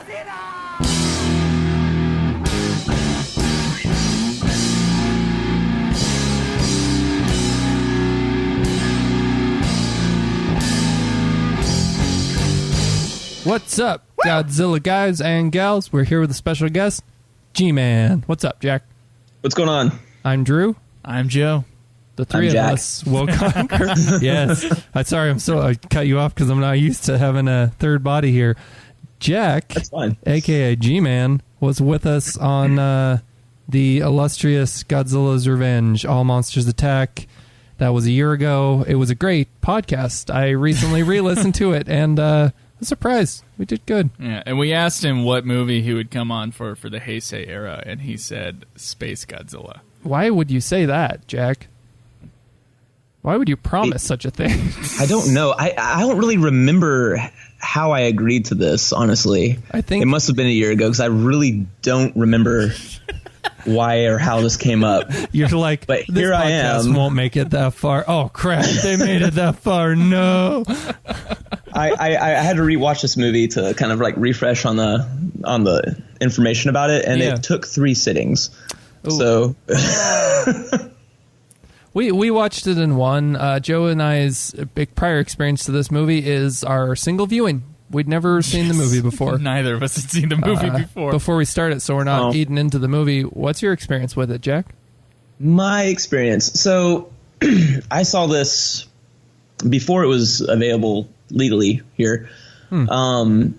What's up, Godzilla guys and gals? We're here with a special guest, G-Man. What's up, Jack? What's going on? I'm Drew. I'm Joe. The three of us will conquer. Yes. Sorry, I cut you off because I'm not used to having a third body here. Jack, that's fine, a.k.a. G-Man, was with us on the illustrious Godzilla's Revenge, All Monsters Attack. That was a year ago. It was a great podcast. I recently re-listened to it, and a surprise. We did good. Yeah, and we asked him what movie he would come on for the Heisei era, and he said SpaceGodzilla. Why would you say that, Jack? Why would you promise such a thing? I don't know. I don't really remember how I agreed to this, honestly. I think it must have been a year ago because I really don't remember why or how this came up. You're like, but this here I am. Won't make it that far. Oh, crap. They made it that far. No. I had to rewatch this movie to kind of like refresh on the information about it, and it took 3 sittings. Ooh. So we watched it in one. Joe and I's big prior experience to this movie is our single viewing. We'd never seen the movie before. Neither of us had seen the movie before. Before we started, so we're not eating into the movie. What's your experience with it, Jack? My experience. So I saw this before it was available legally here. And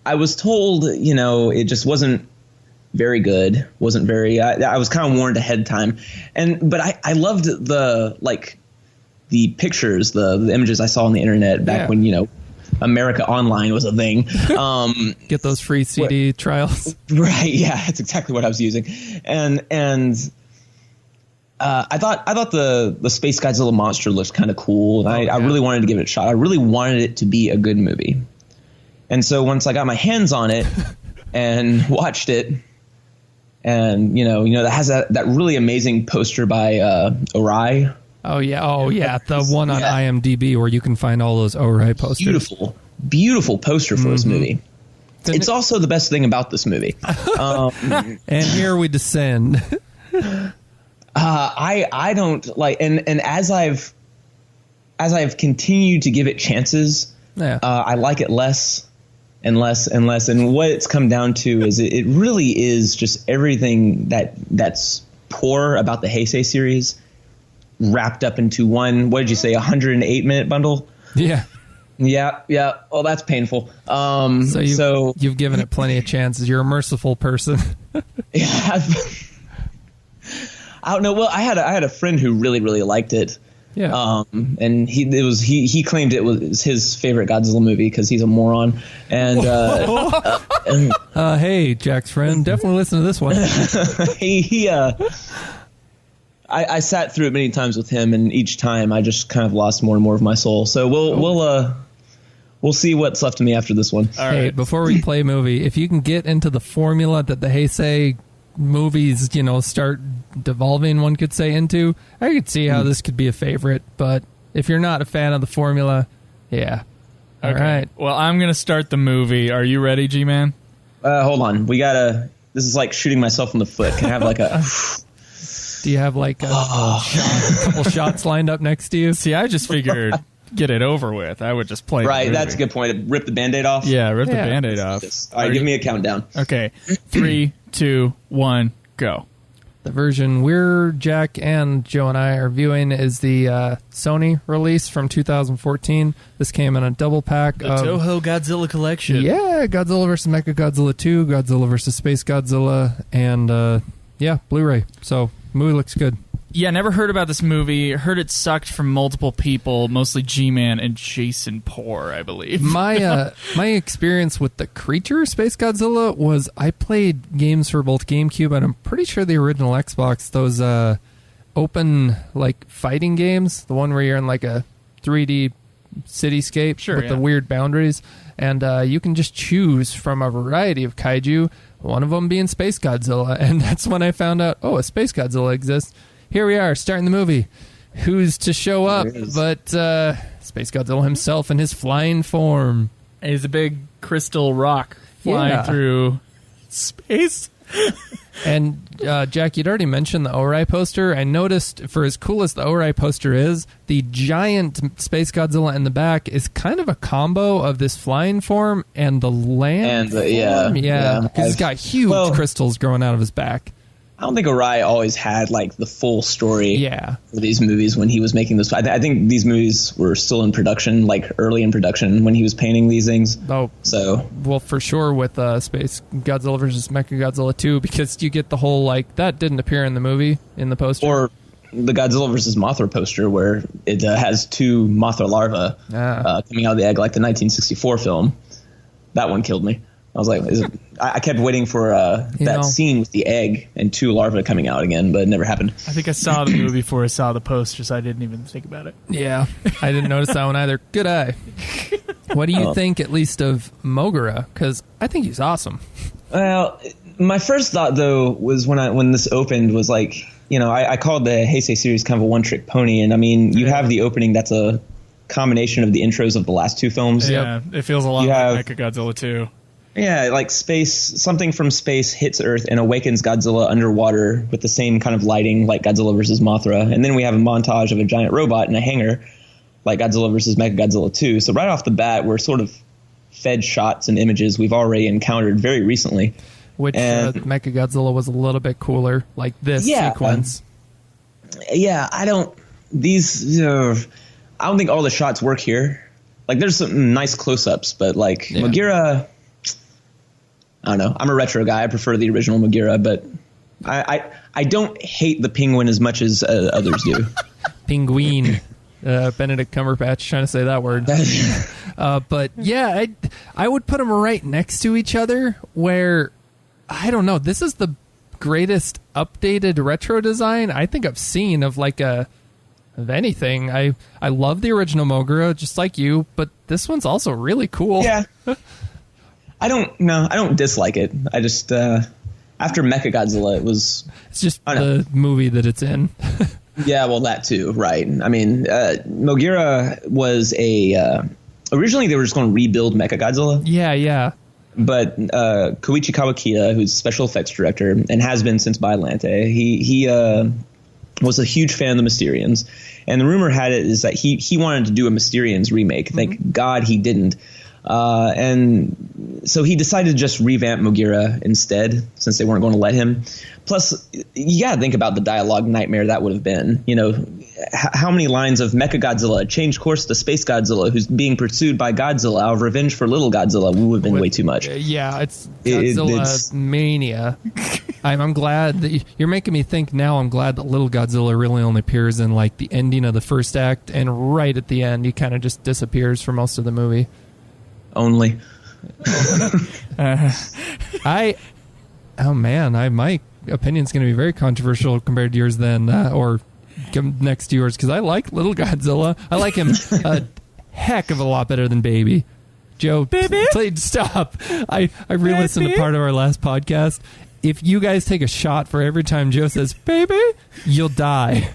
I was told, it just wasn't very good. Wasn't very. I was kind of warned ahead of time, but I loved the pictures, the images I saw on the internet back when America Online was a thing. Get those free CD trials. Right. Yeah, that's exactly what I was using, and I thought the SpaceGodzilla monster looked kind of cool, and I really wanted to give it a shot. I really wanted it to be a good movie, and so once I got my hands on it and watched it. And that has that really amazing poster by Orai. Oh yeah, the one on IMDb where you can find all those Orai posters. Beautiful poster for this movie. It's also the best thing about this movie. And here we descend. I don't like, and as I've continued to give it chances, I like it less. And less and less, and what it's come down to is it really is just everything that's poor about the Heisei series wrapped up into one. What did you say? 108-minute bundle? Yeah. Oh, that's painful. So you've given it plenty of chances. You're a merciful person. Yeah. I don't know. Well, I had a friend who really really liked it. Yeah. And he claimed it was his favorite Godzilla movie because he's a moron. And hey, Jack's friend, definitely listen to this one. I sat through it many times with him, and each time I just kind of lost more and more of my soul. So we'll see what's left of me after this one. All right. Before we play movie, if you can get into the formula that the Heisei movies, start devolving, one could say, into, I could see how this could be a favorite, but if you're not a fan of the formula, all right. Well, I'm going to start the movie. Are you ready, G-Man? Hold on. This is like shooting myself in the foot. Can I have like a... Do you have like a couple shots lined up next to you? See, I just figured get it over with. I would just play the movie. That's a good point. Rip the Band-Aid off? Yeah, rip the Band-Aid off. All right, give me a countdown. Okay. 3, 2, 1, go. The version Jack and Joe and I are viewing is the Sony release from 2014. This came in a double pack. The Toho Godzilla collection. Yeah, Godzilla vs. Mechagodzilla 2, Godzilla vs. SpaceGodzilla, and Blu-ray. So, movie looks good. Yeah, never heard about this movie. Heard it sucked from multiple people, mostly G-Man and Jason Poor, I believe. My experience with the creature SpaceGodzilla was I played games for both GameCube and I'm pretty sure the original Xbox, those open like fighting games, the one where you're in like a 3D cityscape with the weird boundaries, and you can just choose from a variety of kaiju, one of them being SpaceGodzilla, and that's when I found out, a SpaceGodzilla exists. Here we are, starting the movie. Who's to show up but SpaceGodzilla himself in his flying form? He's a big crystal rock flying through space. And Jack, you'd already mentioned the Ori poster. I noticed, for as cool as the Ori poster is, the giant Space Godzilla in the back is kind of a combo of this flying form and the land form. Yeah, because he's got huge crystals growing out of his back. I don't think Arai always had like the full story for these movies when he was making this. I think these movies were still in production, like early in production when he was painting these things. Oh, so well, for sure with Space Godzilla versus Mechagodzilla 2, because you get the whole like that didn't appear in the movie in the poster, or the Godzilla versus Mothra poster where it has two Mothra larvae coming out of the egg, like the 1964 film. That one killed me. I was like, I kept waiting for that scene with the egg and two larvae coming out again, but it never happened. I think I saw the movie before I saw the poster, so I didn't even think about it. Yeah, I didn't notice that one either. Good eye. What do you think, at least, of Mogura? Because I think he's awesome. Well, my first thought, though, was when this opened, was like, I called the Heisei series kind of a one-trick pony, and I mean, you have the opening that's a combination of the intros of the last two films. Yeah, it feels a lot like Mechagodzilla 2. Yeah, like something from space hits Earth and awakens Godzilla underwater with the same kind of lighting like Godzilla vs. Mothra. And then we have a montage of a giant robot in a hangar like Godzilla vs. Mechagodzilla 2. So right off the bat, we're sort of fed shots and images we've already encountered very recently. Which Mechagodzilla was a little bit cooler, like this sequence. I don't think all the shots work here. Like there's some nice close-ups, but like Mogura... I don't know. I'm a retro guy. I prefer the original Mogura, but I don't hate the penguin as much as others do. Penguin. Benedict Cumberbatch trying to say that word. But yeah, I would put them right next to each other where, I don't know, this is the greatest updated retro design I think I've seen of anything. I love the original Mogura, just like you, but this one's also really cool. Yeah. I don't dislike it. I just after Mechagodzilla, it's just the movie that it's in. Yeah, well, that too, right? I mean, Mogura was originally they were just going to rebuild Mechagodzilla. Yeah. But Koichi Kawakita, who's special effects director and has been since Biollante, he was a huge fan of the Mysterians, and the rumor had it is that he wanted to do a Mysterians remake. Thank God he didn't. And so he decided to just revamp Mogura instead, since they weren't going to let him. Plus, you got to think about the dialogue nightmare that would have been. How many lines of Mechagodzilla, change course to Space Godzilla, who's being pursued by Godzilla out of revenge for little Godzilla, would have been way too much. Yeah, it's Godzilla mania. I'm glad that you're making me think now. I'm glad that little Godzilla really only appears in like the ending of the first act, and right at the end, he kind of just disappears for most of the movie. Only. My opinion's going to be very controversial compared to yours then, or next to yours, because I like little Godzilla. I like him a heck of a lot better than Baby. Joe, please stop. I re-listened to part of our last podcast. If you guys take a shot for every time Joe says baby, you'll die.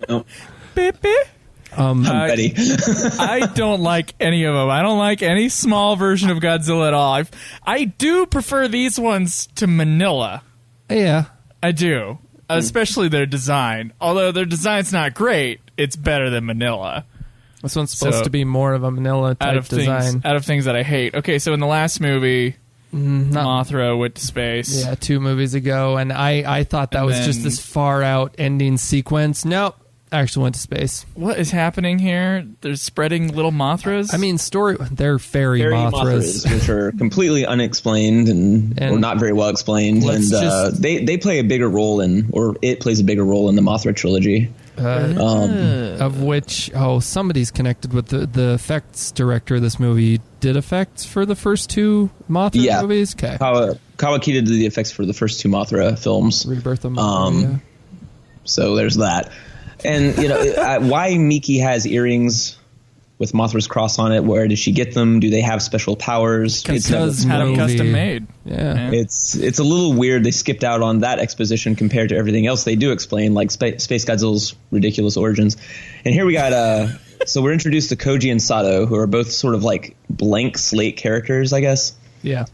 Nope. Baby. I'm ready. I don't like any of them. I don't like any small version of Godzilla at all. I do prefer these ones to Manila. Yeah. I do. Especially their design. Although their design's not great, it's better than Manila. This one's supposed to be more of a Manila type design. Out of things that I hate. Okay, so in the last movie, Mothra went to space. Yeah, 2 movies ago, and I thought that was just this far out ending sequence. Nope. Actually went to space. What is happening here? They're spreading little Mothras? I mean, they're fairy Mothras. Which are completely unexplained or not very well explained. And they play a bigger role it plays a bigger role in the Mothra trilogy. Of which, somebody's connected with the effects director of this movie. Did effects for the first 2 Mothra movies? Okay. Kawakita did the effects for the first 2 Mothra films. Rebirth of Mothra, So there's that. And, why Miki has earrings with Mothra's cross on it, where does she get them? Do they have special powers? Because had them custom made. Yeah. It's a little weird they skipped out on that exposition compared to everything else they do explain, like Space Godzilla's ridiculous origins. And here we got So we're introduced to Koji and Sato, who are both sort of like blank slate characters, I guess. Yeah.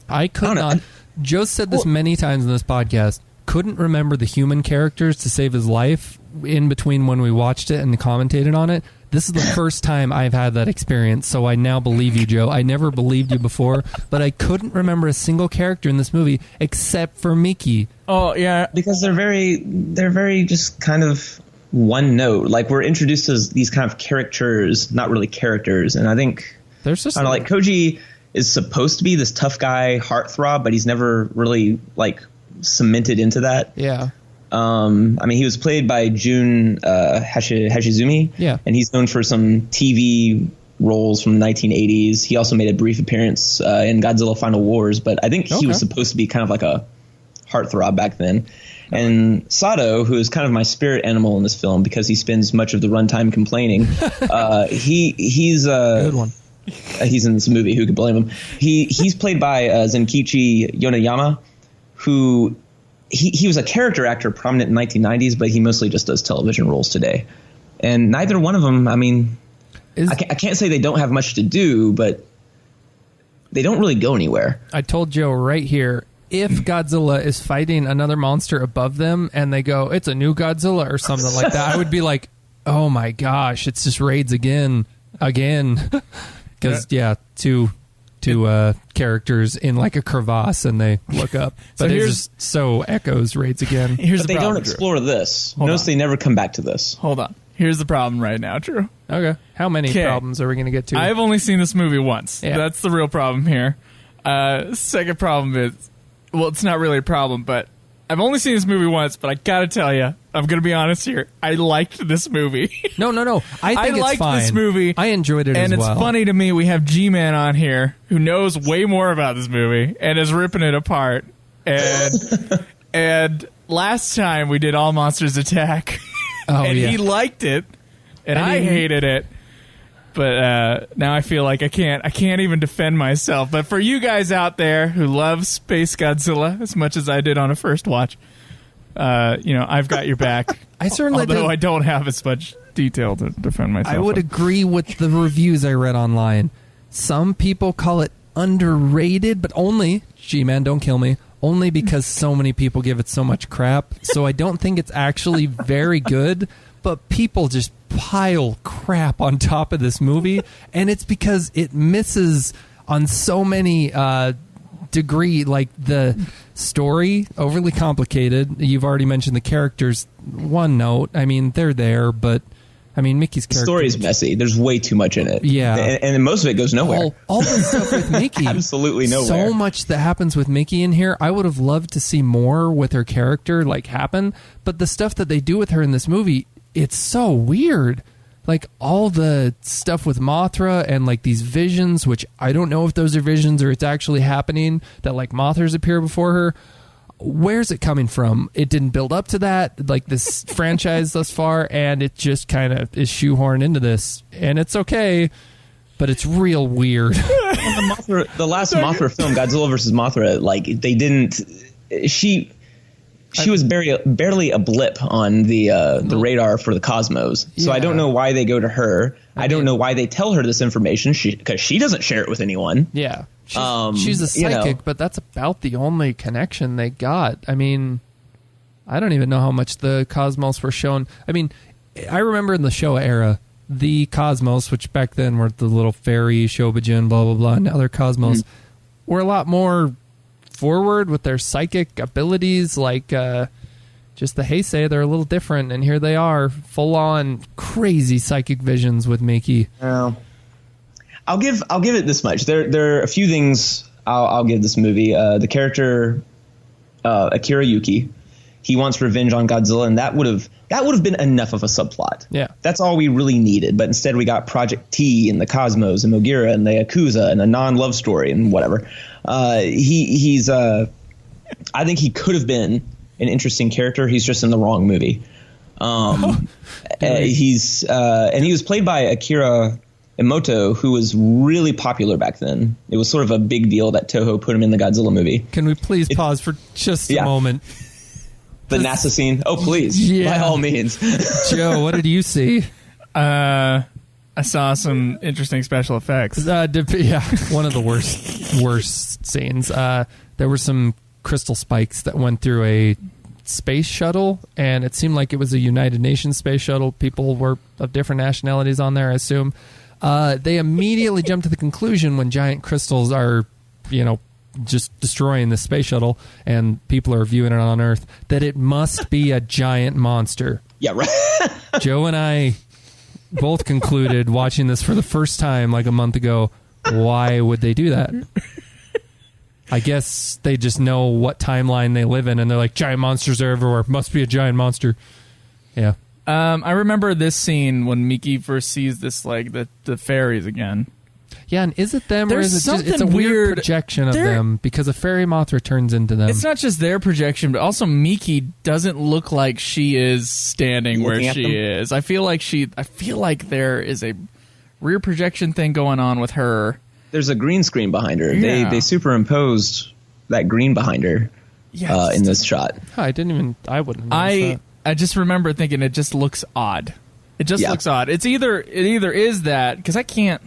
I could not. Joe said this many times in this podcast. Couldn't remember the human characters to save his life in between when we watched it and commentated on it. This is the first time I've had that experience, so I now believe you, Joe. I never believed you before, but I couldn't remember a single character in this movie except for Miki. Oh, yeah. Because they're very just kind of one note. Like, we're introduced as these kind of characters, not really characters. And I think, there's just like Koji is supposed to be this tough guy heartthrob, but he's never really like cemented into that. Yeah. I mean, he was played by Jun Hashizume. Yeah. And he's known for some TV roles from the 1980s. He also made a brief appearance in Godzilla Final Wars, but I think he was supposed to be kind of like a heartthrob back then. And Sato, who is kind of my spirit animal in this film because he spends much of the runtime complaining, he's good one. He's in this movie. Who could blame him? He's played by Zenkichi Yoneyama, who he was a character actor prominent in the 1990s, but he mostly just does television roles today. And neither one of them, I mean, I can't say they don't have much to do, but they don't really go anywhere. I told Joe right here, if Godzilla is fighting another monster above them and they go, it's a new Godzilla or something like that, I would be like, oh my gosh, it's just raids again. Because, two characters in like a crevasse and they look up. But it just so echoes raids again. But they don't explore this. Notice they never come back to this. Hold on. Here's the problem right now, Drew. Okay. How many problems are we going to get to? I've only seen this movie once. Yeah. That's the real problem here. Second problem is, well, it's not really a problem, but I've only seen this movie once, but I gotta tell you, I'm gonna be honest here. I liked this movie. No. I think liked it's fine. This movie. I enjoyed it as well. And it's funny to me, we have G-Man on here who knows way more about this movie and is ripping it apart. And last time we did All Monsters Attack, he liked it, and I hated it. But now I feel like I can't even defend myself. But for you guys out there who love SpaceGodzilla as much as I did on a first watch, I've got your back. I certainly Although I don't have as much detail to defend myself. I would agree with the reviews I read online. Some people call it underrated, but only, G-Man, don't kill me, only because so many people give it so much crap. So I don't think it's actually very good, but people just pile crap on top of this movie, and it's because it misses on so many degree. Like the story, overly complicated. You've already mentioned the characters. One note, I mean, they're there, but I mean, Mickey's character. The story's messy. There's way too much in it. Yeah. And most of it goes nowhere. All the stuff with Mickey. Absolutely nowhere. So much that happens with Mickey in here. I would have loved to see more with her character, like, happen. But the stuff that they do with her in this movie, it's so weird. Like, all the stuff with Mothra and, like, these visions, which I don't know if those are visions or it's actually happening, that, like, Mothras appear before her. Where's it coming from? It didn't build up to that, like, this franchise thus far, and it just kind of is shoehorned into this. And it's okay, but it's real weird. The last Mothra film, Godzilla vs. Mothra, like, they didn't... She was barely a blip on the radar for the cosmos. So I don't know why they go to her. I don't know why they tell her this information, because she doesn't share it with anyone. Yeah. She's a psychic, but that's about the only connection they got. I mean, I don't even know how much the cosmos were shown. I mean, I remember in the Showa era, the cosmos, which back then were the little fairy, Shobijin, blah, blah, blah, and other cosmos, were a lot more forward with their psychic abilities, like just the Heisei. They're a little different, and here they are, full-on crazy psychic visions with Miki. I'll give it this much. There are a few things I'll give this movie. The character Akira Yuki, he wants revenge on Godzilla, and that would have been enough of a subplot. Yeah, that's all we really needed. But instead, we got Project T and the Cosmos and Mogira and the Yakuza and a non-love story and whatever. He's I think he could have been an interesting character. He's just in the wrong movie. And he was played by Akira Emoto, who was really popular back then. It was sort of a big deal that Toho put him in the Godzilla movie. Can we please pause for just a moment? The NASA scene? Oh, please. Yeah. By all means. Joe, what did you see? I saw some interesting special effects. Yeah, one of the worst scenes. There were some crystal spikes that went through a space shuttle, and it seemed like it was a United Nations space shuttle. People were of different nationalities on there, I assume. They immediately jumped to the conclusion when giant crystals are, just destroying the space shuttle and people are viewing it on Earth, that it must be a giant monster. Yeah, right. Joe and I both concluded, watching this for the first time like a month ago, why would they do that? I guess they just know what timeline they live in, and they're like, giant monsters are everywhere. Must be a giant monster. Yeah. I remember this scene when Miki first sees this, like, the fairies again. Yeah, and is it them, or is it just, it's a weird projection of them, because a fairy Mothra turns into them. It's not just their projection, but also Miki doesn't look like she is standing where she is. I feel like there is a rear projection thing going on with her. There's a green screen behind her. Yeah. They superimposed that green behind her in this shot. Oh, I wouldn't have noticed that. I just remember thinking it just looks odd. It just looks odd. It either is that, because I can't.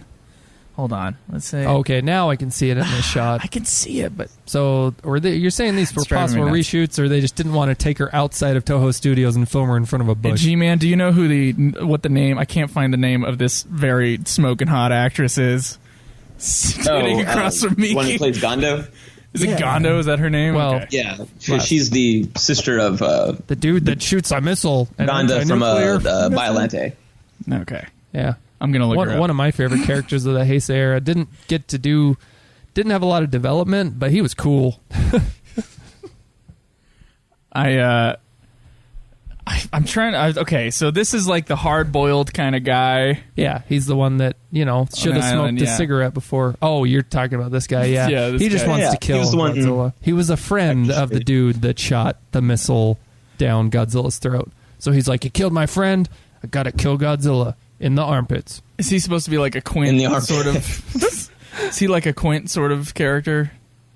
Hold on. Let's say. Okay, now I can see it in this shot. I can see it, but so you're saying these were possible reshoots, or they just didn't want to take her outside of Toho Studios and film her in front of a bush? G-Man, do you know what the name? I can't find the name of this very smoking hot actress is. Sitting across from Miki. One who plays Gondo. Is it Gondo? Is that her name? Well, okay. Yeah, she's the sister of the dude that shoots a missile. Gondo from Biollante. Okay. Yeah. I'm going to look her up. One of my favorite characters of the Heisei era. Didn't have a lot of development, but he was cool. I'm trying to... Okay, so this is like the hard-boiled kind of guy. Yeah, he's the one that, should have smoked a cigarette before. Oh, you're talking about this guy, yeah. Yeah, he just wants to kill Godzilla. He was a friend of the dude that shot the missile down Godzilla's throat. So he's like, you killed my friend, I gotta kill Godzilla. In the armpits. Is he supposed to be like a Quint sort of? Is he like a Quint sort of character?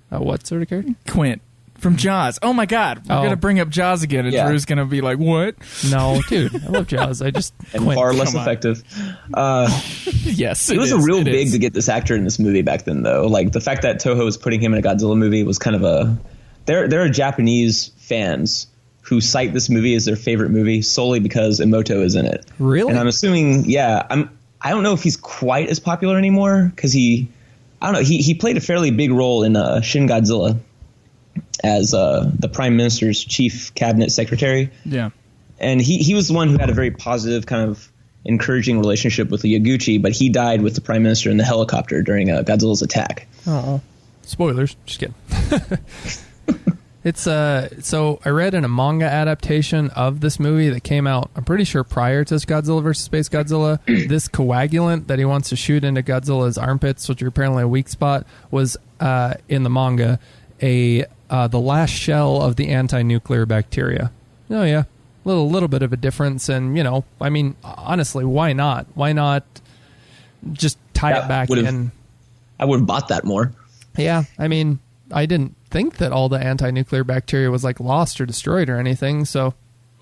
What sort of character? Quint from Jaws. Oh my God, we're gonna bring up Jaws again, and Drew's gonna be like, "What?" No, dude, I love Jaws. I just and far less effective. Yes, it was real big to get this actor in this movie back then, though. Like the fact that Toho was putting him in a Godzilla movie was kind of a. There are Japanese fans who cite this movie as their favorite movie solely because Emoto is in it. Really? And I'm assuming, I don't know if he's quite as popular anymore because he played a fairly big role in Shin Godzilla as the Prime Minister's chief cabinet secretary. Yeah. And he was the one who had a very positive kind of encouraging relationship with the Yaguchi, but he died with the Prime Minister in the helicopter during Godzilla's attack. Oh, spoilers. Just kidding. It's so I read in a manga adaptation of this movie that came out, I'm pretty sure prior to Godzilla vs. SpaceGodzilla, this coagulant that he wants to shoot into Godzilla's armpits, which are apparently a weak spot, was in the manga the last shell of the anti-nuclear bacteria. Oh yeah, little bit of a difference, and I mean, honestly, why not? Why not just tie it back in? I would have bought that more. Yeah, I mean, I didn't think that all the anti-nuclear bacteria was like lost or destroyed or anything, so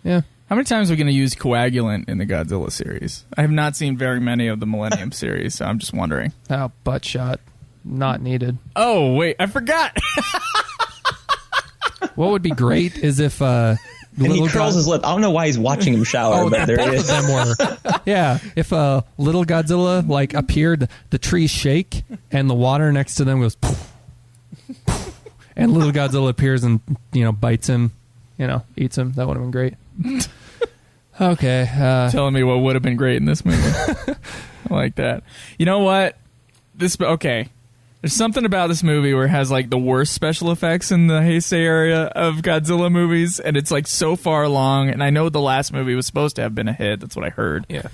yeah. How many times are we going to use coagulant in the Godzilla series? I have not seen very many of the Millennium series, so I'm just wondering. Oh, butt shot. Not needed. Oh, wait, I forgot. What would be great is if and he curls his lip. I don't know why he's watching him shower, but there it is. Them were, yeah, if little Godzilla like appeared, the trees shake and the water next to them goes poof, poof, and little Godzilla appears and bites him, eats him. That would have been great. Okay, telling me what would have been great in this movie. I like that. You know what? There's something about this movie where it has like the worst special effects in the Heisei area of Godzilla movies, and it's like so far along. And I know the last movie was supposed to have been a hit. That's what I heard. Yeah.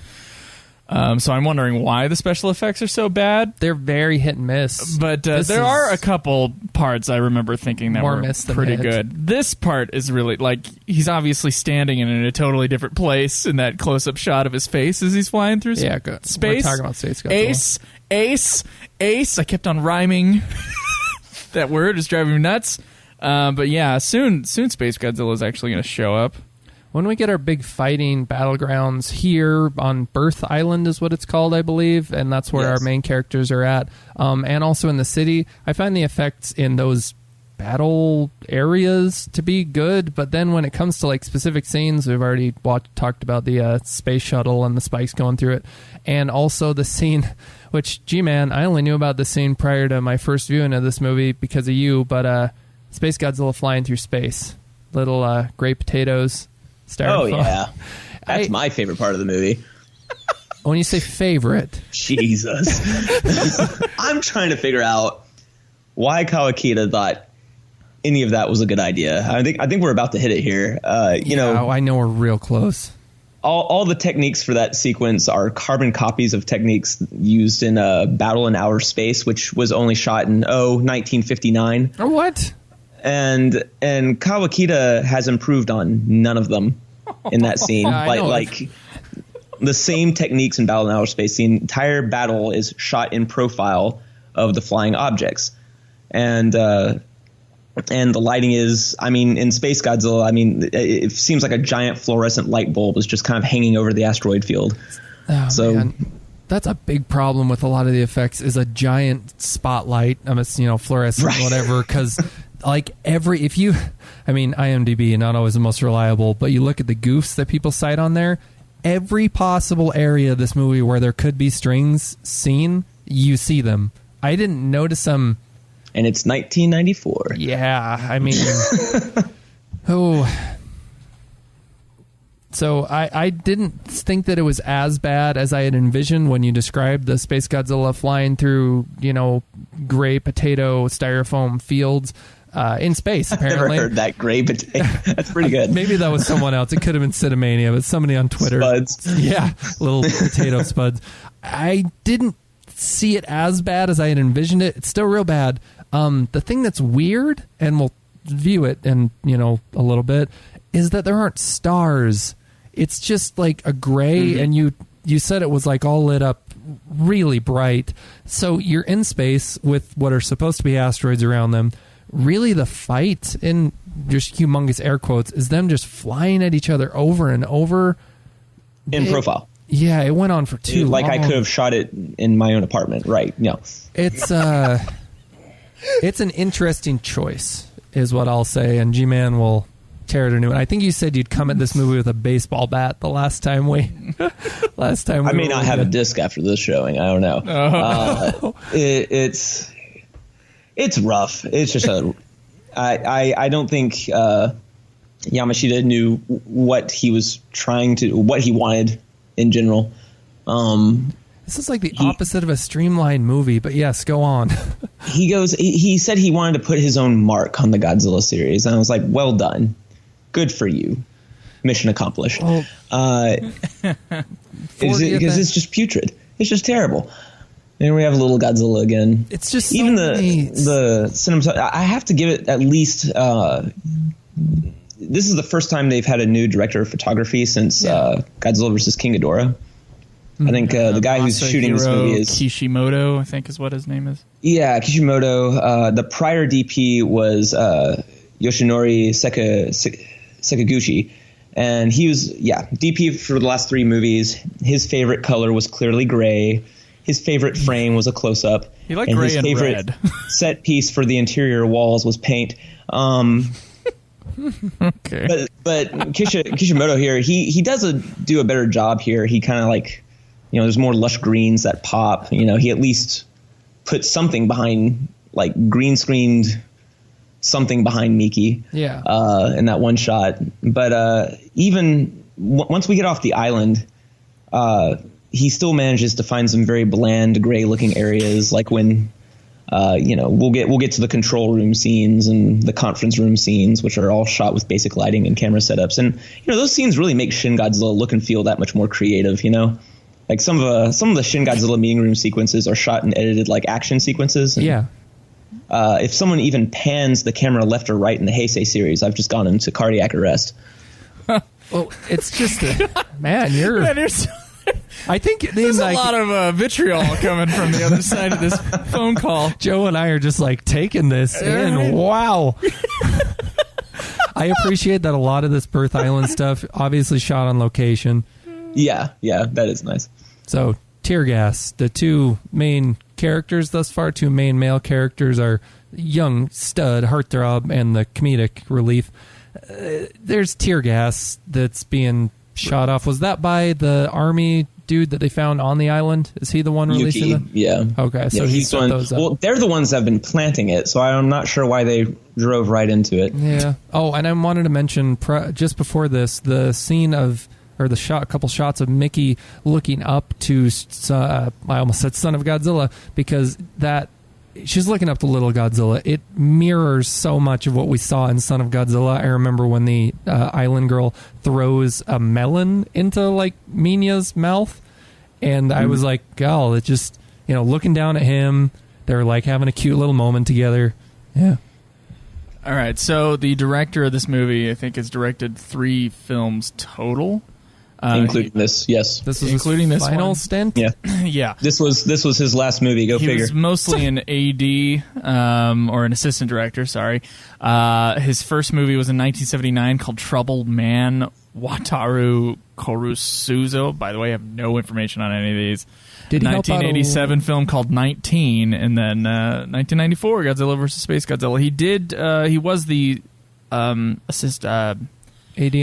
So I'm wondering why the special effects are so bad. They're very hit and miss. But there are a couple parts I remember thinking that were pretty good. This part is really, like, he's obviously standing in a totally different place in that close-up shot of his face as he's flying through space. We're talking about SpaceGodzilla. Ace. I kept on rhyming. That word is driving me nuts. But yeah, soon SpaceGodzilla is actually going to show up. when we get our big fighting battlegrounds here on Birth Island is what it's called, I believe, and that's where our main characters are at, and also in the city, I find the effects in those battle areas to be good, but then when it comes to like specific scenes, we've already talked about the space shuttle and the spikes going through it, and also the scene, which, G-Man, I only knew about this scene prior to my first viewing of this movie because of you, but SpaceGodzilla flying through space, little gray potatoes, styrofoam. Oh yeah, that's my favorite part of the movie. When you say favorite, Jesus, I'm trying to figure out why Kawakita thought any of that was a good idea. I think we're about to hit it here. You know, I know we're real close. All the techniques for that sequence are carbon copies of techniques used in Battle in Outer Space, which was only shot in 1959. Or what? And Kawakita has improved on none of them in that scene. Like the same techniques in Battle in Outer Space. The entire battle is shot in profile of the flying objects, and the lighting is, I mean, in SpaceGodzilla, I mean, it seems like a giant fluorescent light bulb is just kind of hanging over the asteroid field. Oh, so man. That's a big problem with a lot of the effects is a giant spotlight. It's, fluorescent, right. Whatever, because like IMDb, not always the most reliable, but you look at the goofs that people cite on there, every possible area of this movie where there could be strings seen, you see them. I didn't notice them. And it's 1994. Yeah, I mean, So I didn't think that it was as bad as I had envisioned when you described the SpaceGodzilla flying through, gray potato styrofoam fields in space, apparently. I've never heard that, gray potato. That's pretty good. Maybe that was someone else. It could have been Cinemania, but somebody on Twitter. Spuds. Yeah, little potato spuds. I didn't see it as bad as I had envisioned it. It's still real bad. The thing that's weird, and we'll view it in, a little bit, is that there aren't stars. It's just like a gray, and you said it was like all lit up really bright. So you're in space with what are supposed to be asteroids around them. Really the fight, in just humongous air quotes, is them just flying at each other over and over. In profile. Yeah, it went on for too long. Like I could have shot it in my own apartment, right? No. It's it's an interesting choice, is what I'll say, and G-Man will tear it a new one. I think you said you'd come at this movie with a baseball bat the last time we I may not have a disc after this showing. I don't know. It's rough. It's just I don't think Yamashita knew what he was what he wanted in general. This is like the opposite of a streamlined movie, but yes, go on. He said he wanted to put his own mark on the Godzilla series, and I was like, well done. Good for you. Mission accomplished. Well, because it's just putrid. It's just terrible. And we have a little Godzilla again. It's just even the cinematography. I have to give it at least. This is the first time they've had a new director of photography since Godzilla vs. King Ghidorah. I think the guy who's shooting this movie is Kishimoto, I think is what his name is. Yeah, Kishimoto. The prior DP was Yoshinori Sakaguchi, and he was DP for the last 3 movies. His favorite color was clearly gray. His favorite frame was a close-up. He liked gray and favorite red. set piece for the interior walls was paint. Okay. But Kishimoto here, he does do a better job here. He kind of like, there's more lush greens that pop. He at least put something behind, like green screened something behind Miki. Yeah. In that one shot. But even once we get off the island, he still manages to find some very bland gray looking areas, like when we'll get to the control room scenes and the conference room scenes, which are all shot with basic lighting and camera setups. And those scenes really make Shin Godzilla look and feel that much more creative. Like some of the Shin Godzilla meeting room sequences are shot and edited like action sequences. And, yeah. If someone even pans the camera left or right in the Heisei series, I've just gone into cardiac arrest. Well, it's just man, you're. I think there's a lot of vitriol coming from the other side of this phone call. Joe and I are just like taking this in. Wow. I appreciate that a lot of this Birth Island stuff obviously shot on location. Yeah, that is nice. So, Tear Gas, the two main characters thus far, two main male characters are young stud, heartthrob, and the comedic relief. There's Tear Gas that's being shot off. Was that by the army dude that they found on the island? Is he the one releasing it? Yeah. Okay, so he set those up. Well, they're the ones that have been planting it, so I'm not sure why they drove right into it. Yeah. Oh, and I wanted to mention just before this, the scene of, or the shot, a couple shots of Mickey looking up to, I almost said Son of Godzilla, because that, she's looking up to little Godzilla. It mirrors so much of what we saw in Son of Godzilla. I remember when the island girl throws a melon into, like, Minya's mouth, and I was like, oh, it just, looking down at him, they're, like, having a cute little moment together. Yeah. All right, so the director of this movie, I think, has directed 3 films total. Including this, yes. This was including this final stint? Yeah. Yeah. This was his last movie, go figure. He was mostly an AD, or an assistant director, sorry. His first movie was in 1979 called Troubled Man Wataru Korusuzo. By the way, I have no information on any of these. Did he 1987 film called 19, and then 1994 Godzilla vs. SpaceGodzilla. He was the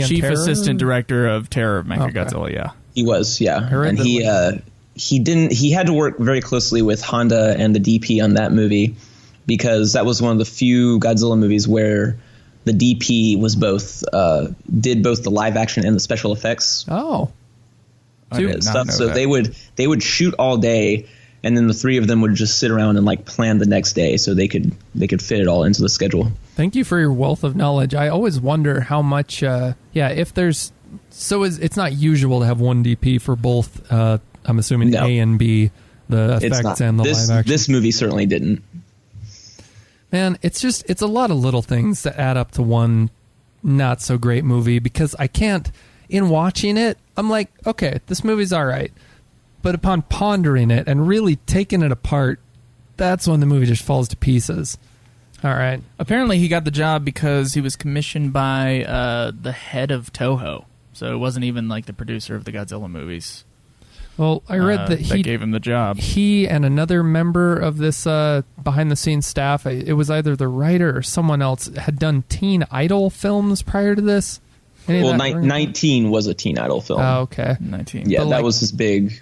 chief assistant director of Terror of Mechagodzilla. Yeah, he was. Yeah, and he had to work very closely with Honda and the DP on that movie, because that was one of the few Godzilla movies where the DP was did both the live action and the special effects. Oh, stuff. So they would shoot all day, and then the 3 of them would just sit around and like plan the next day, so they could fit it all into the schedule. Thank you for your wealth of knowledge. I always wonder how much, if there's, it's not usual to have one DP for both, I'm assuming no. A and B, the effects and the live action. This movie certainly didn't. Man, it's a lot of little things that add up to one not so great movie, because I can't, in watching it, I'm like, okay, this movie's all right. But upon pondering it and really taking it apart, that's when the movie just falls to pieces. All right. Apparently he got the job because he was commissioned by the head of Toho. So it wasn't even like the producer of the Godzilla movies. Well, I read that he gave him the job. He and another member of this behind-the-scenes staff, it was either the writer or someone else, had done Teen Idol films prior to this. 19 was a Teen Idol film. Oh, okay. 19. Yeah, that was his big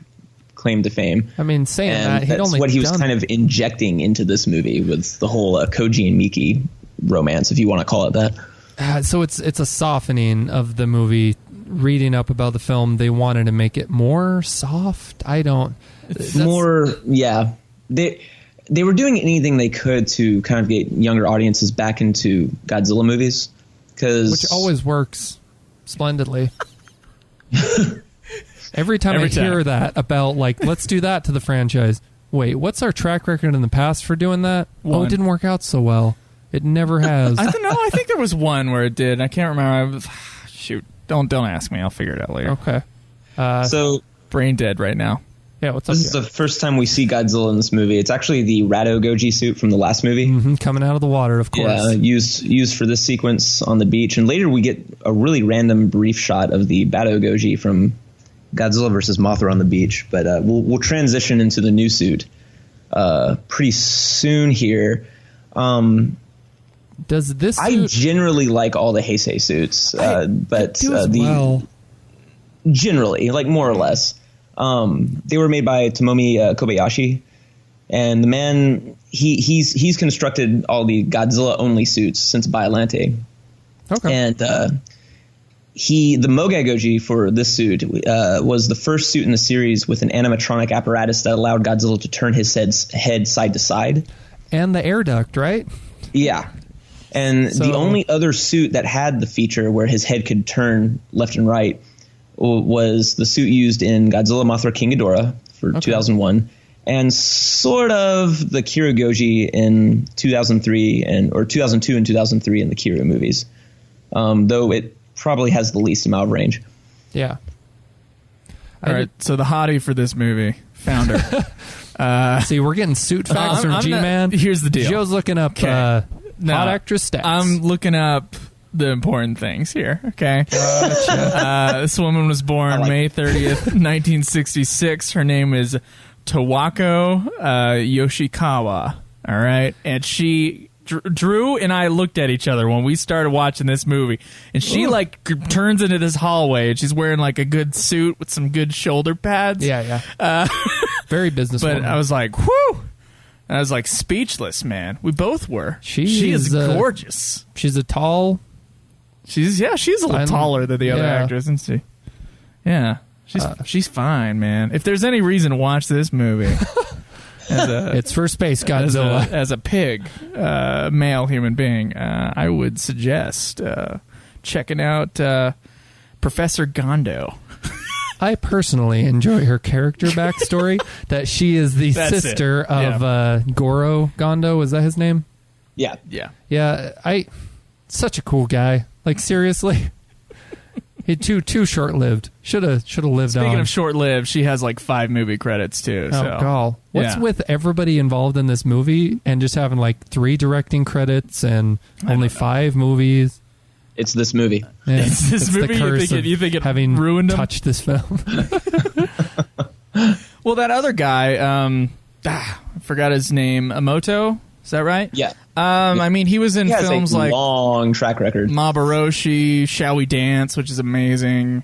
claim to fame. I mean, saying that, that's what he was kind of injecting into this movie with the whole Koji and Miki romance, if you want to call it that. So it's a softening of the movie. Reading up about the film, they wanted to make it more soft. More, yeah. They were doing anything they could to kind of get younger audiences back into Godzilla movies, which always works splendidly. Every time I hear that about, like, let's do that to the franchise. Wait, what's our track record in the past for doing that? Oh, it didn't work out so well. It never has. I don't know. I think there was one where it did. I can't remember. Shoot. Don't ask me. I'll figure it out later. Okay. So brain dead right now. Yeah, what's up? This is the first time we see Godzilla in this movie. It's actually the Rado Goji suit from the last movie. Mm-hmm, coming out of the water, of course. Yeah, used for this sequence on the beach. And later we get a really random brief shot of the Bado Goji from Godzilla vs. Mothra on the beach. But we'll transition into the new suit pretty soon here. Does this I generally like all the Heisei suits, but generally, like, more or less. They were made by Tomomi Kobayashi, and the man he's constructed all the Godzilla only suits since Biollante. Okay. And the Mogai Goji for this suit was the first suit in the series with an animatronic apparatus that allowed Godzilla to turn his head side to side. And the air duct, right? Yeah. And the only other suit that had the feature where his head could turn left and right was the suit used in Godzilla Mothra King Ghidorah for 2001, and sort of the Kira Goji in 2003 or 2002 and 2003 in the Kira movies, though it probably has the least amount of range. Yeah. All right, so the hottie for this movie, Founder. See, we're getting suit facts from G-Man. Here's the deal. Joe's looking up hot actress stats. I'm looking up the important things here, okay? This woman was born May 30th, 1966. Her name is Towako Yoshikawa, all right? And she... Drew and I looked at each other when we started watching this movie, and she turns into this hallway, and she's wearing like a good suit with some good shoulder pads. Yeah. Very businesswoman. But I was like, whew! I was like speechless, man. We both were. She is gorgeous. She's a tall. She's a little taller than the other actress, isn't she? Yeah, she's fine, man. If there's any reason to watch this movie. It's for SpaceGodzilla. As a pig, male human being, I would suggest checking out Professor Gondo. I personally enjoy her character backstory, that she is the sister of Goro Gondo. Was that his name? Yeah. Such a cool guy. Like, seriously. He too short-lived. Should have lived on. Speaking of short-lived, she has like 5 movie credits too. Oh, gall. What's with everybody involved in this movie and just having like 3 directing credits and only 5 movies? It's this movie. Yeah, it's this movie. You think it having ruined him? Touched this film. Well, that other guy, I forgot his name. Emoto. Is that right? Yeah. I mean, he was in films like long track record. Mabaroshi, Shall We Dance, which is amazing.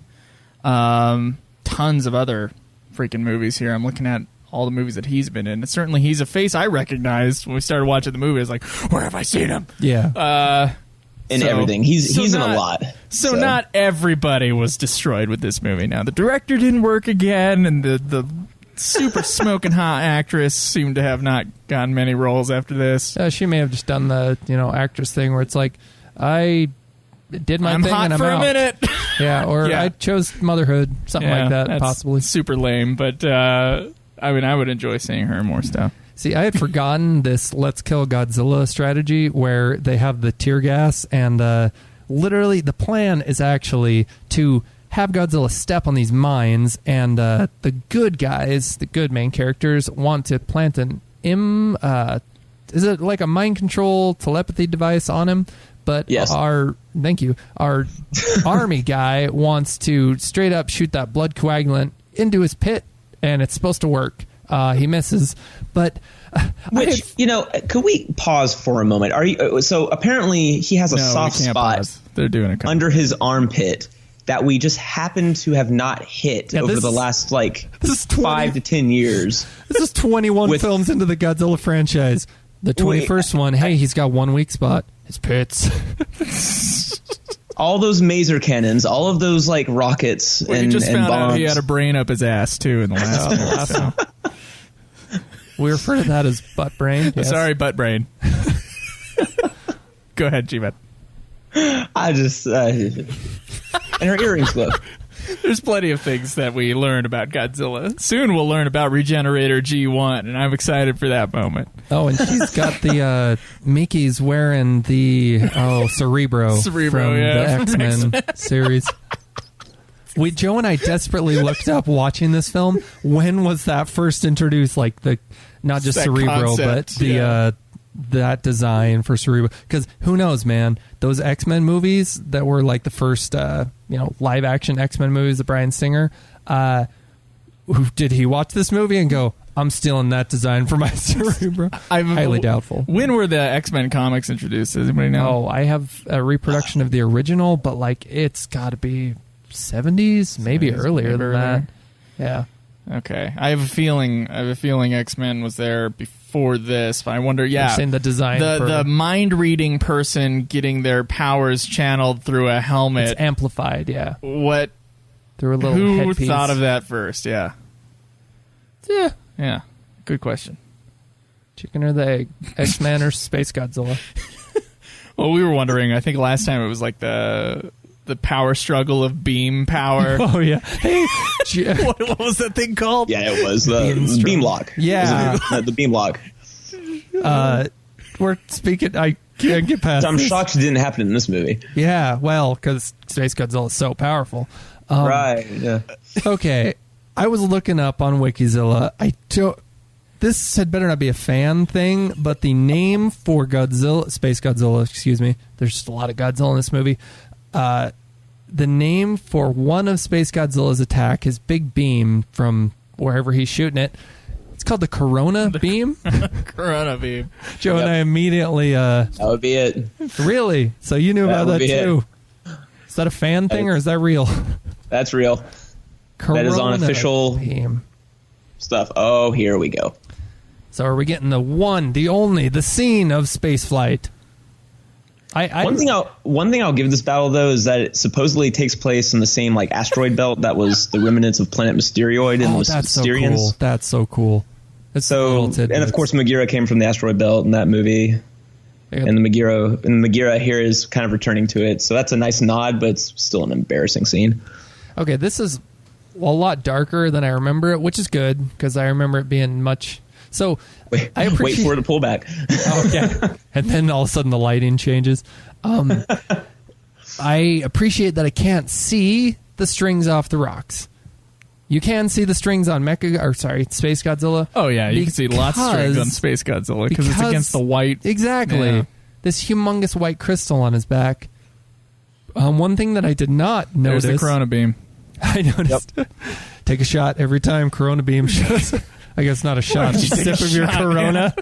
Tons of other freaking movies here. I'm looking at all the movies that he's been in. And certainly, he's a face I recognized when we started watching the movie. I was like, where have I seen him? Yeah. In everything. He's in a lot. So not everybody was destroyed with this movie. Now, the director didn't work again, and the super smoking hot actress seemed to have not gotten many roles after this. She may have just done the actress thing where it's like, I did my thing and I'm for out. A minute. Yeah, or I chose motherhood, something like that, that's possibly. Super lame, but I mean, I would enjoy seeing her in more stuff. See, I had forgotten this Let's Kill Godzilla strategy where they have the tear gas, and literally the plan is actually to have Godzilla step on these mines, and the good guys, the good main characters, want to plant an is it like a mind control telepathy device on him? But yes. Our army guy wants to straight up shoot that blood coagulant into his pit, and it's supposed to work. He misses, but could we pause for a moment? So apparently he has a soft spot. Pause. They're doing it under his armpit that we just happen to have not hit over the last 5 to 10 years. This is 21 films into the Godzilla franchise. The 21st one, he's got one weak spot. His pits. All those maser cannons, all of those rockets and just found bombs. Out he had a brain up his ass too in the last one. We refer to that as butt brain. Yes. Sorry, butt brain. Go ahead, G-Man. I just and her earrings glow. There's plenty of things that we learn about Godzilla. Soon we'll learn about Regenerator G1, and I'm excited for that moment. Oh, and she's got the Miki's wearing the Cerebro from the X-Men series. Joe and I desperately looked up watching this film. When was that first introduced? Not just Cerebro, concept, but that design for Cerebro. Because who knows, man? Those X-Men movies that were the first, live action X-Men movies of Bryan Singer. Did he watch this movie and go, I'm stealing that design for my Cerebro? Highly doubtful. When were the X-Men comics introduced? Does anybody know? Oh, I have a reproduction of the original, but it's got to be 70s, maybe earlier than that. Yeah. Okay. I have a feeling X-Men was there before this, but I wonder, You're saying the design the mind-reading person getting their powers channeled through a helmet. It's amplified, yeah. What? Through a little Who headpiece. thought of that first? Yeah. Yeah. Good question. Chicken or the egg? X-Men or SpaceGodzilla? Well, we were wondering, I think last time it was the power struggle of beam power. Oh, yeah. Hey, what was that thing called? Yeah, it was the beam lock. Yeah. The beam lock. We're speaking... I can't get past I'm this. shocked it didn't happen in this movie. Yeah, well, because SpaceGodzilla is so powerful. Right, yeah. Okay, I was looking up on Wikizilla. this had better not be a fan thing, but the name for Godzilla, Space Godzilla, excuse me, there's just a lot of Godzilla in this movie. The name for one of Space Godzilla's attack, his big beam from wherever he's shooting it, it's called the Corona beam. Corona beam. Joe and I immediately... that would be it. Really? So you knew about that too. Is that a fan thing or is that real? That's real. Corona that is on official beam stuff. Oh, here we go. So are we getting the one, the only, the scene of spaceflight? One thing I'll give this battle though is that it supposedly takes place in the same like asteroid belt that was the remnants of Planet Mysterioid and the Mysterians. So cool. That's so cool. It's so, and of course Megura came from the asteroid belt in that movie, and the Megura here is kind of returning to it. So that's a nice nod, but it's still an embarrassing scene. Okay, this is a lot darker than I remember it, which is good because I remember it being much. So wait for it to pull back. Okay, and then all of a sudden the lighting changes. I appreciate that I can't see the strings off the rocks. You can see the strings on Space Godzilla. Oh yeah, you can see lots of strings on Space Godzilla because it's against the white. Exactly, this humongous white crystal on his back. One thing that I did not notice. There's the Corona beam. I noticed. Yep. Take a shot every time Corona beam shows. I guess not a shot. Just a sip of your Corona.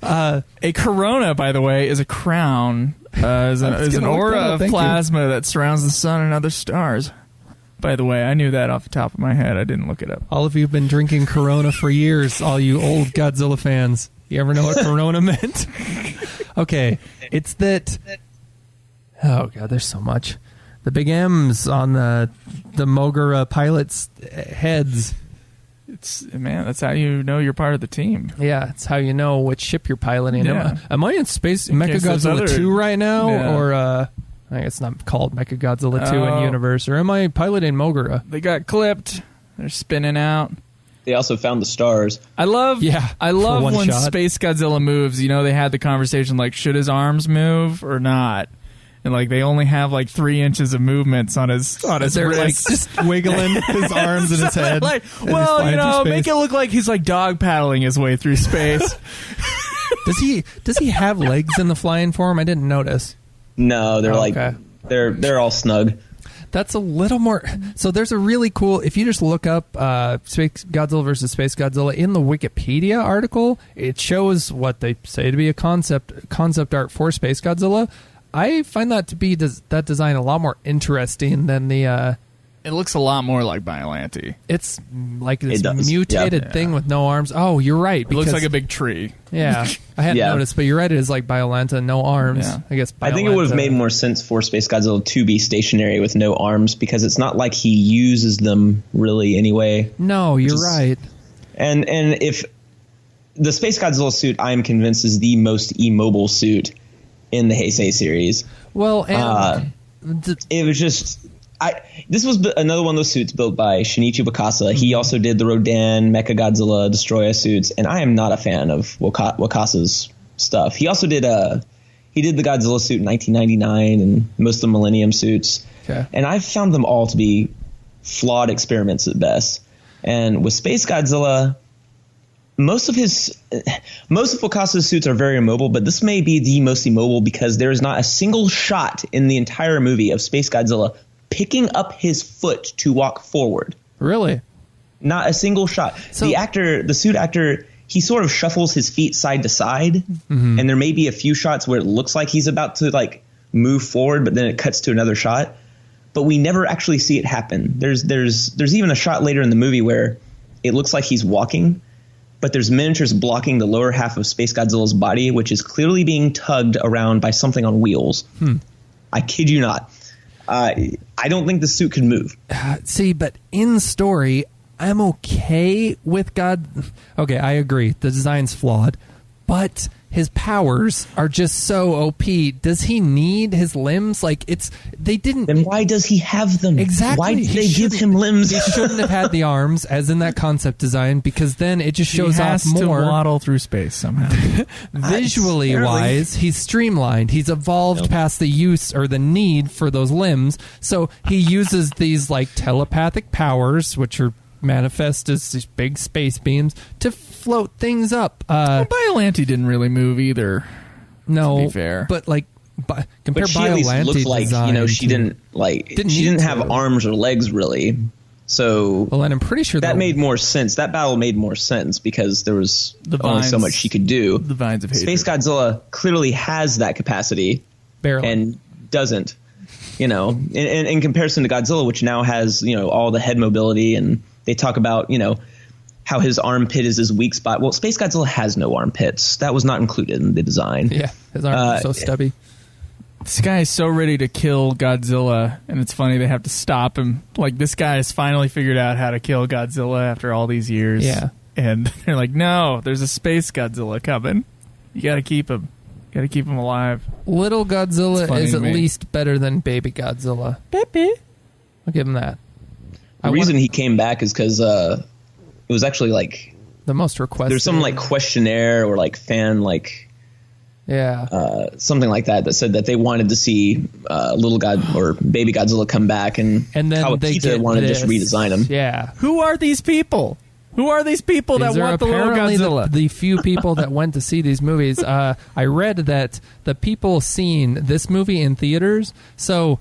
Yeah. A Corona, by the way, is a crown. Is an aura of plasma that surrounds the sun and other stars. By the way, I knew that off the top of my head. I didn't look it up. All of you have been drinking Corona for years, all you old Godzilla fans. You ever know what Corona meant? Okay, it's that... Oh, God, there's so much. The big M's on the Mogura pilots' heads. That's how you know you're part of the team. Yeah, it's how you know which ship you're piloting. Yeah. Am I in Mechagodzilla 2 right now? Yeah. Or, I guess it's not called Mechagodzilla 2 in universe. Or am I piloting Mogura? They got clipped. They're spinning out. They also found the stars. I love when Space Godzilla moves. You know, they had the conversation like, should his arms move or not? And like they only have like 3 inches of movements on his They're wrists. Like just wiggling his arms and his head. Like, well, you know, make it look like he's like dog paddling his way through space. Does he have legs in the flying form? I didn't notice. No, they're they're all snug. That's a little more. So there's a really cool. If you just look up Space Godzilla versus Space Godzilla in the Wikipedia article, it shows what they say to be a concept art for Space Godzilla. I find that to be that design a lot more interesting than the... it looks a lot more like Biollante. It's like this mutated thing with no arms. Oh, you're right. It looks like a big tree. Yeah. I hadn't noticed, but you're right. It is like Biollante, no arms. Yeah. I guess I think it would have made more sense for Space Godzilla to be stationary with no arms because it's not like he uses them really anyway. No, you're right. And if the Space Godzilla suit, I'm convinced, is the most immobile suit in the Heisei series. Well, and it was just this was another one of those suits built by Shinichi Wakasa. He also did the Rodan, Mechagodzilla, Destroya suits, and I am not a fan of Wakasa's stuff. He also did the Godzilla suit in 1999 and most of the Millennium suits. Okay. And I've found them all to be flawed experiments at best. And with Space Godzilla, most of Wakasa's suits are very immobile, but this may be the most immobile because there is not a single shot in the entire movie of Space Godzilla picking up his foot to walk forward. Really? Not a single shot. So, the suit actor, he sort of shuffles his feet side to side, and there may be a few shots where it looks like he's about to like move forward, but then it cuts to another shot. But we never actually see it happen. There's even a shot later in the movie where it looks like he's walking, but there's miniatures blocking the lower half of Space Godzilla's body, which is clearly being tugged around by something on wheels. I kid you not. I don't think the suit could move. See, but in story, I'm okay with God. Okay, I agree. The design's flawed, but his powers are just so OP. Does he need his limbs? Like they didn't. Then why does he have them? Exactly. Why did they give him limbs? He shouldn't have had the arms, as in that concept design, because then it just shows off more. He has to waddle through space somehow. Visually wise, he's streamlined. He's evolved past the use or the need for those limbs. So he uses these like telepathic powers, which are manifest as these big space beams, to float things up. Biollante didn't really move either. No, to be fair, but like compare but she at least Biollante looked like, you know, she didn't have arms or legs really. So well, and I'm pretty sure that made more sense. That battle made more sense because there was only so much she could do. The vines of hatred. SpaceGodzilla clearly has that capacity, barely, and doesn't. You know, in comparison to Godzilla, which now has, you know, all the head mobility, and they talk about, you know, how his armpit is his weak spot. Well, SpaceGodzilla has no armpits. That was not included in the design. Yeah, his arms are so stubby. This guy is so ready to kill Godzilla, and it's funny they have to stop him. Like, this guy has finally figured out how to kill Godzilla after all these years. Yeah. And they're like, no, there's a space Godzilla coming. You got to keep him. Got to keep him alive. Little Godzilla is at least better than Baby Godzilla. Baby. I'll give him that. The reason he came back is because it was actually like the most requested. There's some like questionnaire or like fan like something like that said that they wanted to see Little God or Baby Godzilla come back, and then Kawakita wanted to just redesign him. Yeah. Who are these people? Who are these people that want the Little Godzilla? The few people that went to see these movies. I read that the people seeing this movie in theaters, so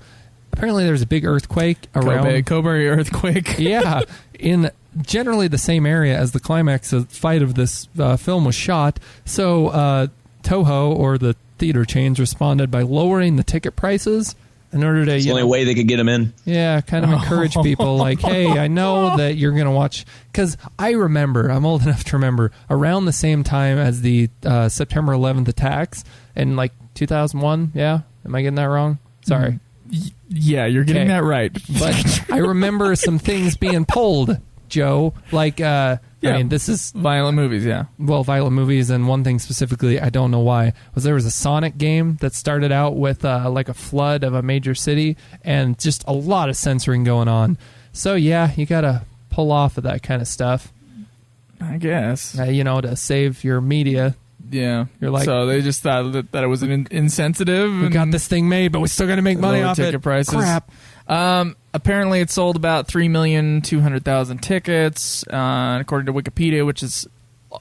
apparently there's a big earthquake around Kobe earthquake. Yeah, in generally the same area as the climax of fight of this film was shot. So Toho, or the theater chains, responded by lowering the ticket prices in order to... It's the only way they could get them in. Yeah, kind of encourage people like, hey, I know that you're going to watch... Because I remember, I'm old enough to remember, around the same time as the September 11th attacks in like 2001, yeah? Am I getting that wrong? Sorry. Yeah, you're getting that right. But I remember some things being pulled, Joe. Like, I mean, this is... Violent movies, yeah. Well, violent movies, and one thing specifically, I don't know why, was there was a Sonic game that started out with like a flood of a major city, and just a lot of censoring going on. So, yeah, you got to pull off of that kind of stuff. I guess. You know, to save your media. Yeah. You're like, so they just thought that it was insensitive. We got this thing made, but we still got to make money off ticket it. Prices. Crap. Apparently, it sold about 3,200,000 tickets, according to Wikipedia, which is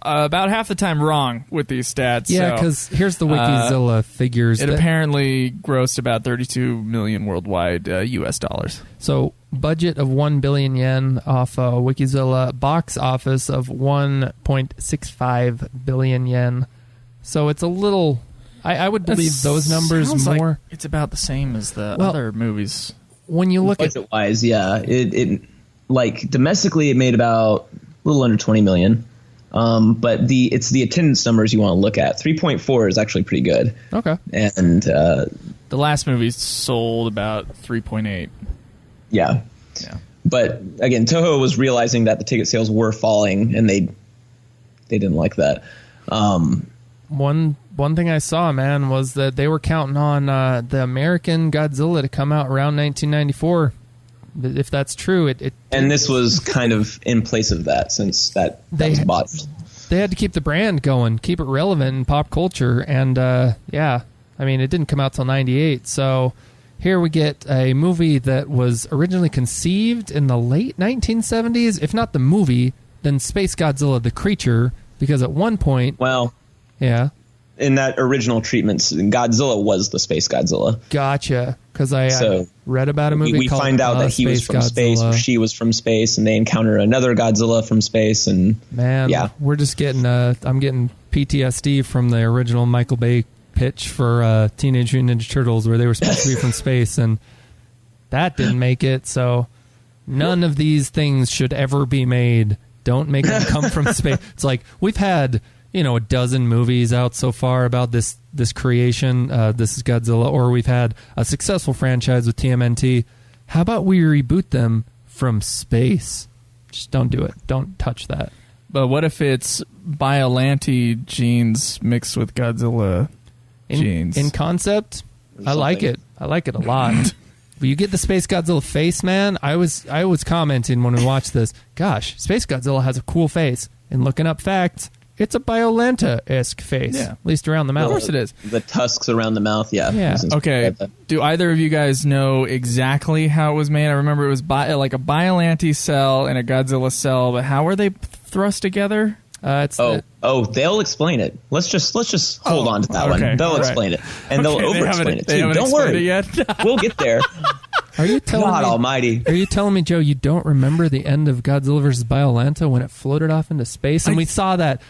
about half the time wrong with these stats. Yeah, because here's the Wikizilla figures. It apparently grossed about 32 million worldwide U.S. dollars. So budget of 1 billion yen off Wikizilla, box office of 1.65 billion yen. So it's a little... I would believe those numbers more... Like it's about the same as the other movies. When you look at budget-wise, yeah, it like domestically it made about a little under 20 million, but it's the attendance numbers you want to look at. 3.4 is actually pretty good. Okay, and the last movie sold about 3.8. Yeah. But again, Toho was realizing that the ticket sales were falling, and they didn't like that. One thing I saw, man, was that they were counting on the American Godzilla to come out around 1994. If that's true, and this was kind of in place of that, since that was bought. They had to keep the brand going, keep it relevant in pop culture, and I mean, it didn't come out till 98. So here we get a movie that was originally conceived in the late 1970s. If not the movie, then SpaceGodzilla, the creature, because at one point, yeah. In that original treatment, Godzilla was the SpaceGodzilla. Gotcha. Because I read about a movie we called find out that he was from space, or she was from space, and they encounter another Godzilla from space. And man, we're just getting I'm getting PTSD from the original Michael Bay pitch for Teenage Mutant Ninja Turtles, where they were supposed to be from space, and that didn't make it. So none of these things should ever be made. Don't make them come from space. It's like we've had... a dozen movies out so far about this creation. This is Godzilla, or we've had a successful franchise with TMNT. How about we reboot them from space? Just don't do it. Don't touch that. But what if it's Biollante genes mixed with Godzilla genes? In concept, I like it. I like it a lot. But you get the Space Godzilla face, man. I was commenting when we watched this. Gosh, Space Godzilla has a cool face. And looking up facts, it's a Biollante-esque face, at least around the mouth. Of course it is. The tusks around the mouth, yeah. Okay, do either of you guys know exactly how it was made? I remember it was like a Biollante cell and a Godzilla cell, but how were they thrust together? They'll explain it. Let's just hold on to that one. They'll explain it, and they'll over-explain it too. Don't worry, we'll get there. Are you telling God me, Almighty? Are you telling me, Joe, you don't remember the end of Godzilla vs. Biolanta when it floated off into space and we saw that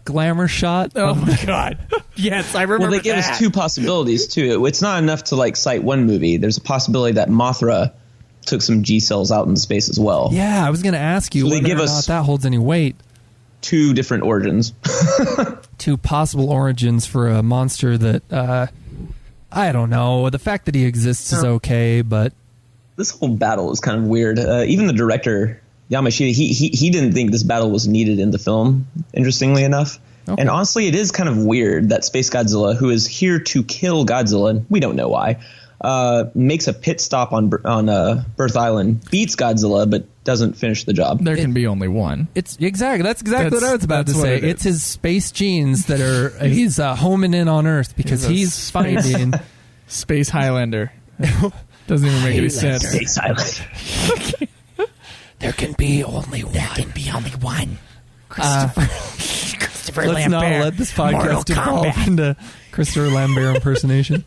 glamour shot? Oh my God! Yes, I remember. Well, they give us two possibilities too. It's not enough to like cite one movie. There's a possibility that Mothra took some G cells out into space as well. Yeah, I was going to ask you whether or not that holds any weight. Two different origins. Two possible origins for a monster that I don't know. The fact that he exists is okay, but this whole battle is kind of weird. Even the director Yamashita, he didn't think this battle was needed in the film. Interestingly enough, and honestly, it is kind of weird that SpaceGodzilla, who is here to kill Godzilla, and we don't know why, makes a pit stop on Birth Island, beats Godzilla, but doesn't finish the job. There can be only one. That's exactly what I was about to say. It's his space genes that are he's homing in on Earth because he's finding Space Highlander. Doesn't even make any sense. Space Highlander. There can be only one. Christopher Let's Lambert. not let this podcast evolve into Christopher Lambert impersonation.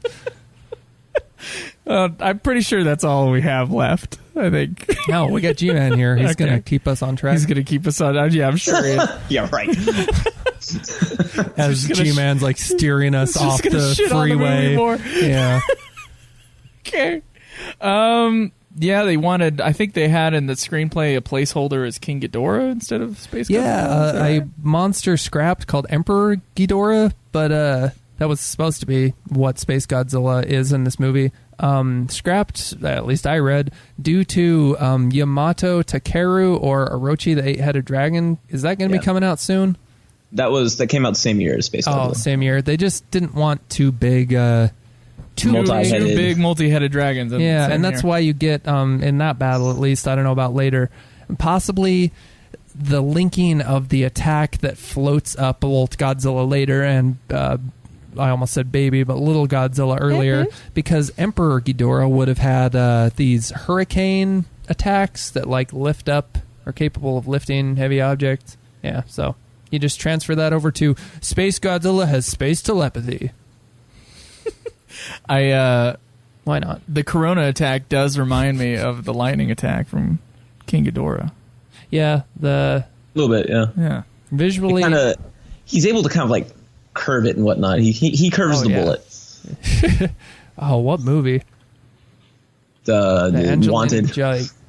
I'm pretty sure that's all we have left, I think. No, we got G-Man here. He's going to keep us on track. He's going to keep us on. Yeah, I'm sure he is. Yeah, right. As G-Man's like steering us off the freeway. Yeah. Okay. Yeah, they wanted. I think they had in the screenplay a placeholder as King Ghidorah instead of SpaceGodzilla. Yeah, a monster scrapped called Emperor Ghidorah, but that was supposed to be what SpaceGodzilla is in this movie. Scrapped, at least I read, due to Yamato Takeru or Orochi, the eight-headed dragon. Is that going to be coming out soon? That came out the same year as SpaceGodzilla. Oh, same year. They just didn't want too big. Two big multi-headed dragons. Yeah, and that's why you get, in that battle at least, I don't know about later, possibly the linking of the attack that floats up Bolt Godzilla later and I almost said baby, but little Godzilla earlier, because Emperor Ghidorah would have had these hurricane attacks that like lift up, are capable of lifting heavy objects. Yeah, so you just transfer that over to SpaceGodzilla has space telepathy. Why not? The Corona attack does remind me of the lightning attack from King Ghidorah. Yeah, a little bit, yeah. Visually, he's able to kind of like curve it and whatnot. He curves the bullet. Oh, what movie? The Wanted.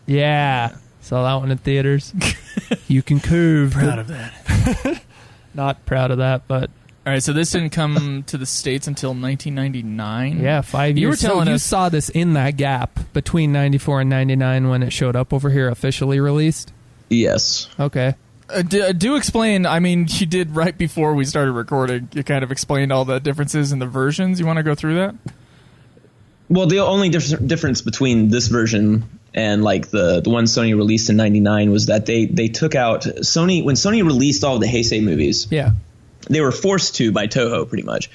Yeah, saw that one in theaters. You can curve. Proud of that. Not proud of that, but. All right, so this didn't come to the States until 1999. Yeah, 5 years. You were telling us you saw this in that gap between 94 and 99 when it showed up over here, officially released? Yes. Okay. Do explain. I mean, you did right before we started recording. You kind of explained all the differences in the versions. You want to go through that? Well, the only difference between this version and like the one Sony released in 99 was that they took out Sony when Sony released all the Heisei movies. Yeah. They were forced to by Toho, pretty much.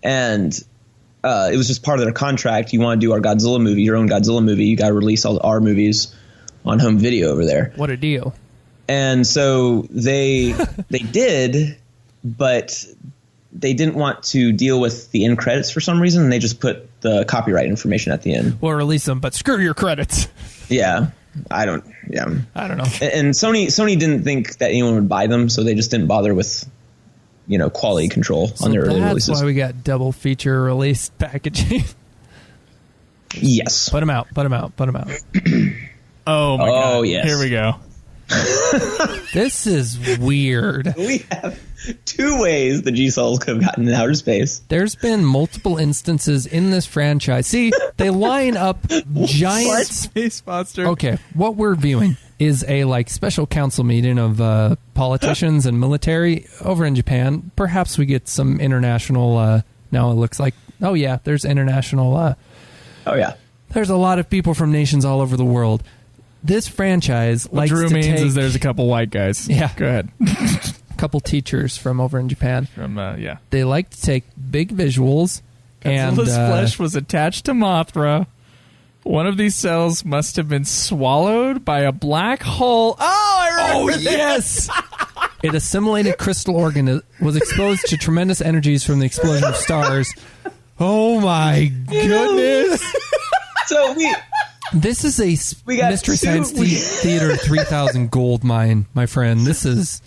And it was just part of their contract. You want to do our Godzilla movie, your own Godzilla movie, you got to release all our movies on home video over there. What a deal. And so they did, but they didn't want to deal with the end credits for some reason, and they just put the copyright information at the end. We'll release them, but screw your credits. Yeah. I don't know. And Sony didn't think that anyone would buy them, so they just didn't bother with quality control on their early releases. That's why we got double feature release packaging. Yes. Put them out. Oh, my God. Oh, yes. Here we go. This is weird. We have two ways the G-Cells could have gotten in outer space. There's been multiple instances in this franchise. See, they line up giant space monster. Okay, what we're viewing is a special council meeting of politicians and military over in Japan. Perhaps we get some international. Now it looks like. Oh yeah, there's international. Oh yeah, there's a lot of people from nations all over the world. This franchise likes Drew to means take. Is there's a couple white guys. Yeah, go ahead. A couple teachers from over in Japan. Yeah. They like to take big visuals. Godzilla's flesh was attached to Mothra. One of these cells must have been swallowed by a black hole. Oh, I remember this. Yes. It assimilated crystal organ, was exposed to tremendous energies from the explosion of stars. Oh my goodness! So this is a Mystery Science Theater 3000 gold mine, my friend. This is.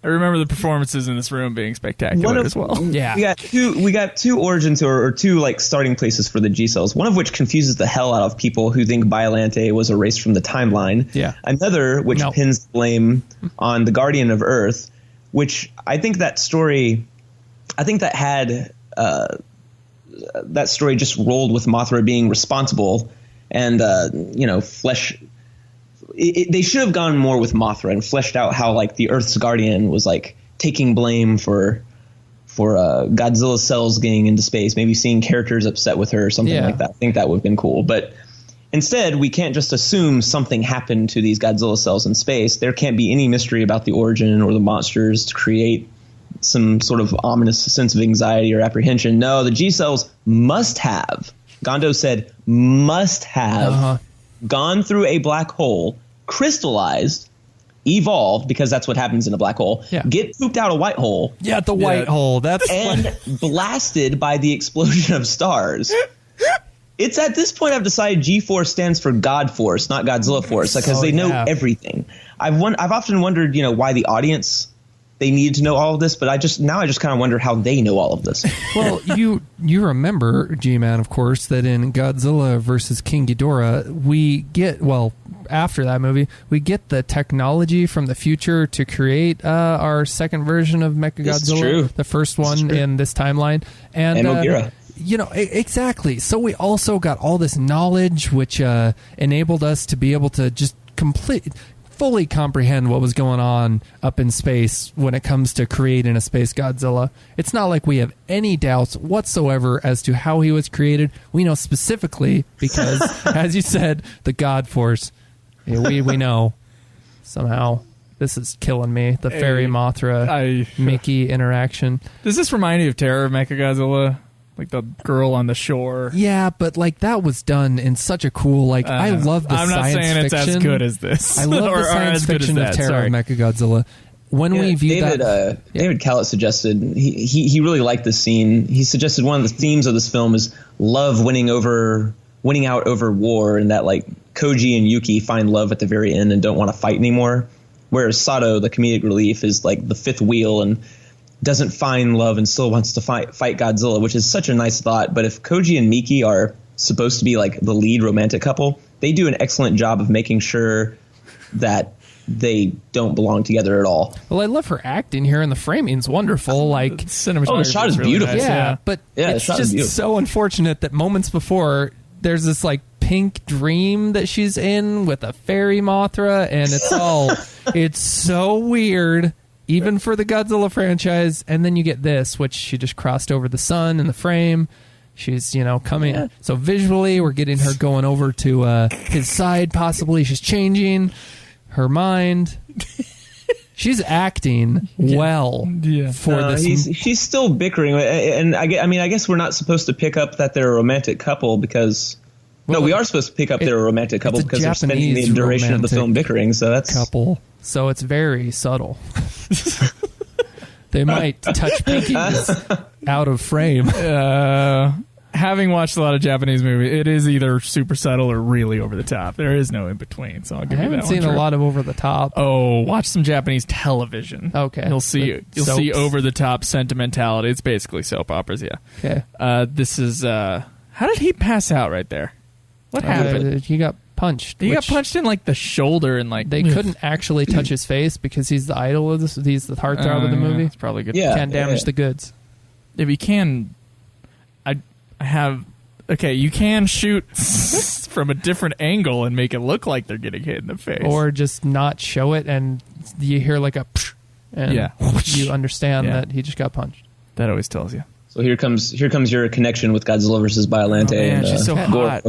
I remember the performances in this room being spectacular as well. Yeah, we got two origins or two like starting places for the G cells. One of which confuses the hell out of people who think Biollante was erased from the timeline. Yeah. Another which pins blame on the Guardian of Earth, which I think that story. I think that had that story just rolled with Mothra being responsible and flesh. They should have gone more with Mothra and fleshed out how like the Earth's Guardian was like taking blame for Godzilla's cells getting into space, maybe seeing characters upset with her or something like that. I think that would have been cool. But instead, we can't just assume something happened to these Godzilla cells in space. There can't be any mystery about the origin or the monsters to create some sort of ominous sense of anxiety or apprehension. No, the G cells must have, Gondo said, must have gone through a black hole, crystallized, evolved, because that's what happens in a black hole, get pooped out a white hole. Yeah, the white hole. And blasted by the explosion of stars. It's at this point I've decided G-Force stands for God Force, not Godzilla Force, because they know everything. I've often wondered, why the audience, they needed to know all of this, but I just kind of wonder how they know all of this. Well, you remember, G-Man, of course, that in Godzilla versus King Ghidorah, we get, after that movie, we get the technology from the future to create our second version of Mechagodzilla, the first one in this timeline. And Mogira. Exactly. So we also got all this knowledge, which enabled us to be able to just fully comprehend what was going on up in space when it comes to creating a Space Godzilla. It's not like we have any doubts whatsoever as to how he was created. We know specifically because, as you said, the God Force. We know. Somehow, this is killing me. The Fairy Mothra Mickey interaction. Does this remind you of Terror of Mechagodzilla? Like the girl on the shore. Yeah, but like that was done in such a cool, I love the science fiction. I'm not saying it's as good as this. I love the science fiction of Terror of Mechagodzilla. When we viewed David Callett suggested, he really liked this scene. He suggested one of the themes of this film is love winning out over war, and that like Koji and Yuki find love at the very end and don't want to fight anymore. Whereas Sato, the comedic relief, is like the fifth wheel and doesn't find love and still wants to fight Godzilla, which is such a nice thought. But if Koji and Miki are supposed to be like the lead romantic couple, they do an excellent job of making sure that they don't belong together at all. Well, I love her acting here, and the framing's wonderful. Like cinematography, the shot is really beautiful. Nice, but it's just so unfortunate that moments before there's this like pink dream that she's in with a fairy Mothra, and it's so weird. Even for the Godzilla franchise, and then you get this, which she just crossed over the sun in the frame. She's, coming. Yeah. So visually, we're getting her going over to his side, possibly. She's changing her mind. She's acting well for this. She's still bickering, and I guess we're not supposed to pick up that they're a romantic couple because. No, we are supposed to pick up they're a romantic couple because they're spending the duration of the film bickering. So that's couple. So it's very subtle. They might touch pinkies out of frame. Having watched a lot of Japanese movies, it is either super subtle or really over the top. There is no in between. So I'll give you that one. I haven't seen a lot of over the top. Oh, watch some Japanese television. Okay, you'll see over the top sentimentality. It's basically soap operas. Yeah. Okay. This is. How did he pass out right there? What happened? He got punched. He got punched in like the shoulder and like they couldn't actually touch his face because he's the idol of this. He's the heartthrob of the movie. It's probably good. Yeah, can't damage the goods. If you can, I have. Okay, you can shoot from a different angle and make it look like they're getting hit in the face, or just not show it and you hear like a, and you understand that he just got punched. That always tells you. So here comes your connection with Godzilla versus Biollante. And she's so hot.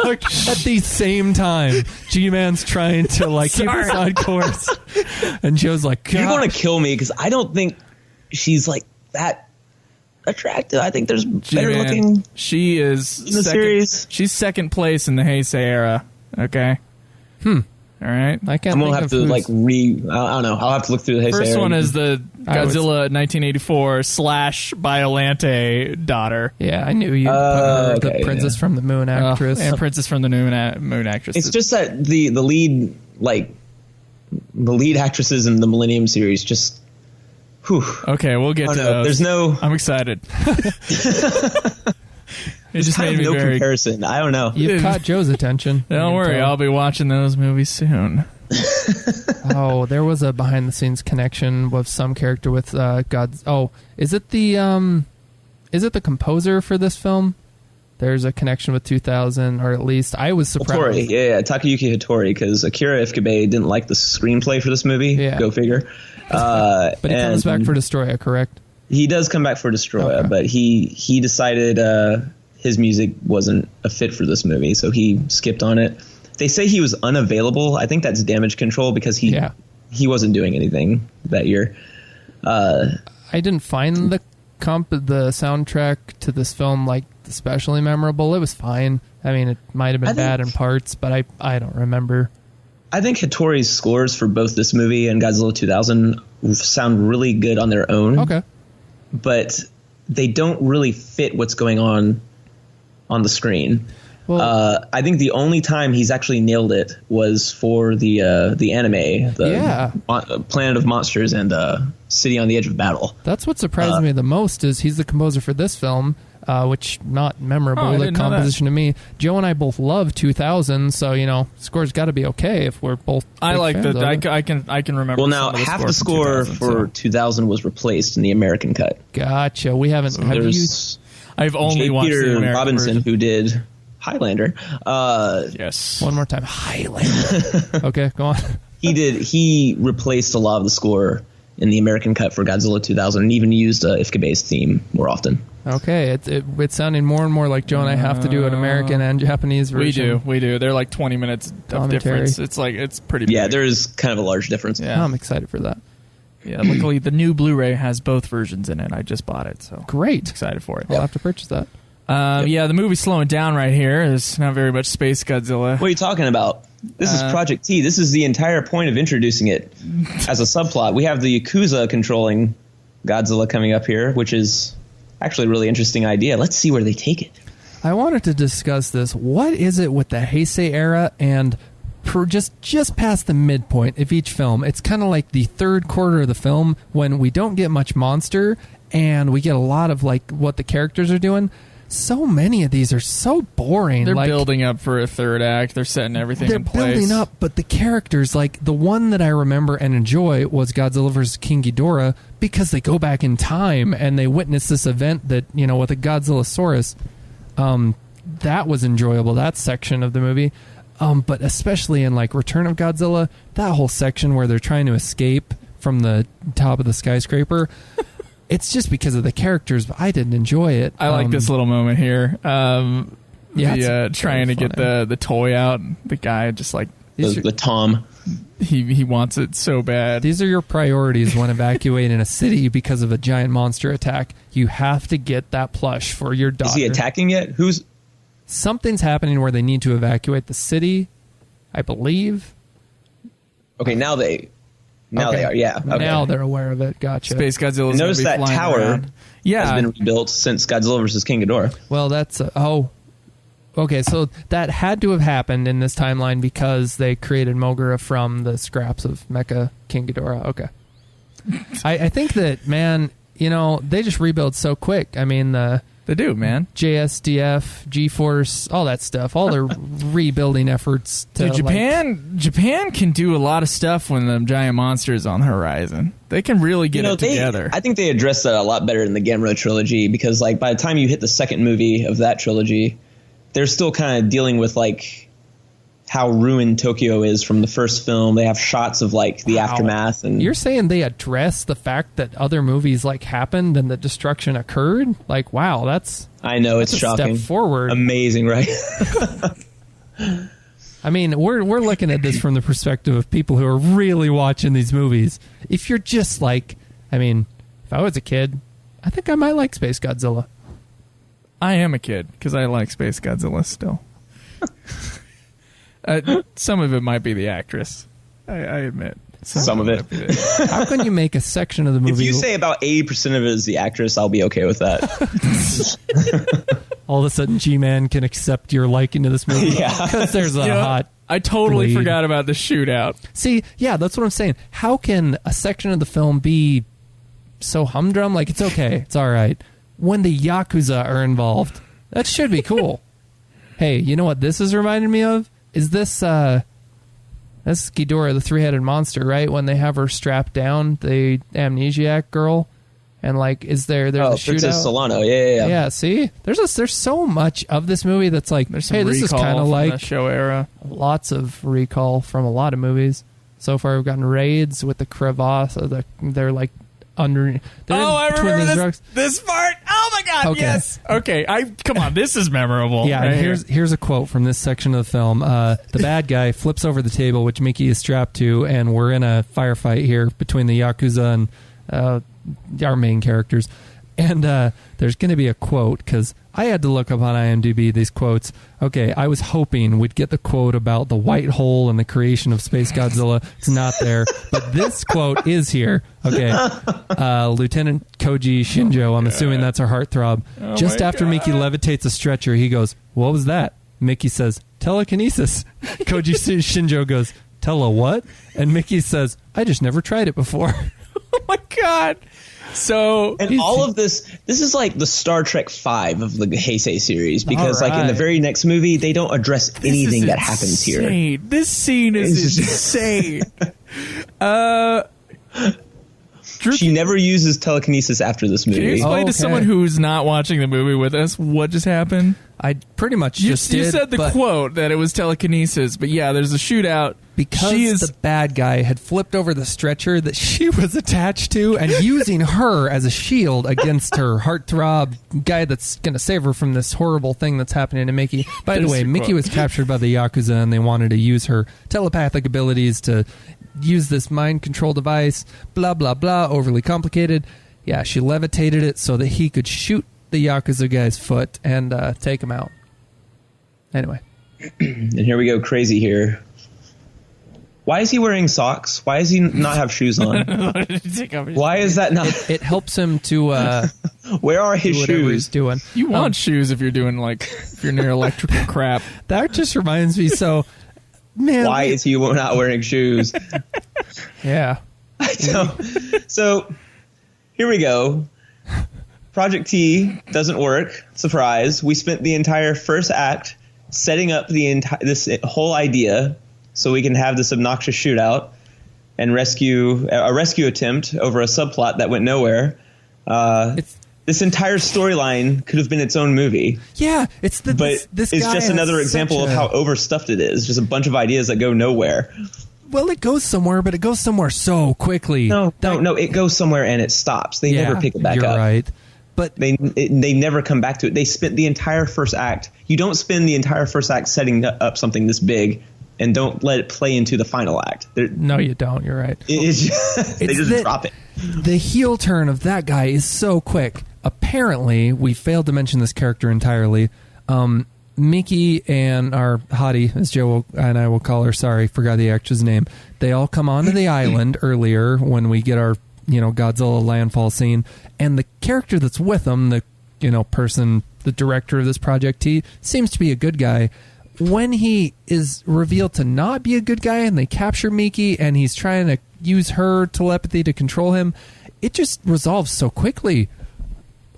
Look, at the same time, G-Man's trying to like keep us on course, and Joe's like, gosh. "You're going to kill me because I don't think she's like that attractive. I think there's better looking." She is in the series. She's second place in the Heisei era. Okay. All right. I can't. I'm gonna have to I don't know. I'll have to look through the Heisei. First one is the Godzilla 1984 / Biolante daughter. Yeah, I knew you. The Princess from the Moon actress and Princess from the Moon actress. It's just that the lead actresses in the Millennium series just. Whew. Okay, we'll get to those. There's no. I'm excited. It just made me no comparison. I don't know. You've caught Joe's attention. Don't worry, I'll be watching those movies soon. There was a behind-the-scenes connection with some character with God's. Oh, is it the composer for this film? There's a connection with 2000, or at least I was surprised. Hattori, yeah, Takayuki Hattori, because Akira Ifukube didn't like the screenplay for this movie. Yeah. Go figure. But he comes back for Destroya, correct? He does come back for Destroya, but he decided his music wasn't a fit for this movie, so he skipped on it. They say he was unavailable. I think that's damage control because he wasn't doing anything that year. I didn't find the soundtrack to this film especially memorable. It was fine. I mean, it might have been bad in parts, but I don't remember. I think Hattori's scores for both this movie and Godzilla 2000 sound really good on their own. Okay. But they don't really fit what's going on the screen. Well, I think the only time he's actually nailed it was for the anime, Planet of Monsters and City on the Edge of Battle. That's what surprised me the most is he's the composer for this film, which not memorable the composition to me. Joe and I both love 2000, so score's got to be okay if we're both. I like that. I can remember. Well, now half the score for 2000 was replaced in the American cut. Gotcha. We haven't. So I've only watched Peter the American Robinson version. Who did Highlander. Yes. One more time. Highlander. Okay, go on. He replaced a lot of the score in the American cut for Godzilla 2000 and even used Ifukube's theme more often. Okay, it's sounding more and more like Joe and I have to do an American and Japanese version. We do. They're like 20 minutes of difference. It's pretty big. Yeah, there's kind of a large difference. Yeah. I'm excited for that. Yeah, luckily the new Blu-ray has both versions in it. I just bought it, so great. Excited for it. I'll have to purchase that. Yeah, the movie's slowing down right here. There's not very much SpaceGodzilla. What are you talking about? This is Project T. This is the entire point of introducing it as a subplot. We have the Yakuza controlling Godzilla coming up here, which is actually a really interesting idea. Let's see where they take it. I wanted to discuss this. What is it with the Heisei era and just past the midpoint of each film? It's kind of like the third quarter of the film when we don't get much monster and we get a lot of what the characters are doing. So many of these are so boring. They're building up for a third act. They're setting everything in place. They're building up, but the characters, the one that I remember and enjoy was Godzilla vs. King Ghidorah, because they go back in time and they witness this event that, with a Godzillasaurus. That was enjoyable, that section of the movie. But especially in Return of Godzilla, that whole section where they're trying to escape from the top of the skyscraper. It's just because of the characters, but I didn't enjoy it. I like this little moment here. Trying to get the toy out. The guy just the Tom. He wants it so bad. These are your priorities when evacuating a city because of a giant monster attack. You have to get that plush for your daughter. Is he attacking yet? Something's happening where they need to evacuate the city, I believe. Okay, now they are, yeah. Okay. Now they're aware of it. Gotcha. SpaceGodzilla's notice that tower around. has been rebuilt since Godzilla vs. King Ghidorah. Well, that's... okay, so that had to have happened in this timeline because they created Mogura from the scraps of Mecha King Ghidorah. Okay. I think that, man, they just rebuild so quick. I mean, they do, man. JSDF, G-Force, all that stuff, all their rebuilding efforts. Dude, Japan can do a lot of stuff when the giant monster is on the horizon. They can really get it together. I think they addressed that a lot better in the Gamera trilogy because, by the time you hit the second movie of that trilogy, they're still kind of dealing with, how ruined Tokyo is from the first film. They have shots of the aftermath. And you're saying they address the fact that other movies happened and the destruction occurred? Wow, that's... I know, it's shocking. Step forward. Amazing, right? I mean, we're looking at this from the perspective of people who are really watching these movies. If you're just if I was a kid, I think I might like SpaceGodzilla. I am a kid because I like SpaceGodzilla still. Some of it might be the actress. I admit. Some of it. How can you make a section of the movie? If you say about 80% of it is the actress, I'll be okay with that. All of a sudden, G-Man can accept your liking to this movie. Yeah. Because there's a hot... I totally lead. forgot about the shootout. See, yeah, that's what I'm saying. How can a section of the film be so humdrum? Like, it's okay. It's all right. When the Yakuza are involved, that should be cool. Hey, you know what this is reminding me of? Is this, that's Ghidorah, the three-headed monster, right? When they have her strapped down, the amnesiac girl, and like, there's a shootout? Princess Solano, yeah. Yeah, see? There's so much of this movie that's like, hey, this is kind of like the show era. Lots of recall from a lot of movies. So far, we've gotten Raids with the crevasse. They're like under. I remember this part. Oh my god! Okay. Yes. Okay. Come on. This is memorable. Yeah. Right here's a quote from this section of the film. The bad guy flips over the table, which Mickey is strapped to, and we're in a firefight here between the Yakuza and our main characters. And there's going to be a quote, because I had to look up on IMDb these quotes. Okay, I was hoping we'd get the quote about the white hole and the creation of SpaceGodzilla. It's not there. But this quote is here. Okay, Lieutenant Koji Shinjo, I'm assuming that's our heartthrob. Just after Mickey levitates a stretcher, he goes, "What was that?" Mickey says, "Telekinesis." Koji Shinjo goes, "Tele what?" And Mickey says, "I just never tried it before." Oh my god. So, and all of this is like the Star Trek 5 of the Heisei series, because like in the very next movie, they don't address anything that happens here. This scene is insane. She never uses telekinesis after this movie. Can you explain to someone who's not watching the movie with us what just happened? I pretty much just did. You said the quote that it was telekinesis, but yeah, there's a shootout. Because the bad guy had flipped over the stretcher that she was attached to and using her as a shield against her heartthrob guy that's going to save her from this horrible thing that's happening to Mickey. By the way, Mickey was captured by the Yakuza, and they wanted to use her telepathic abilities to use this mind control device, blah, blah, blah, overly complicated. Yeah, she levitated it so that he could shoot the Yakuza guy's foot and take him out. Anyway. And here we go crazy here. Why is he wearing socks? Why does he not have shoes on? Why is that not? It helps him to. Where are his shoes? He's doing. You want shoes if you're doing if you're near electrical crap. That just reminds me. So, man, why is he not wearing shoes? Yeah. So here we go. Project T doesn't work. Surprise! We spent the entire first act setting up this whole idea, so we can have this obnoxious shootout and a rescue attempt over a subplot that went nowhere. This entire storyline could have been its own movie. Yeah, this it's just another example of how overstuffed it is. Just a bunch of ideas that go nowhere. Well, it goes somewhere, but it goes somewhere so quickly. No, it goes somewhere and it stops. They never pick it back up. You're right. But they never come back to it. They spent the entire first act. You don't spend the entire first act setting up something this big and don't let it play into the final act. No, you don't. You're right. They just drop it. The heel turn of that guy is so quick. Apparently, we failed to mention this character entirely. Mickey and our hottie, as Joe and I will call her, sorry, forgot the actress name. They all come onto the island earlier when we get our Godzilla landfall scene, and the character that's with them, the person, the director of this Project T, seems to be a good guy. When he is revealed to not be a good guy and they capture Mickey and he's trying to use her telepathy to control him, it just resolves so quickly.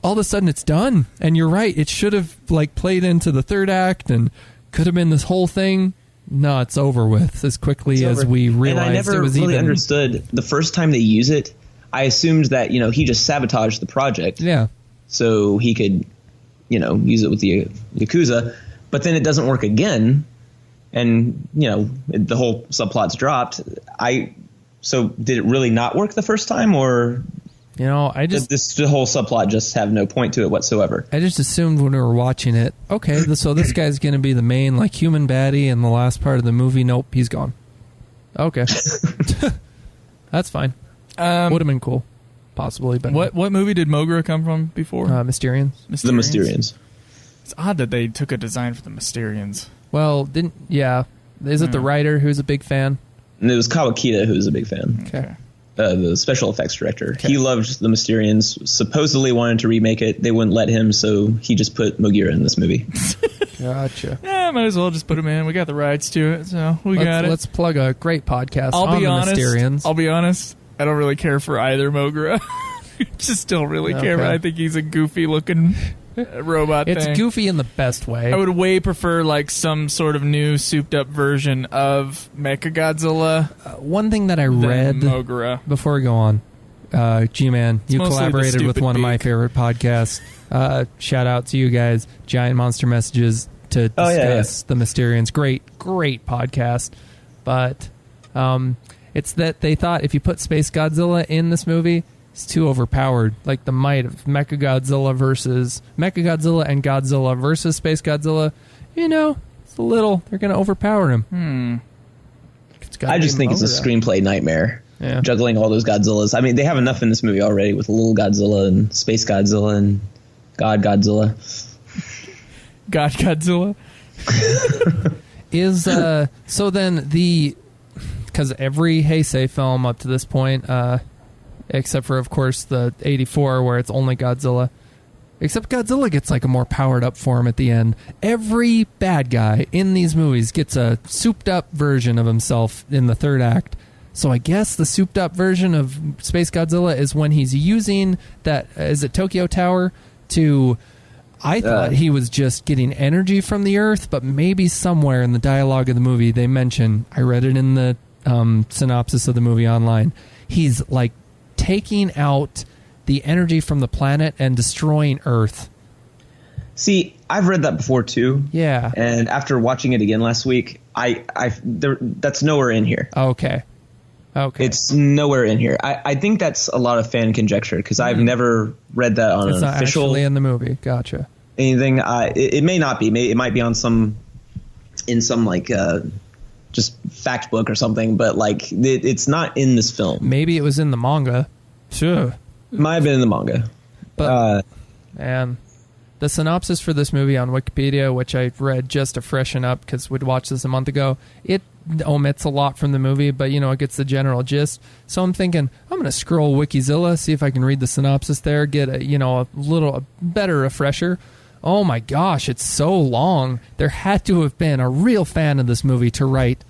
All of a sudden it's done. And you're right, it should have played into the third act and could have been this whole thing. No, it's over with as quickly as we realized. And I never really understood the first time they use it. I assumed that he just sabotaged the project. Yeah. So he could use it with the Yakuza. But then it doesn't work again, and the whole subplot's dropped. So did it really not work the first time, or the whole subplot just have no point to it whatsoever? I just assumed when we were watching it, okay, so this guy's going to be the main human baddie in the last part of the movie. Nope, he's gone. Okay, that's fine. Would have been cool, possibly. But what movie did Mogra come from before? Mysterians. The Mysterians. It's odd that they took a design for the Mysterians. Well, Is it the writer who's a big fan? And it was Kawakita who was a big fan. Okay. The special effects director. Okay. He loved the Mysterians, supposedly wanted to remake it. They wouldn't let him, so he just put Mogira in this movie. Gotcha. Yeah, might as well just put him in. We got the rights to it, so got it. Let's plug a great podcast on the Mysterians. I'll be honest, I don't really care for either Mogira. Just don't really care, but I think he's a goofy-looking robot thing. It's goofy in the best way. I would way prefer like some sort of new souped-up version of Mechagodzilla. One thing that I read Mogira. Before we go on, G-Man, you collaborated with one of my favorite podcasts. Shout out to you guys, Giant Monster Messages, to discuss the Mysterians. Great podcast. But it's that they thought if you put SpaceGodzilla in this movie, it's too overpowered. Like the might of Mechagodzilla and Godzilla versus SpaceGodzilla, it's a little, they're going to overpower him. I just think it's a screenplay nightmare. Yeah. Juggling all those Godzillas. I mean, they have enough in this movie already with Little Godzilla and Space Godzilla and Godzilla. Godzilla. So then because every Heisei film up to this point, except for, of course, the 84 where it's only Godzilla. Except Godzilla gets like a more powered up form at the end. Every bad guy in these movies gets a souped up version of himself in the third act. So I guess the souped up version of SpaceGodzilla is when he's using that, is it Tokyo Tower, to... I thought he was just getting energy from the Earth, but maybe somewhere in the dialogue of the movie they mention, I read it in the synopsis of the movie online, he's like taking out the energy from the planet and destroying Earth. See, I've read that before too. Yeah. And after watching it again last week, that's nowhere in here. Okay. It's nowhere in here. I think that's a lot of fan conjecture because I've never read that on it's an not official actually in the movie. Gotcha. Anything. It may not be. It might be on some like just fact book or something. But like it's not in this film. Maybe it was in the manga. Sure. Might have been in the manga. But and the synopsis for this movie on Wikipedia, which I read just to freshen up because we'd watched this a month ago, it omits a lot from the movie, but it gets the general gist. So I'm thinking I'm going to scroll Wikizilla, see if I can read the synopsis there, get a better refresher. Oh my gosh, it's so long. There had to have been a real fan of this movie to write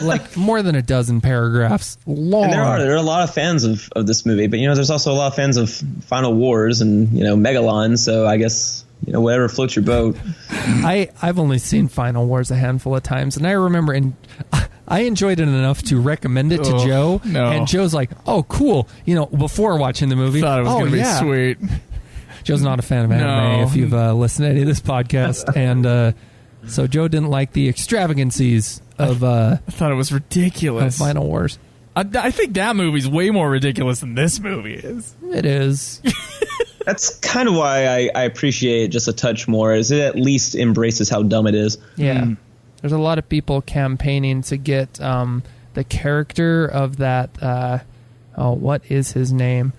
like more than a dozen paragraphs long. And there are a lot of fans of this movie, but there's also a lot of fans of Final Wars and Megalon, so I guess whatever floats your boat. I've only seen Final Wars a handful of times, and I remember I enjoyed it enough to recommend it to Joe, and Joe's like, "Oh, cool!" Before watching the movie, thought it was going to be sweet. Joe's not a fan of anime. If you've listened to any of this podcast, and so Joe didn't like the extravagancies of. I thought it was ridiculous. Of Final Wars. I think that movie's way more ridiculous than this movie is. It is. That's kind of why I appreciate it just a touch more, is it at least embraces how dumb it is. Yeah. There's a lot of people campaigning to get the character of that, what is his name?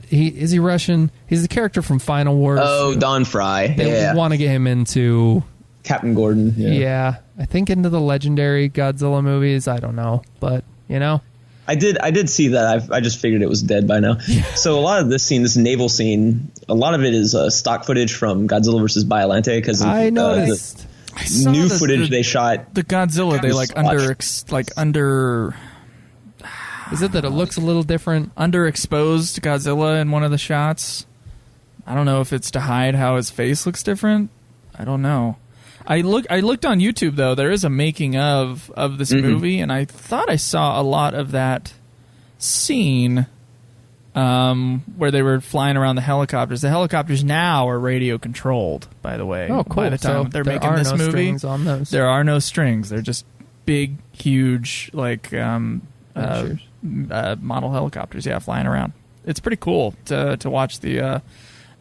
Is he Russian? He's the character from Final Wars. Oh, Don Fry. They want to get him into... Captain Gordon. Yeah. I think into the legendary Godzilla movies. I don't know. But, I did see that. I just figured it was dead by now. Yeah. So a lot of this naval scene, a lot of it is stock footage from Godzilla vs. Biollante because I noticed new footage they shot. The Godzilla they under. Is it that it looks a little different? Underexposed Godzilla in one of the shots. I don't know if it's to hide how his face looks different. I don't know. I looked on YouTube though. There is a making of this movie, and I thought I saw a lot of that scene where they were flying around the helicopters. The helicopters now are radio controlled, by the way. Oh, cool! By the time they're making this movie, strings on those. There are no strings. They're just big, huge, like model helicopters. Yeah, flying around. It's pretty cool to watch the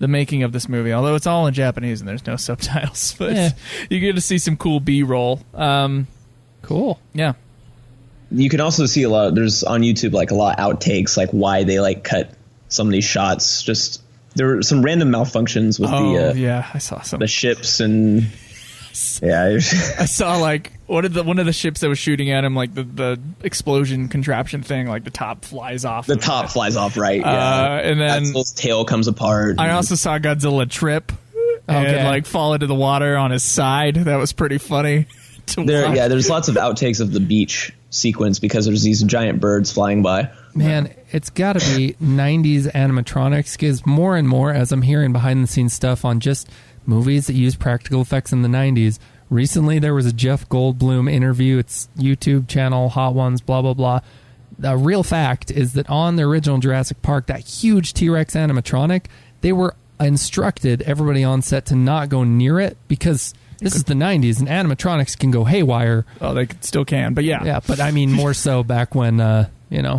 making of this movie, although it's all in Japanese and there's no subtitles, but you get to see some cool B-roll. Cool. Yeah. You can also see there's on YouTube like a lot of outtakes, like why they like cut some of these shots. Just there were some random malfunctions with I saw some. The ships and Yeah, I saw like one of the ships that was shooting at him, like the explosion contraption thing, like the top flies off. The top flies off, right? Yeah, and then Godzilla's tail comes apart. I also saw Godzilla trip and like fall into the water on his side. That was pretty funny. There's lots of outtakes of the beach sequence because there's these giant birds flying by. Man, it's got to be 90s animatronics, because more and more, as I'm hearing behind the scenes stuff on just movies that use practical effects in the 90s. Recently, there was a Jeff Goldblum interview. It's YouTube channel, Hot Ones, blah, blah, blah. The real fact is that on the original Jurassic Park, that huge T-Rex animatronic, they were instructed, everybody on set, to not go near it because this is the 90s and animatronics can go haywire. Oh, they still can, but yeah. Yeah, but I mean more so back when, it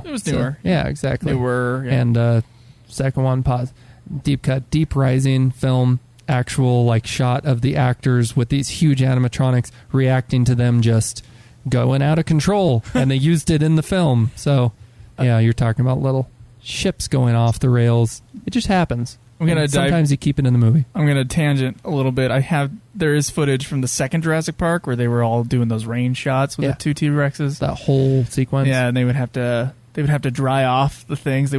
was newer. Yeah, exactly. They were. Yeah. And second one, pause. Deep cut, deep rising film, actual like shot of the actors with these huge animatronics reacting to them just going out of control, and they used it in the film. So, yeah, you're talking about little ships going off the rails. It just happens. Sometimes you keep it in the movie. I'm going to tangent a little bit. There is footage from the second Jurassic Park where they were all doing those rain shots with the two T-Rexes. That whole sequence. Yeah, and they would have to dry off the things. They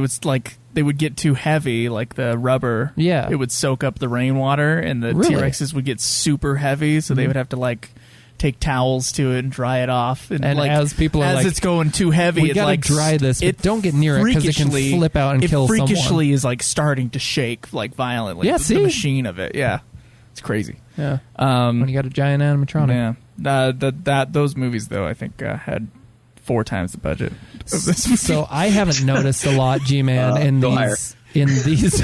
would get too heavy, like the rubber. Yeah. It would soak up the rainwater, and the T-Rexes would get super heavy, so they would have to like take towels to it and dry it off. And like, as people are it's going too heavy, we gotta dry this, but don't get near it because it can flip out and kill someone. It freakishly is like starting to shake like violently. Yeah, the machine of it. Yeah, it's crazy. Yeah, when you got a giant animatronic. Yeah, those movies though, I think had 4 times the budget of this. So I haven't noticed a lot, G-Man, in these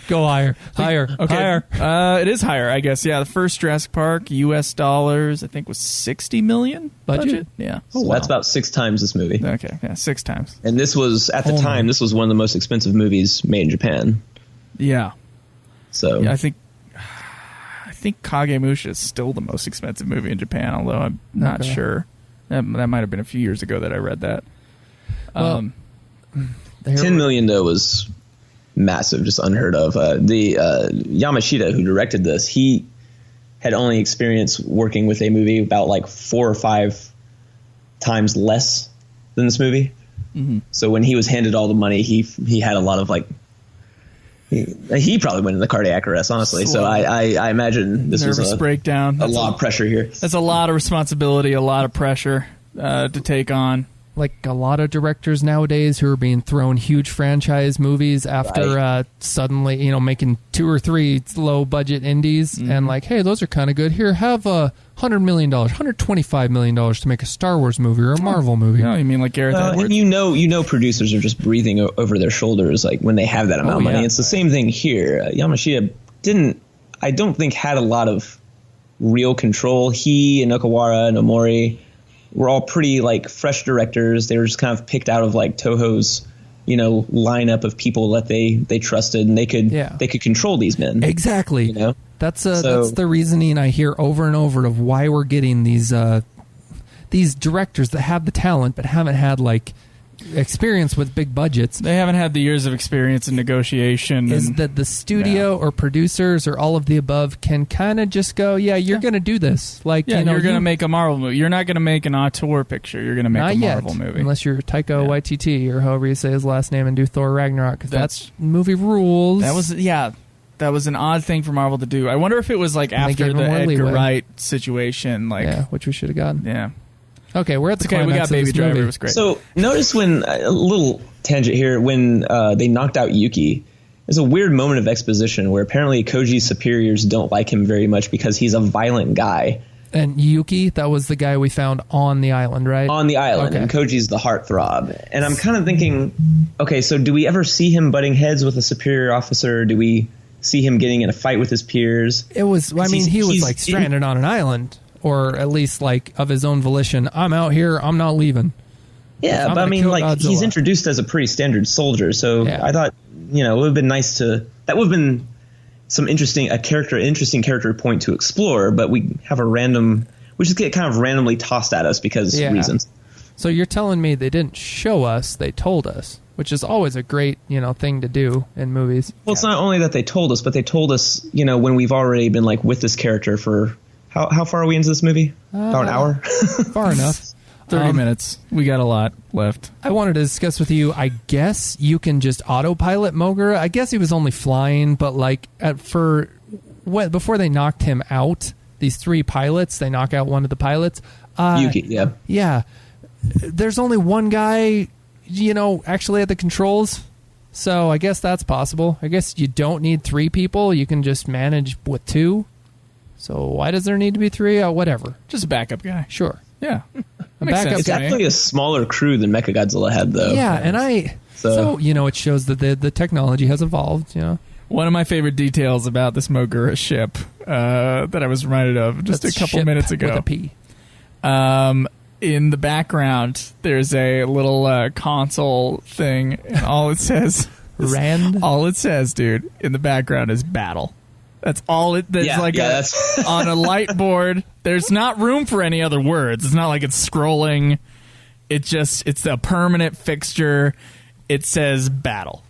go higher. Okay. Higher. It is higher, I guess. Yeah, the first Jurassic Park, US dollars, I think was $60 million budget. Yeah. So that's about 6 times this movie. Okay, yeah, 6 times. And this was, at the time, this was one of the most expensive movies made in Japan. Yeah. So yeah, I think Kagemusha is still the most expensive movie in Japan, although I'm not sure. That might have been a few years ago that I read that. Well, 10 million though was massive, just unheard of. The Yamashita, who directed this, he had only experience working with a movie about like 4 or 5 times less than this movie. Mm-hmm. So when he was handed all the money, he had a lot of like. He probably went in the cardiac arrest, honestly. So I imagine this was a breakdown. A lot of pressure here. That's a lot of responsibility, a lot of pressure to take on. Like a lot of directors nowadays who are being thrown huge franchise movies after suddenly, making 2 or 3 low budget indies and like, hey, those are kind of good. Here, have $100 million, $125 million to make a Star Wars movie or a Marvel movie. No, you mean like Gareth Edwards? And producers are just breathing over their shoulders like when they have that amount of money. It's the same thing here. Yamashita I don't think had a lot of real control. He and Okawara and Omori were all pretty like fresh directors. They were just kind of picked out of like Toho's, lineup of people that they trusted, and they could control these men. Exactly. That's the reasoning I hear over and over of why we're getting these directors that have the talent but haven't had like experience with big budgets. They haven't had the years of experience in negotiation. Is that the studio or producers or all of the above can kind of just go, you're going to do this. Like, you're going to make a Marvel movie. You're not going to make an auteur picture. You're going to make a Marvel movie. Unless you're Taika Waititi or however you say his last name and do Thor Ragnarok, because that's movie rules. That was an odd thing for Marvel to do. I wonder if it was like after the Edgar Wright situation. Which we should have gotten. Yeah. Okay, we're at the climax. We got Baby Driver. It was great. So notice when a little tangent here when they knocked out Yuki. There's a weird moment of exposition where apparently Koji's superiors don't like him very much because he's a violent guy. And Yuki, that was the guy we found on the island, right? On the island, and Koji's the heartthrob. And I'm kind of thinking, okay, so do we ever see him butting heads with a superior officer? Do we see him getting in a fight with his peers? He was like stranded on an island. Or at least, like, of his own volition, I'm out here, I'm not leaving. Yeah, but I mean, like, Godzilla. He's introduced as a pretty standard soldier, so I thought, it would have been nice that would have been some interesting character point to explore, but we just get kind of randomly tossed at us because reasons. So you're telling me they didn't show us, they told us, which is always a great, thing to do in movies. Well, it's not only that they told us, but they told us, when we've already been, like, with this character for How far are we into this movie? About an hour? Far enough. 30 minutes. We got a lot left. I wanted to discuss with you, I guess you can just autopilot Mogura. I guess he was only flying, but like before they knocked him out, these 3 pilots, they knock out one of the pilots. Yuki, yeah. Yeah. There's only one guy, actually at the controls. So I guess that's possible. I guess you don't need 3 people. You can just manage with 2. So why does there need to be 3? Whatever. Just a backup guy. Sure. Yeah. It's actually a smaller crew than Mechagodzilla had, though. Yeah, and it shows that the technology has evolved. One of my favorite details about this Mogura ship that I was reminded of just a couple minutes ago. With a P. In the background, there's a little console thing, and all it says, Rand. All it says, dude, in the background is battle. That's all it. There's that's on a light board. There's not room for any other words. It's not like it's scrolling. It's a permanent fixture. It says battle.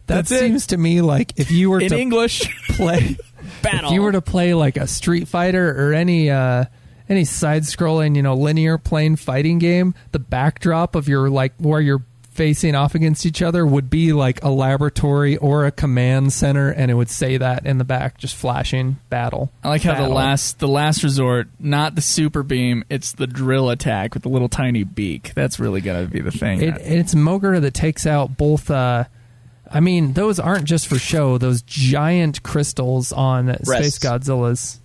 That seems to me like if you were in English play battle. If you were to play like a Street Fighter or any side-scrolling, linear plane fighting game, the backdrop of your where you're facing off against each other would be like a laboratory or a command center, and it would say that in the back, just flashing battle. I like how the last resort, not the super beam, it's the drill attack with the little tiny beak. That's really gonna be the thing. It's Mogura that takes out both. Those aren't just for show. Those giant crystals on SpaceGodzilla's.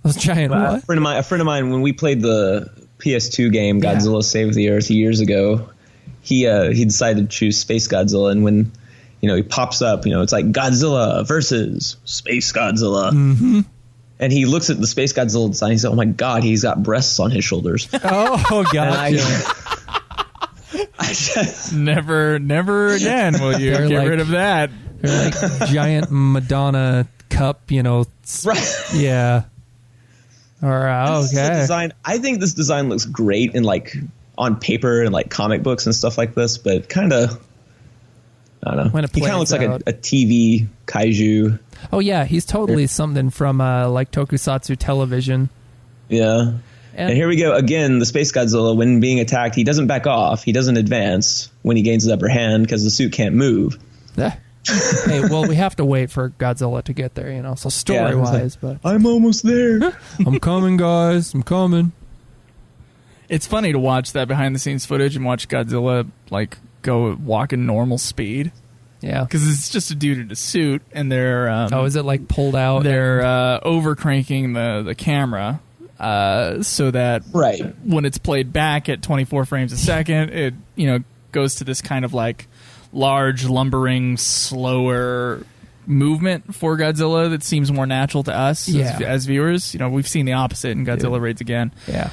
Those giant what? A friend of mine, when we played the PS2 game Godzilla Save the Earth years ago, he decided to choose SpaceGodzilla, and when he pops up, it's like Godzilla versus SpaceGodzilla, and he looks at the SpaceGodzilla design. He's like, "Oh my god, he's got breasts on his shoulders." Oh god! I just never again will you get rid of that. They're like giant Madonna cup, Right? Yeah. Or okay. Design. I think this design looks great in on paper and comic books and stuff like this, but kind of, I don't know. He kind of looks like a TV kaiju. Oh yeah, he's totally something from tokusatsu television. Yeah. And here we go again. The SpaceGodzilla, when being attacked, he doesn't back off. He doesn't advance when he gains his upper hand because the suit can't move. Hey, well, we have to wait for Godzilla to get there, so story-wise. But I'm almost there. I'm coming, guys. I'm coming. It's funny to watch that behind-the-scenes footage and watch Godzilla, go walking normal speed. Yeah. Because it's just a dude in a suit, and they're... is it, pulled out? They're over-cranking the camera so that when it's played back at 24 frames a second, it, goes to this kind of, large, lumbering, slower movement for Godzilla that seems more natural to us as viewers. We've seen the opposite in Godzilla Raids Again. Yeah.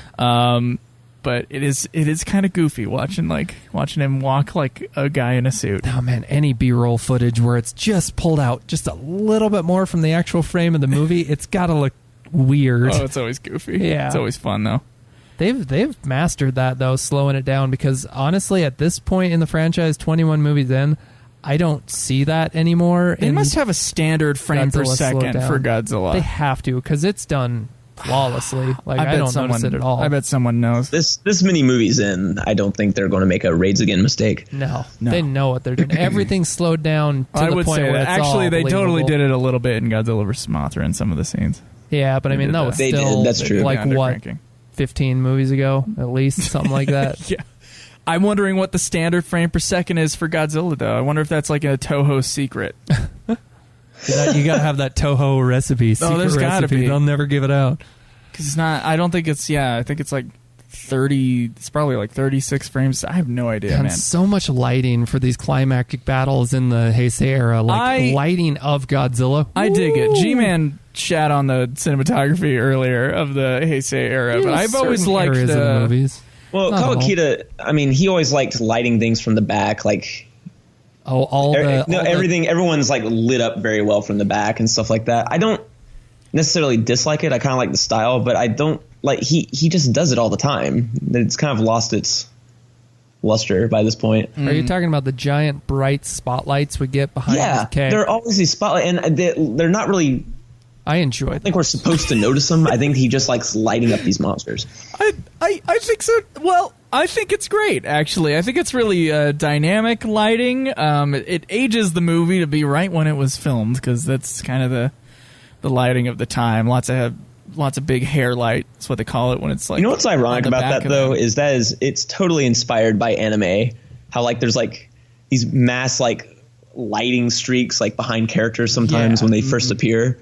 But it is kind of goofy watching him walk like a guy in a suit. Oh man, any B-roll footage where it's just pulled out just a little bit more from the actual frame of the movie, it's got to look weird. Oh, it's always goofy. Yeah. It's always fun though. They've mastered that though, slowing it down, because honestly at this point in the franchise, 21 movies in, I don't see that anymore. They must have a standard frame per second for Godzilla. They have to, because it's done flawlessly. I don't notice it at all. I bet someone knows. This many movies in, I don't think they're going to make a Raids Again mistake. No. They know what they're doing. Everything's slowed down to the point where it's actually, all they believable. Totally did it a little bit in Godzilla vs. Mothra in some of the scenes. Yeah, but no, it's still that's true. What, 15 movies ago, at least, something like that. Yeah. I'm wondering what the standard frame per second is for Godzilla, though. I wonder if that's like a Toho secret. You got to have that Toho recipe. There's got to be. They'll never give it out. Because it's not, I don't think it's, I think it's 30, it's probably 36 frames. I have no idea, man. So much lighting for these climactic battles in the Heisei era. Lighting of Godzilla. I dig it. G-Man shat on the cinematography earlier of the Heisei era, but I've always liked the movies. Well, Kawakita, he always liked lighting things from the back, everyone's lit up very well from the back and stuff like that. I don't necessarily dislike it. I kind of like the style, but I don't he just does it all the time. It's kind of lost its luster by this point. Are you talking about the giant bright spotlights we get behind the K? There are always these spotlights, and they're not really I enjoyed. I think we're supposed to notice him. I think he just likes lighting up these monsters. I think so. Well, I think it's great, actually. I think it's really dynamic lighting. It ages the movie to be right when it was filmed, because that's kind of the lighting of the time. Lots of big hair light. That's what they call it when it's like. You know what's ironic about that though is it's totally inspired by anime. How like there's like these mass like lighting streaks like behind characters sometimes when they first appear.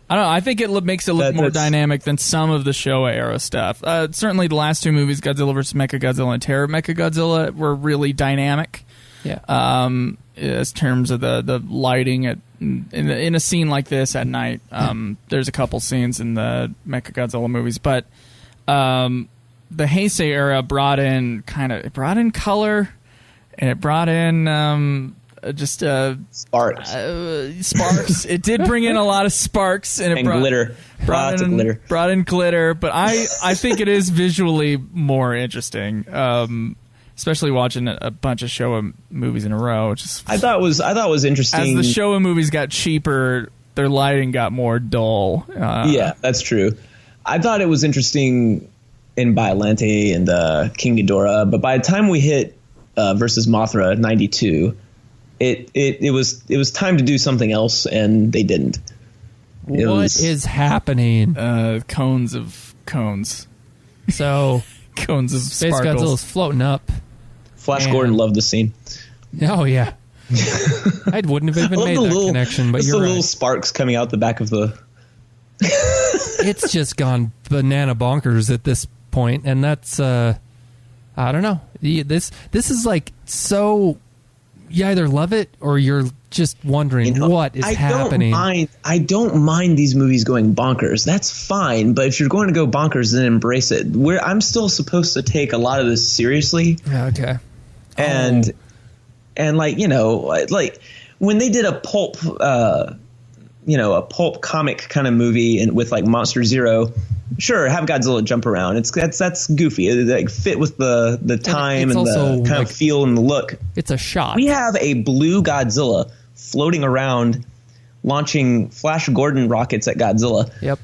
I don't know. I think it makes it look more dynamic than some of the Showa era stuff. Certainly, the last two movies, Godzilla vs. Mechagodzilla and Terror of Mechagodzilla, were really dynamic. Yeah. As terms of the lighting in a scene like this at night. There's a couple scenes in the Mechagodzilla movies, but the Heisei era brought in color, and it brought in sparks. Sparks. It did bring in a lot of sparks and glitter. Brought in glitter, but I think it is visually more interesting. Especially watching a bunch of Showa movies in a row. I thought it was interesting. As the Showa movies got cheaper, their lighting got more dull. Yeah, that's true. I thought it was interesting in Biollante and King Ghidorah, but by the time we hit versus Mothra '92, it was time to do something else, and they didn't. What is happening? Cones of cones. So cones of Space sparkles. Godzilla's floating up. Flash Gordon loved the scene. Oh yeah, I wouldn't have even made that connection, but you're right. Little sparks coming out the back of the. It's just gone banana bonkers at this point, and that's I don't know. This is like so. You either love it or you're just wondering what is happening. I don't mind these movies going bonkers. That's fine. But if you're going to go bonkers, then embrace it. I'm still supposed to take a lot of this seriously. Okay. And like, like when they did a pulp, a pulp comic kind of movie and with like Monster Zero, sure, have Godzilla jump around. That's goofy. It like fit with the time and the kind of feel and the look. It's a shot. We have a blue Godzilla floating around, launching Flash Gordon rockets at Godzilla. Yep.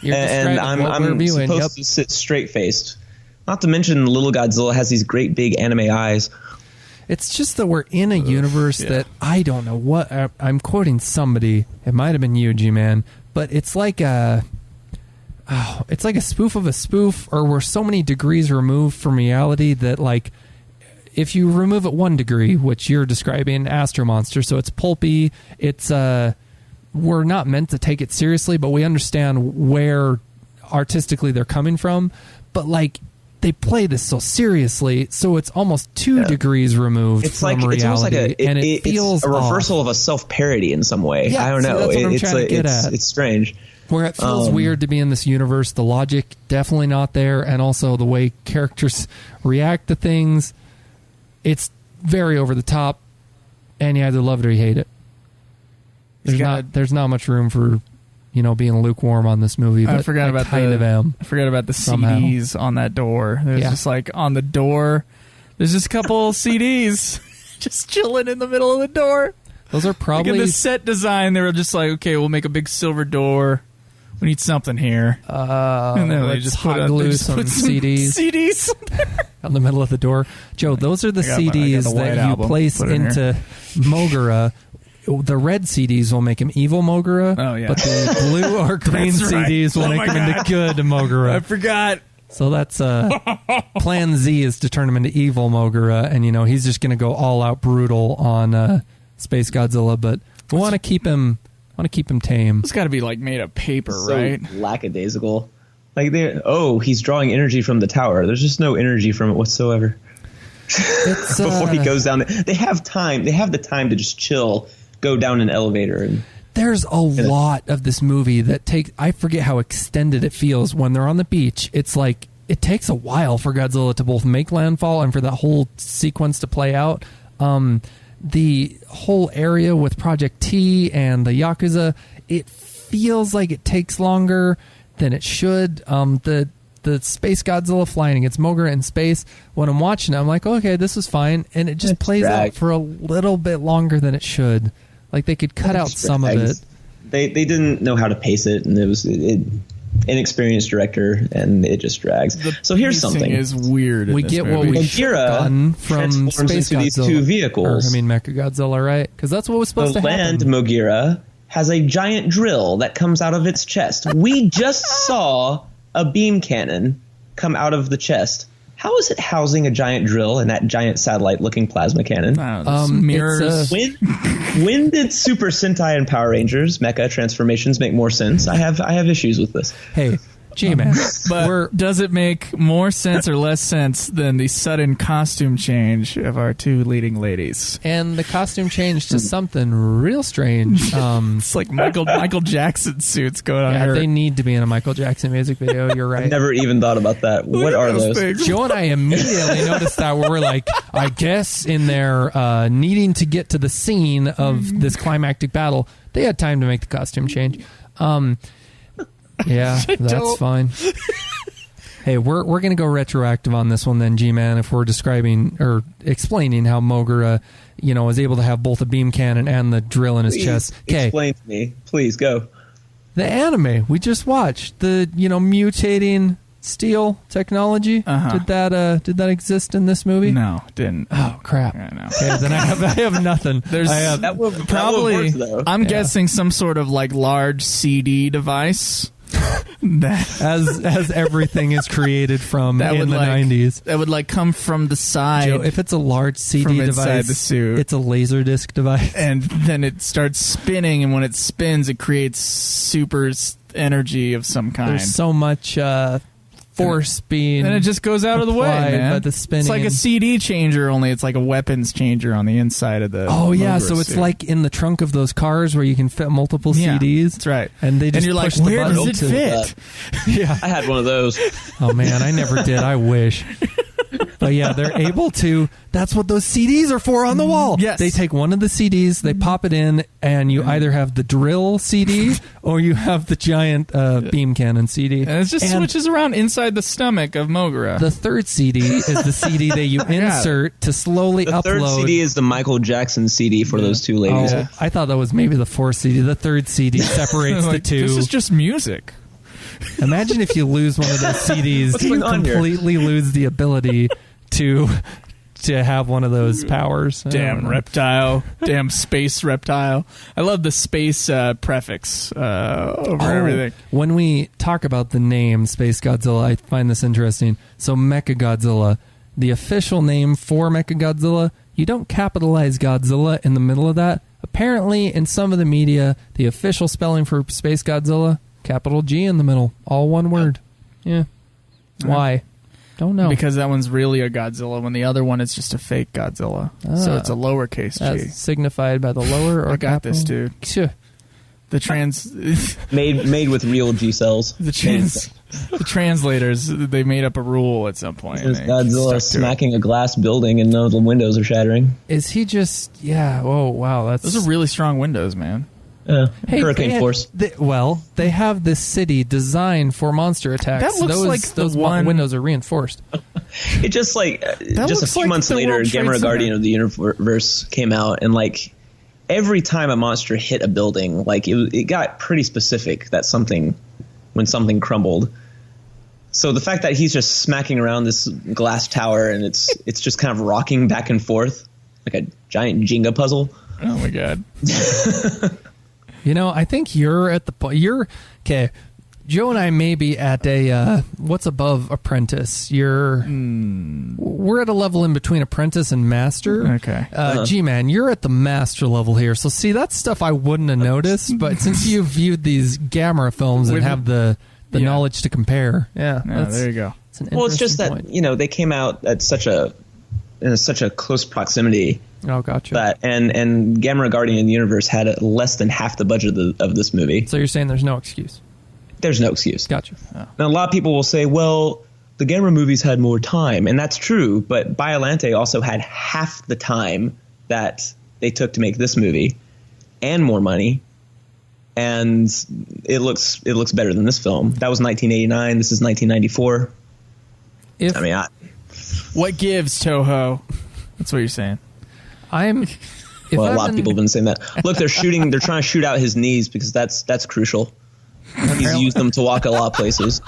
And I'm supposed to sit straight faced. Not to mention, little Godzilla has these great big anime eyes. It's just that we're in a universe that I don't know what I'm quoting somebody. It might have been you, G-Man, but it's like a spoof of a spoof, or we're so many degrees removed from reality that, like, if you remove it 1 degree, which you're describing, Astro Monster, so it's pulpy. It's we're not meant to take it seriously, but we understand where artistically they're coming from. But like, they play this so seriously, so it's almost 2 degrees removed from reality. It's almost like it feels a reversal of a self-parody in some way. Yeah, I don't know. That's what I'm trying to get at. It's strange. Where it feels weird to be in this universe, the logic definitely not there, and also the way characters react to things, it's very over the top, and you either love it or you hate it. There's not much room for being lukewarm on this movie. But I forgot about the somehow. CDs on that door. There's just like on the door, there's just a couple CDs just chilling in the middle of the door. Those are probably like in the set design. They were just like, okay, we'll make a big silver door. We need something here. And then they just put some CDs on the middle of the door. Joe, those are the CDs that you place into Mogura. The red CDs will make him evil Mogura. Oh, yeah. But the blue or green CDs will make him into good Mogura. I forgot. So that's plan Z is to turn him into evil Mogura, and he's just going to go all out brutal on Space Godzilla. But we want to keep him tame. It's got to be like made of paper, right? Lackadaisical. Like he's drawing energy from the tower. There's just no energy from it whatsoever. Before he goes down, they have time. They have the time to just chill. Go down an elevator. There's a lot of this movie that takes... I forget how extended it feels when they're on the beach. It's like it takes a while for Godzilla to both make landfall and for that whole sequence to play out. The whole area with Project T and the Yakuza, it feels like it takes longer than it should. The Space Godzilla flying against Mogura in space, when I'm watching it, I'm like, okay, this is fine. And it just plays out for a little bit longer than it should. Like, they could cut out some of it. They didn't know how to pace it, and it was inexperienced director, and it just drags. So here's something: is weird. We get what we Akira from SpaceGodzilla. These two vehicles. Mechagodzilla, right? Because that's what was supposed to happen. Land Mogira has a giant drill that comes out of its chest. We just saw a beam cannon come out of the chest. How is it housing a giant drill and that giant satellite-looking plasma cannon? Mirrors. When did Super Sentai and Power Rangers mecha transformations make more sense? I have issues with this. Hey, G-Man. But does it make more sense or less sense than the sudden costume change of our two leading ladies? And the costume changed to something real strange. It's like Michael Jackson suits going on. Yeah, they need to be in a Michael Jackson music video. You're right. I've never even thought about that. What are those? Things. Joe and I immediately noticed that where we're like, I guess in their needing to get to the scene of this climactic battle, they had time to make the costume change. Yeah, that's fine. Hey, we're going to go retroactive on this one then, G-Man, if we're describing or explaining how Mogira, is able to have both a beam cannon and the drill in his chest. Okay. Explain to me. Please, go. The anime we just watched, the, mutating steel technology, did that exist in this movie? No, it didn't. Oh, crap. I know. Okay, then I have nothing. That would probably, work, though. I'm guessing some sort of like large CD device. as everything is created from in the 90s. That would like come from the side. Joe, if it's a large CD device, the suit, it's a laser disc device. And then it starts spinning, and when it spins, it creates super energy of some kind. There's so much force being and it just goes out of the way, man. By the spinning. It's like a CD changer, only it's like a weapons changer on the inside of the so it's like in the trunk of those cars where you can fit multiple CDs. That's right. And they just you're like, push where the does it fit? Yeah. I had one of those. Oh man, I never did. I wish. But yeah, they're able to. That's what those CDs are for on the wall. Yes. They take one of the CDs, they pop it in, and you either have the drill CD or you have the giant beam cannon CD. And it just switches around inside the stomach of Mogira. The third CD is the CD that you insert to slowly upload. The third CD is the Michael Jackson CD for those two ladies. Oh, I thought that was maybe the fourth CD. The third CD separates the two. This is just music. Imagine if you lose one of those CDs, you completely lose the ability to have one of those powers. Damn reptile. Damn space reptile. I love the space prefix over everything. When we talk about the name SpaceGodzilla, I find this interesting. So Mechagodzilla, the official name for Mechagodzilla, you don't capitalize Godzilla in the middle of that. Apparently, in some of the media, the official spelling for SpaceGodzilla, capital G in the middle, all one word. Yeah. Why? Don't know. Because that one's really a Godzilla when the other one is just a fake Godzilla. So it's a lowercase G. That's signified by the lower or I got capital? this, dude. Sure. The trans made with real G cells. The translators, they made up a rule at some point. There's Godzilla smacking a glass building and the windows are shattering. Is he just oh wow, those are really strong windows, man. Hurricane force. They have this city designed for monster attacks. That looks those windows are reinforced. It just just a few months later, Gamera Guardian of the Universe came out, and like every time a monster hit a building, like it got pretty specific that when something crumbled. So the fact that he's just smacking around this glass tower and it's just kind of rocking back and forth like a giant Jenga puzzle. Oh my god. I think you're at the point. Okay. Joe and I may be at a what's above apprentice. We're at a level in between apprentice and master. Okay. G-Man, you're at the master level here. So see, that's stuff I wouldn't have noticed. But since you've viewed these Gamera films and have the knowledge to compare, there you go. It's just that they came out at such a close proximity. Oh, gotcha. That and Gamera Guardian of the Universe had less than half the budget of this movie. So you're saying there's no excuse? There's no excuse. Gotcha. Oh. Now, a lot of people will say, well, the Gamera movies had more time, and that's true, but Biollante also had half the time that they took to make this movie and more money, and it looks better than this film. That was 1989. This is 1994. What gives, Toho? That's what you're saying. Well, a lot of people have been saying that. Look, they're trying to shoot out his knees because that's crucial. He's used them to walk a lot of places.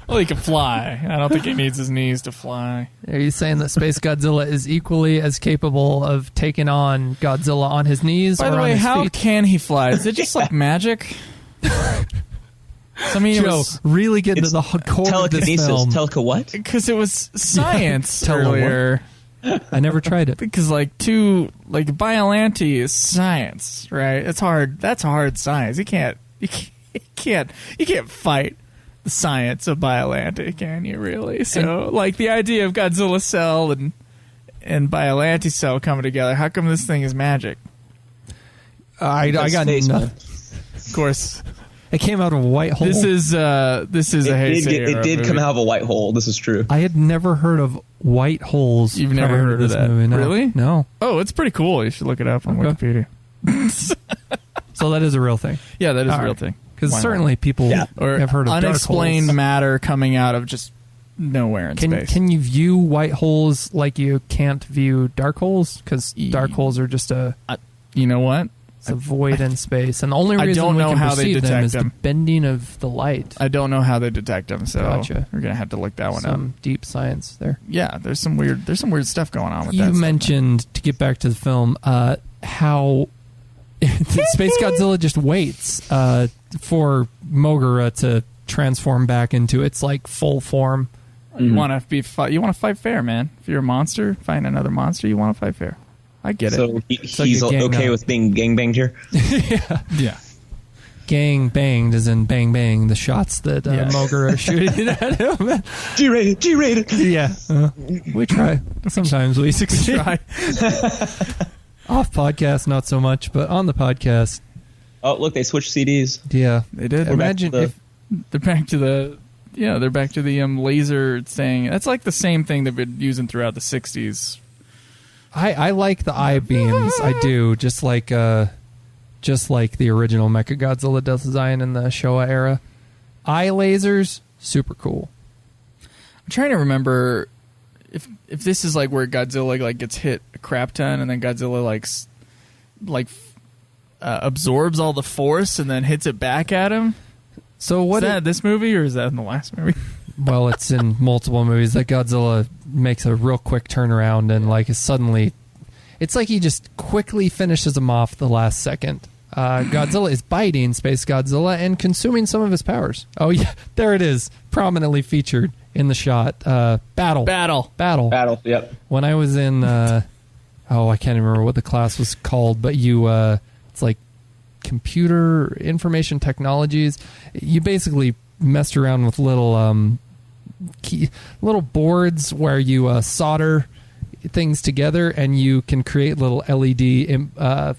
Well, he can fly. I don't think he needs his knees to fly. Are you saying that SpaceGodzilla is equally as capable of taking on Godzilla on his knees or on his feet? By the way, how can he fly? Is it just like magic? I mean, Joe, really get into the core of this film. What? Because it was science earlier. I never tried it. Because Biollante is science, right? It's hard. That's hard science. You can't fight the science of Biollante, can you really? So, the idea of Godzilla cell and Biollante cell coming together, how come this thing is magic? I got nothing. Of course. It came out of a white hole. This is a It did come out of a white hole. This is true. I had never heard of white holes. You've never heard of that? Movie, no. Really? No. Oh, it's pretty cool. You should look it up on Wikipedia. So that is a real thing. Yeah, that is a real thing. Because certainly people have heard of unexplained dark holes. Matter coming out of just nowhere in space. Can you view white holes like you can't view dark holes? Because dark holes are just you know what? It's a void in space, and the only reason we can perceive them is the bending of the light. I don't know how they detect them, so Gotcha. we're gonna have to look that one up. Some deep science there. Yeah, there's some weird stuff going on with that. You mentioned, to get back to the film, how SpaceGodzilla just waits for Mogura to transform back into its full form. You want to fight fair, man. If you're a monster, find another monster. You want to fight fair. I get it. So he's okay with being gangbanged here? Yeah. Gang banged as in bang bang, the shots that Mogura are shooting at him. G-rated. Yeah. We try. Sometimes we succeed. Off podcast, not so much, but on the podcast. Oh, look, they switched CDs. Yeah. They did. Imagine if they're back to the laser thing. That's like the same thing they've been using throughout the 60s. I like the eye beams. I do, just like the original Mechagodzilla design in the Showa era. Eye lasers, super cool. I'm trying to remember if this is where Godzilla gets hit a crap ton, and then Godzilla absorbs all the force and then hits it back at him. So what is that this movie, or is that in the last movie? Well, it's in multiple movies that Godzilla makes a real quick turnaround and suddenly, it's like he just quickly finishes him off the last second. Godzilla is biting SpaceGodzilla and consuming some of his powers. Oh yeah, there it is, prominently featured in the shot. Battle. Yep. When I was in, I can't remember what the class was called, but it's like computer information technologies. You basically messed around with little boards where you solder things together, and you can create little LED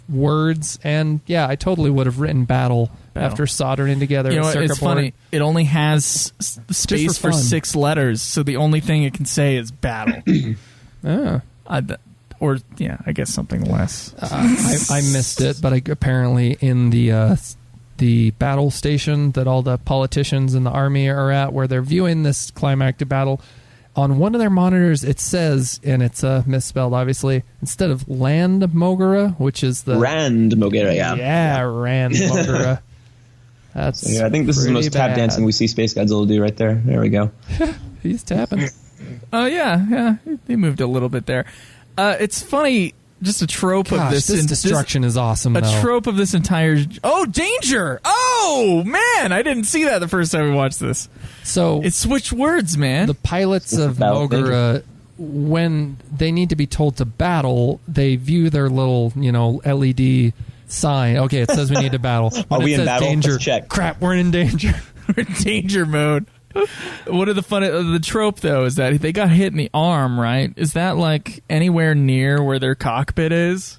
words. And yeah, I totally would have written battle after soldering together. You know, it's funny. It only has space for 6 letters, so the only thing it can say is battle. I guess something less. I missed it, but apparently in the battle station that all the politicians in the army are at, where they're viewing this climactic battle, on one of their monitors it says, and it's misspelled obviously, instead of Land Mogura, which is the Rand Mogura, Rand Mogura. That's I think this is the most tap dancing we see SpaceGodzilla do right there. There we go. He's tapping. Oh yeah, he moved a little bit there. It's funny, just a trope of this. This destruction is awesome. A trope of this entire. Oh, danger! Oh man, I didn't see that the first time we watched this. So it switched words, man. The pilots of Mogura, when they need to be told to battle, they view their little, LED sign. Okay, it says we need to battle. Are we in battle? Danger. Let's check. Crap, we're in danger. We're in danger mode. What are the trope though is that they got hit in the arm, right? Is that anywhere near where their cockpit is?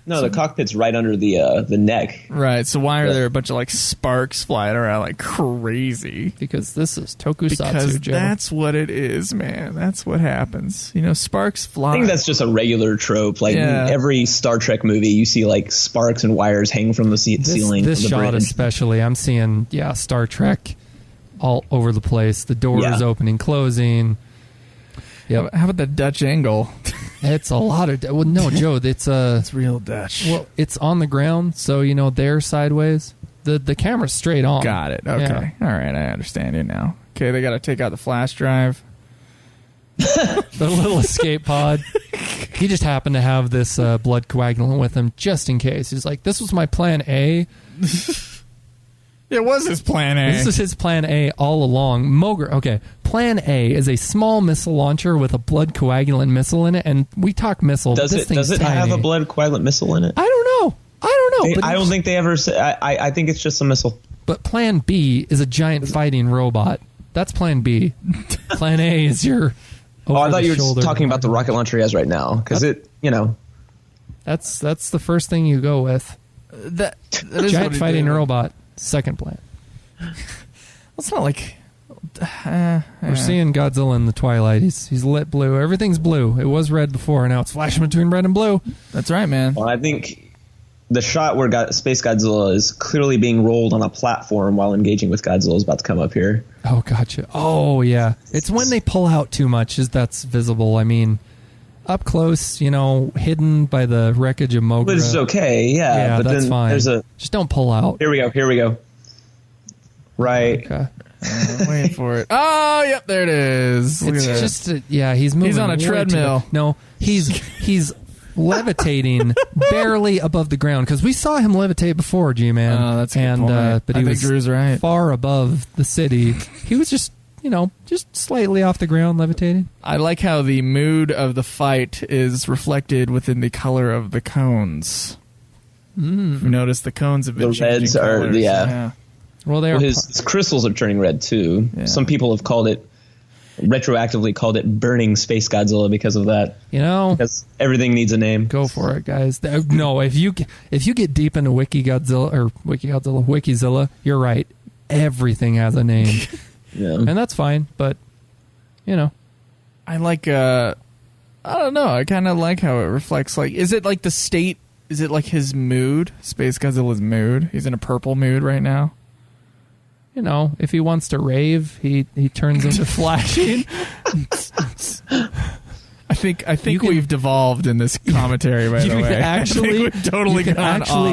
No, the cockpit's right under the neck. Right. So why are there a bunch of sparks flying around like crazy? Because this is tokusatsu, because Joe. That's what it is, man. That's what happens. Sparks fly. I think that's just a regular trope. In every Star Trek movie, you see sparks and wires hang from the ceiling. This shot bridge. especially, I'm seeing Star Trek all over the place. The doors opening, closing. Yep. How about that Dutch angle? It's a lot of... Well, no, Joe, it's real Dutch. Well, it's on the ground, so, they're sideways. The camera's straight on. Got it. Okay. Yeah. All right, I understand you now. Okay, they got to take out the flash drive. The little escape pod. He just happened to have this blood coagulant with him just in case. He's like, this was my plan A. It was his plan A. This is his plan A all along. Okay, plan A is a small missile launcher with a blood coagulant missile in it, and we talk missile. Does it have a blood coagulant missile in it? I don't know. I don't think they ever say. I think it's just a missile. But plan B is a giant fighting robot. That's plan B. Plan A is your... I thought you were talking about the rocket launcher he has right now, because That's the first thing you go with. That is giant fighting robot. Second plan. It's not like we're seeing Godzilla in the twilight. He's lit blue. Everything's blue. It was red before. Now it's flashing between red and blue. That's right, man. Well, I think the shot where Space Godzilla is clearly being rolled on a platform while engaging with Godzilla is about to come up here. Oh, gotcha. Oh, yeah. It's when they pull out too much that's visible. I mean, up close, hidden by the wreckage of Mogra. But it's okay, yeah. But that's then fine. Just don't pull out. Here we go. Right. Okay. Wait for it. Oh, yep, there it is. Look it's just, he's moving. He's on a treadmill. No, he's levitating barely above the ground, because we saw him levitate before, G-Man. Oh, that's a good point. But he was Drew's right. Far above the city. He was just slightly off the ground levitating. I like how the mood of the fight is reflected within the color of the cones. If you notice, the cones have been changing reds colors. yeah. Well, his crystals are turning red too. Yeah. Some people have retroactively called it burning Space Godzilla because of that. Because everything needs a name. Go for it, guys. No, if you get deep into Wikizilla, you're right. Everything has a name. Yeah. And that's fine, but I like I don't know. I kind of like how it reflects, like, is it like the state, is it like his mood, Space Godzilla's mood? He's in a purple mood right now. If he wants to rave, he turns into flashing. I think we've devolved in this commentary, by the way. Actually,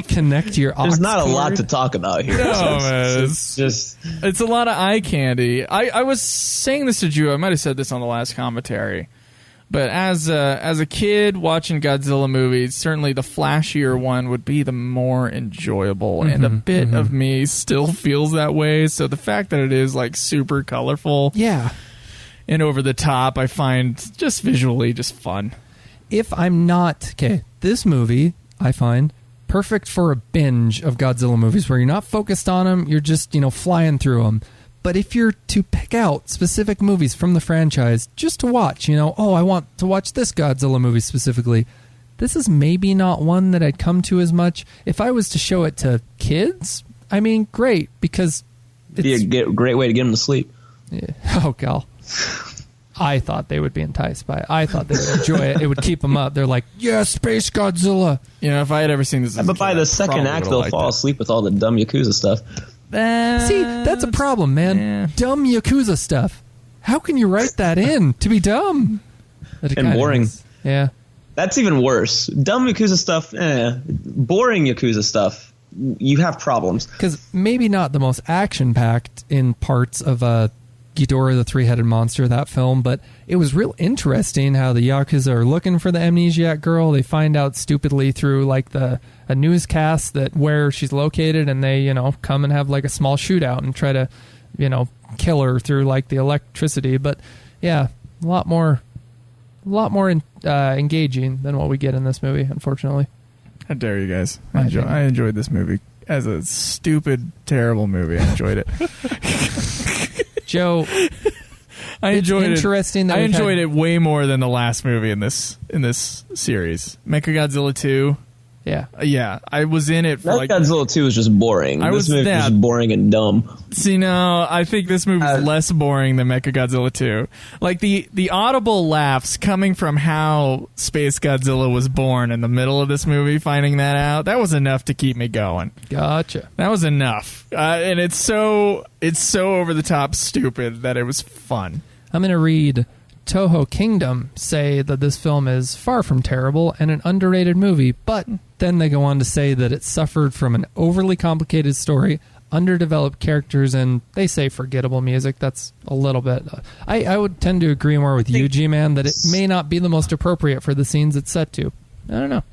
connect your aux There's not cord. A lot to talk about here. No, man. It's a lot of eye candy. I was saying this to Drew. I might have said this on the last commentary. But as a kid watching Godzilla movies, certainly the flashier one would be the more enjoyable. And a bit of me still feels that way. So the fact that it is like super colorful. Yeah. And over the top, I find just visually just fun. If I'm not... Okay, this movie, I find, perfect for a binge of Godzilla movies where you're not focused on them, you're just, flying through them. But if you're to pick out specific movies from the franchise just to watch, I want to watch this Godzilla movie specifically, this is maybe not one that I'd come to as much. If I was to show it to kids, I mean, great, because it'd be a great way to get them to sleep. Yeah. Oh, gal. I thought they would be enticed by it. I thought they would enjoy it. It would keep them up. They're like, yeah, Space Godzilla. If I had ever seen this as but by the second act, they'll fall asleep with all the dumb Yakuza stuff. See, that's a problem, man. Yeah. Dumb Yakuza stuff. How can you write that in to be dumb? And boring. Yeah. That's even worse. Dumb Yakuza stuff, boring Yakuza stuff, you have problems. Because maybe not the most action-packed in parts of Ghidorah the Three-Headed Monster, that film, but it was real interesting how the Yakuza are looking for the amnesiac girl. They find out stupidly through like a newscast that where she's located, and they come and have like a small shootout and try to kill her through like the electricity. But yeah, a lot more engaging than what we get in this movie, unfortunately. How dare you guys? I enjoyed this movie as a stupid, terrible movie. I enjoyed it. Joe, I enjoyed interesting it. I enjoyed it way more than the last movie in this series. Mechagodzilla 2. Yeah. Yeah. I was in it for Godzilla 2 was just boring. This movie was just boring and dumb. See, no, I think this movie is less boring than Mechagodzilla 2. Like, the audible laughs coming from how Space Godzilla was born in the middle of this movie, finding that out, that was enough to keep me going. Gotcha. That was enough. And it's so over the top stupid that it was fun. I'm going to read Toho Kingdom say that this film is far from terrible and an underrated movie, but then they go on to say that it suffered from an overly complicated story, underdeveloped characters, and they say forgettable music. That's a little bit... I would tend to agree more with you, G-Man, that it may not be the most appropriate for the scenes it's set to. I don't know.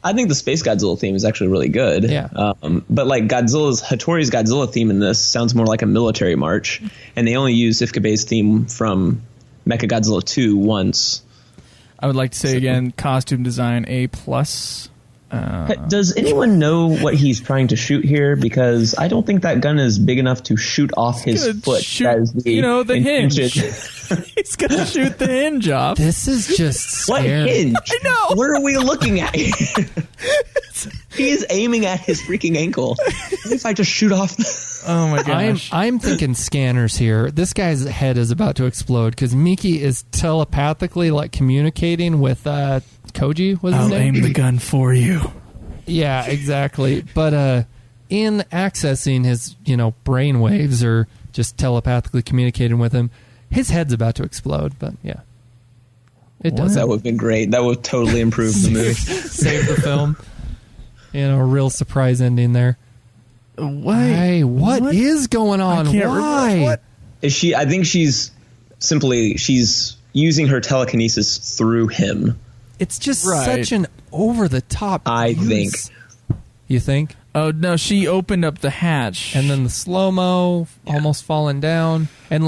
I think the Space Godzilla theme is actually really good. Yeah. But like Hattori's Godzilla theme in this sounds more like a military march, and they only use Ifukabe's theme from Mechagodzilla 2 once. I would like to say again, costume design A+. Does anyone know what he's trying to shoot here? Because I don't think that gun is big enough to shoot off his foot. Shoot, the hinge. He's going to shoot the hinge off. This is just scary. What hinge? I know. What are we looking at? He is aiming at his freaking ankle. What if I just shoot off? Oh my gosh. I'm thinking scanners here. This guy's head is about to explode because Miki is telepathically like communicating with Koji. Was his name? I'll aim the gun for you. Yeah, exactly. But in accessing his brain waves or just telepathically communicating with him, his head's about to explode. But yeah, it does. That would have been great. That would totally improve the movie. Save the film. A real surprise ending there. Wait, what is going on? Why? What? Is she? I think she's using her telekinesis through him. It's just such an over-the-top think. You think? Oh, no, she opened up the hatch. And then the slow-mo almost falling down. And,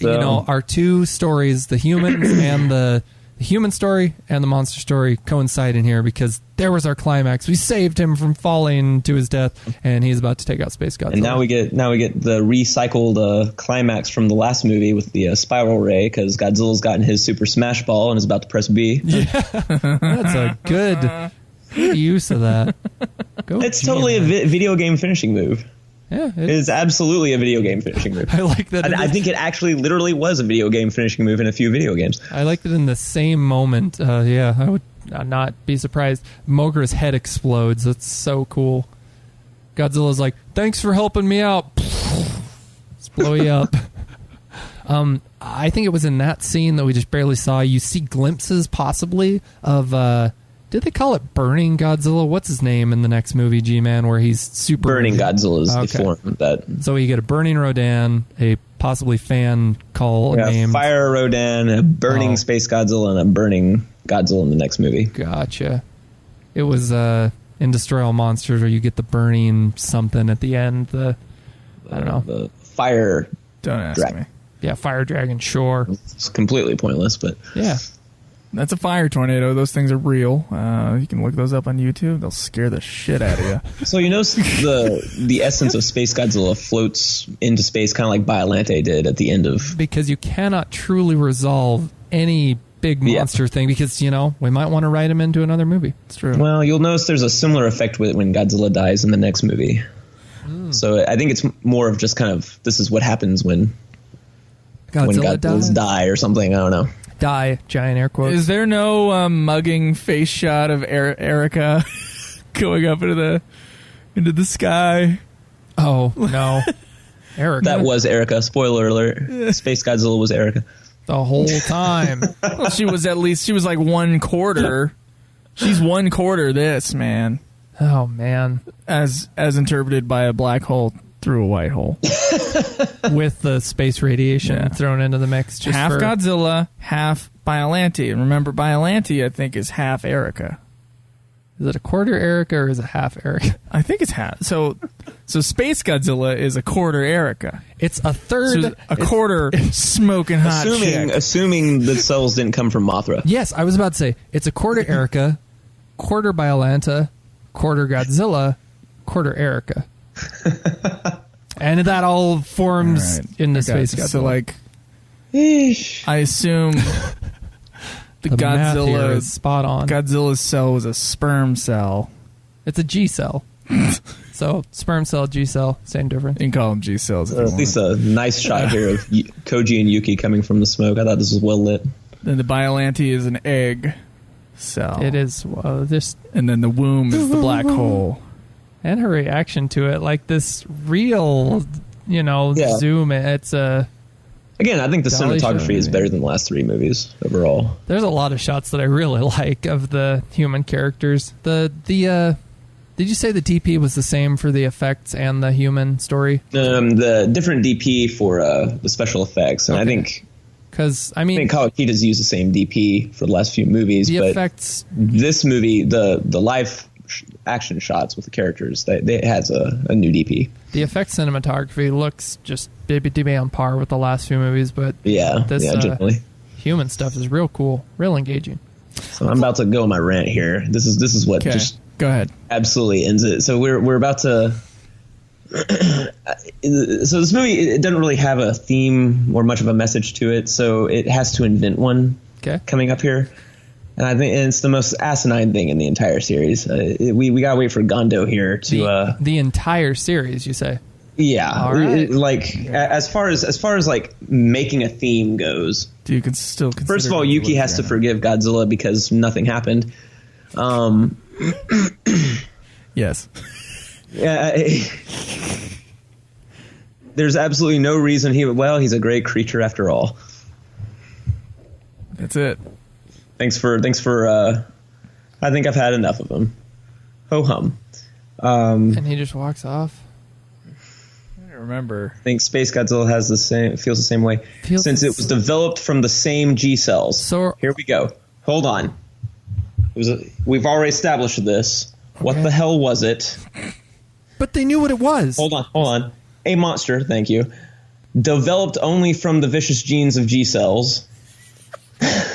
our two stories, the humans and the human story and the monster story coincide in here because there was our climax. We saved him from falling to his death, and he's about to take out Space Godzilla. And now we get the recycled climax from the last movie with the spiral ray because Godzilla's gotten his Super Smash Ball and is about to press B. Yeah, that's a good use of that. It's totally a video game finishing move. Yeah, it is absolutely a video game finishing move. I like that. I think it actually literally was a video game finishing move in a few video games. I liked it in the same moment. I would not be surprised. Mogra's head explodes. That's so cool. Godzilla's like, thanks for helping me out. Let's blow you up. I think it was in that scene that we just barely saw. You see glimpses possibly of... did they call it Burning Godzilla? What's his name in the next movie, G-Man, where he's super... Burning Godzilla is the form of that. So you get a Burning Rodan, a possibly fan call name. Fire Rodan, a Burning Space Godzilla, and a Burning Godzilla in the next movie. Gotcha. It was in Destroy All Monsters where you get the burning something at the end. I don't know. The Fire Don't ask me. Yeah, Fire Dragon, sure. It's completely pointless, but... Yeah. That's a fire tornado. Those things are real. You can look those up on YouTube. They'll scare the shit out of you. So the essence of Space Godzilla floats into space kind of like Biollante did at the end of... Because you cannot truly resolve any big monster thing because, we might want to write him into another movie. It's true. Well, you'll notice there's a similar effect with when Godzilla dies in the next movie. So I think it's more of just kind of this is what happens when Godzillas die or something. I don't know. Die, giant air quotes. Is there no mugging face shot of Erica going up into the sky? Oh no, Erica. That was Erica. Spoiler alert. Space Godzilla was Erica the whole time. Well, she was like 1/4. She's 1/4 this, man. Oh man, as interpreted by a black hole through a white hole. With the space radiation thrown into the mix. Just half Godzilla, half Biollante. And remember, Biollante, I think, is half Erica. Is it a quarter Erica or is it half Erica? I think it's half. So Space Godzilla is a quarter Erica. It's a third. So a quarter smoking hot chick. Assuming the cells didn't come from Mothra. Yes, I was about to say, it's a quarter Erica, quarter Biollante, quarter Godzilla, quarter Erica. And that all forms into Space Godzilla. So, I assume the Godzilla is spot on. Godzilla's cell was a sperm cell. It's a G cell. So, sperm cell, G cell, same difference. You can call them G cells. At least a nice shot here of Koji and Yuki coming from the smoke. I thought this was well lit. Then the Biollante is an egg cell. It is. And then the womb is the black hole. And her reaction to it, like this real, zoom. It's Again, I think the Dolly cinematography is better than the last 3 movies overall. There's a lot of shots that I really like of the human characters. Did you say the DP was the same for the effects and the human story? The different DP for the special effects, and okay. I think Kawakita's used the same DP for the last few movies. The but effects. This movie, the live action shots with the characters, it has a new DP. The effects cinematography looks just maybe on par with the last few movies, but this generally. Human stuff is real cool, real engaging. So I'm about to go on my rant here. This is what just go ahead. Absolutely ends it. So we're about to. So this movie, it doesn't really have a theme or much of a message to it, so it has to invent one. Coming up here. And I think it's the most asinine thing in the entire series. We gotta wait for Gondo here to the entire series. You say? Yeah. All right. As far as like making a theme goes, you can still consider. First of all, Yuki has to forgive Godzilla because nothing happened. Yes. Yeah. There's absolutely no reason he's a great creature after all. That's it. Thanks for I think I've had enough of him. Ho hum. And he just walks off. I don't remember. I think SpaceGodzilla feels the same way. Since it was developed from the same G cells. So here we go. Hold on. We've already established this. Okay. What the hell was it? But they knew what it was. Hold on. A monster, thank you. Developed only from the vicious genes of G cells.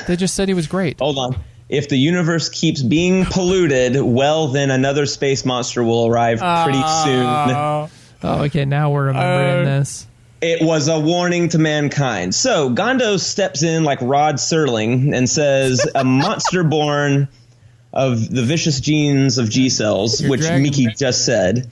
They just said he was great. Hold on. If the universe keeps being polluted, well, then another space monster will arrive pretty soon. Oh, okay. Now we're remembering this. It was a warning to mankind. So Gondo steps in like Rod Serling and says, a monster born of the vicious genes of G cells, which Miki just said.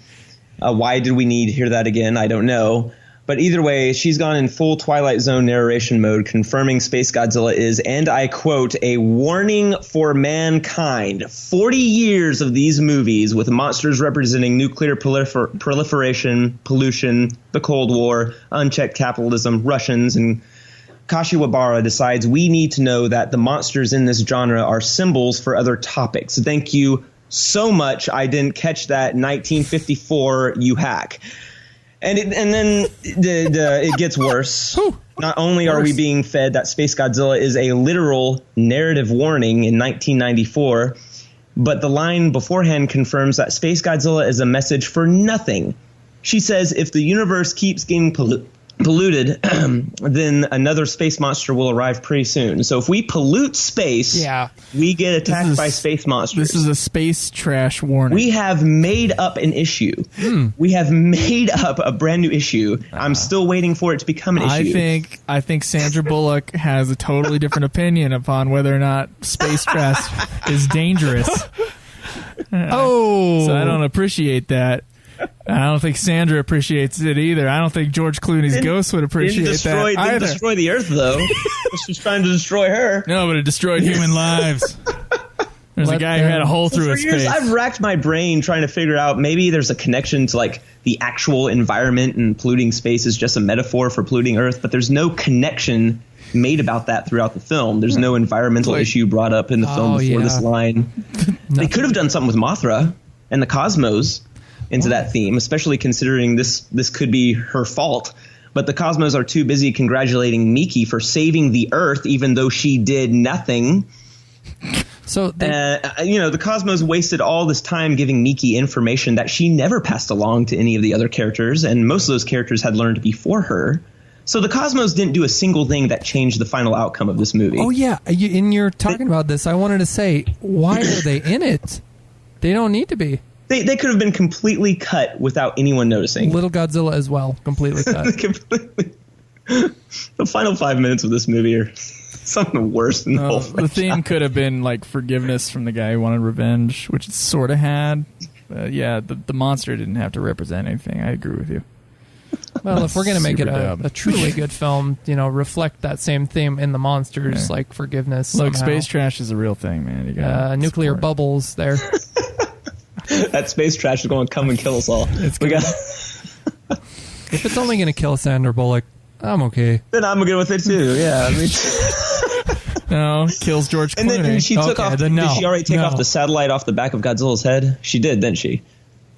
Why did we need to hear that again? I don't know. But either way, she's gone in full Twilight Zone narration mode, confirming SpaceGodzilla is, and I quote, a warning for mankind. 40 years of these movies with monsters representing nuclear proliferation, pollution, the Cold War, unchecked capitalism, Russians, and Kashiwabara decides we need to know that the monsters in this genre are symbols for other topics. Thank you so much. I didn't catch that in 1954, you hack. And then it gets worse. Not only are we being fed that SpaceGodzilla is a literal narrative warning in 1994, but the line beforehand confirms that SpaceGodzilla is a message for nothing. She says if the universe keeps getting polluted, then another space monster will arrive pretty soon. So if we pollute space, we get attacked by space monsters. This is a space trash warning. We have made up an issue. We have made up a brand new issue. I'm still waiting for it to become an issue. I think Sandra Bullock has a totally different opinion upon whether or not space trash is dangerous. So I don't appreciate that. I don't think Sandra appreciates it either. I don't think George Clooney's ghost would appreciate that either. Didn't destroy the Earth, though. She's trying to destroy her. No, but it destroyed human lives. There's a guy who had a hole through his face. I've racked my brain trying to figure out maybe there's a connection to like the actual environment, and polluting space is just a metaphor for polluting Earth, but there's no connection made about that throughout the film. There's no environmental issue brought up in the film before this line. They could have done something with Mothra and the cosmos into that theme, especially considering this could be her fault. But the Cosmos are too busy congratulating Miki for saving the Earth, even though she did nothing. So the Cosmos wasted all this time giving Miki information that she never passed along to any of the other characters, and most of those characters had learned before her. So the Cosmos didn't do a single thing that changed the final outcome of this movie. Oh, yeah. You're talking about this. I wanted to say, why are they in it? They don't need to be. They could have been completely cut without anyone noticing. Little Godzilla as well, completely cut. The final 5 minutes of this movie are some of the worst in the whole franchise. The theme could have been like forgiveness from the guy who wanted revenge, which it sort of had. The monster didn't have to represent anything. I agree with you. Well, if we're going to make it a truly good film, reflect that same theme in the monsters, like forgiveness. Look, space trash is a real thing, man. You got nuclear bubbles there. That space trash is going to come and kill us all. If it's only going to kill Sandra Bullock, I'm okay. Then I'm good with it too. Yeah. I mean, no, kills George Clooney. And then she took off. Did she already take off the satellite off the back of Godzilla's head? She did, didn't she?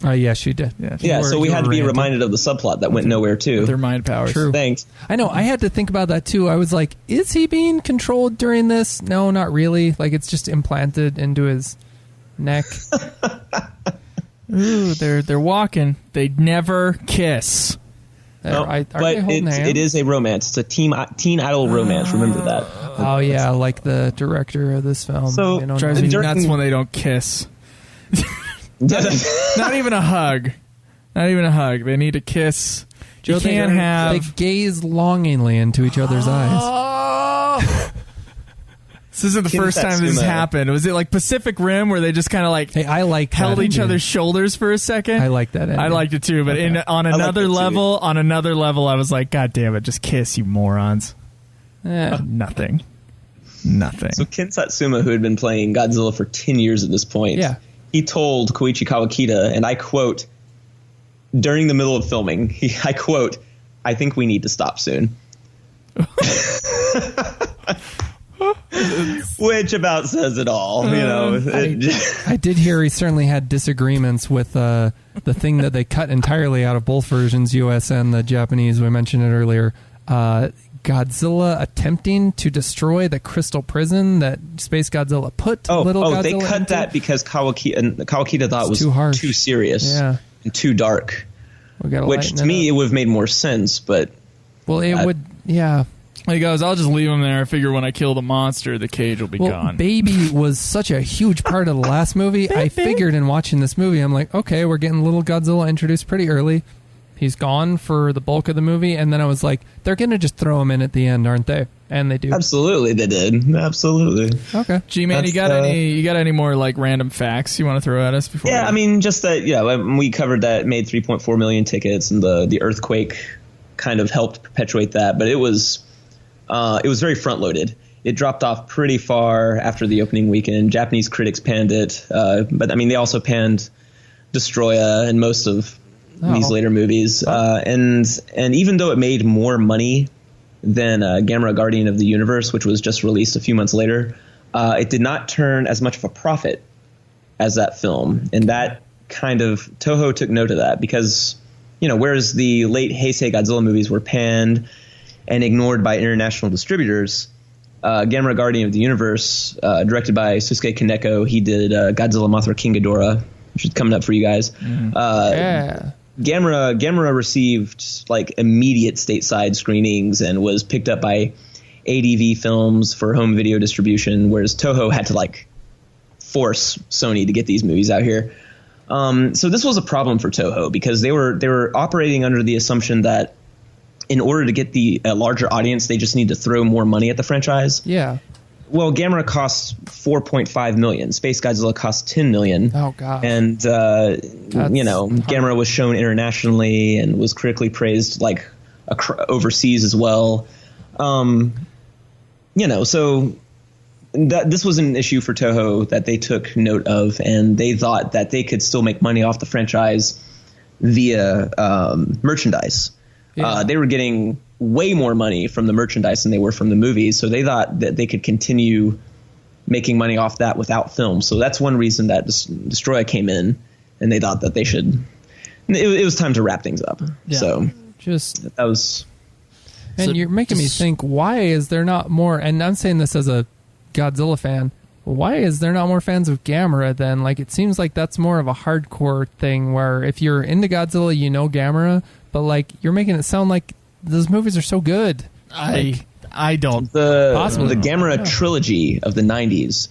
Yeah, she did. Yeah. So we had to be reminded of the subplot that went nowhere too. With their mind powers. True. Thanks. I know. I had to think about that too. I was like, is he being controlled during this? No, not really. Like it's just implanted into his neck. Ooh, they're walking. They never kiss. No, but it is a romance. It's a teen idol romance. Remember that. Oh yeah, like the director of this film. So drives me nuts when they don't kiss. Not even a hug. Not even a hug. They need to kiss. You can't have. They gaze longingly into each other's eyes. This isn't the first time this happened. Was it like Pacific Rim where they just kind of like held each other's shoulders for a second? I like that ending. I liked it too, but on another level, I was like, God damn it, just kiss, you morons. Nothing. So Ken Satsuma, who had been playing Godzilla for 10 years at this point, he told Koichi Kawakita, and I quote, during the middle of filming, I quote, "I think we need to stop soon." Which about says it all, you know. I did hear he certainly had disagreements with the thing that they cut entirely out of both versions, US and the Japanese. We mentioned it earlier. Godzilla attempting to destroy the crystal prison that SpaceGodzilla put Godzilla they cut into. that because Kawakita thought it was too serious and too dark. Which to me it would have made more sense, but He goes, I'll just leave him there. I figure when I kill the monster, the cage will be gone. Baby was such a huge part of the last movie. I figured in watching this movie, I'm like, okay, we're getting little Godzilla introduced pretty early. He's gone for the bulk of the movie. And then I was like, they're going to just throw him in at the end, aren't they? And they do. Absolutely, they did. Absolutely. Okay. G-Man, you got any more like random facts you want to throw at us before? I mean, just that, we covered that, made 3.4 million tickets, and the earthquake kind of helped perpetuate that. But it was very front-loaded. It dropped off pretty far after the opening weekend. Japanese critics panned it, but I mean they also panned Destroya and most of these later movies. And even though it made more money than Gamera Guardian of the Universe, which was just released a few months later, it did not turn as much of a profit as that film. And that kind of Toho took note of that because whereas the late Heisei Godzilla movies were panned and ignored by international distributors, Gamera Guardian of the Universe, directed by Susuke Kaneko, he did Godzilla Mothra King Ghidorah, which is coming up for you guys. Gamera received like immediate stateside screenings and was picked up by ADV Films for home video distribution, whereas Toho had to like force Sony to get these movies out here. So this was a problem for Toho because they were operating under the assumption that in order to get a larger audience, they just need to throw more money at the franchise. Yeah. Well, Gamera costs $4.5 million. SpaceGodzilla costs $10 million. Oh God! And Gamera was shown internationally and was critically praised, like overseas as well. So this was an issue for Toho that they took note of, and they thought that they could still make money off the franchise via merchandise. Yeah. They were getting way more money from the merchandise than they were from the movies, so they thought that they could continue making money off that without film. So that's one reason that Destroya came in, and they thought that they should. It was time to wrap things up. Yeah. So that was. And you're making me think: why is there not more? And I'm saying this as a Godzilla fan. Why is there not more fans of Gamera then? Like, it seems like that's more of a hardcore thing where if you're into Godzilla, Gamera, but like you're making it sound like those movies are so good. I don't. The Gamera trilogy of the 90s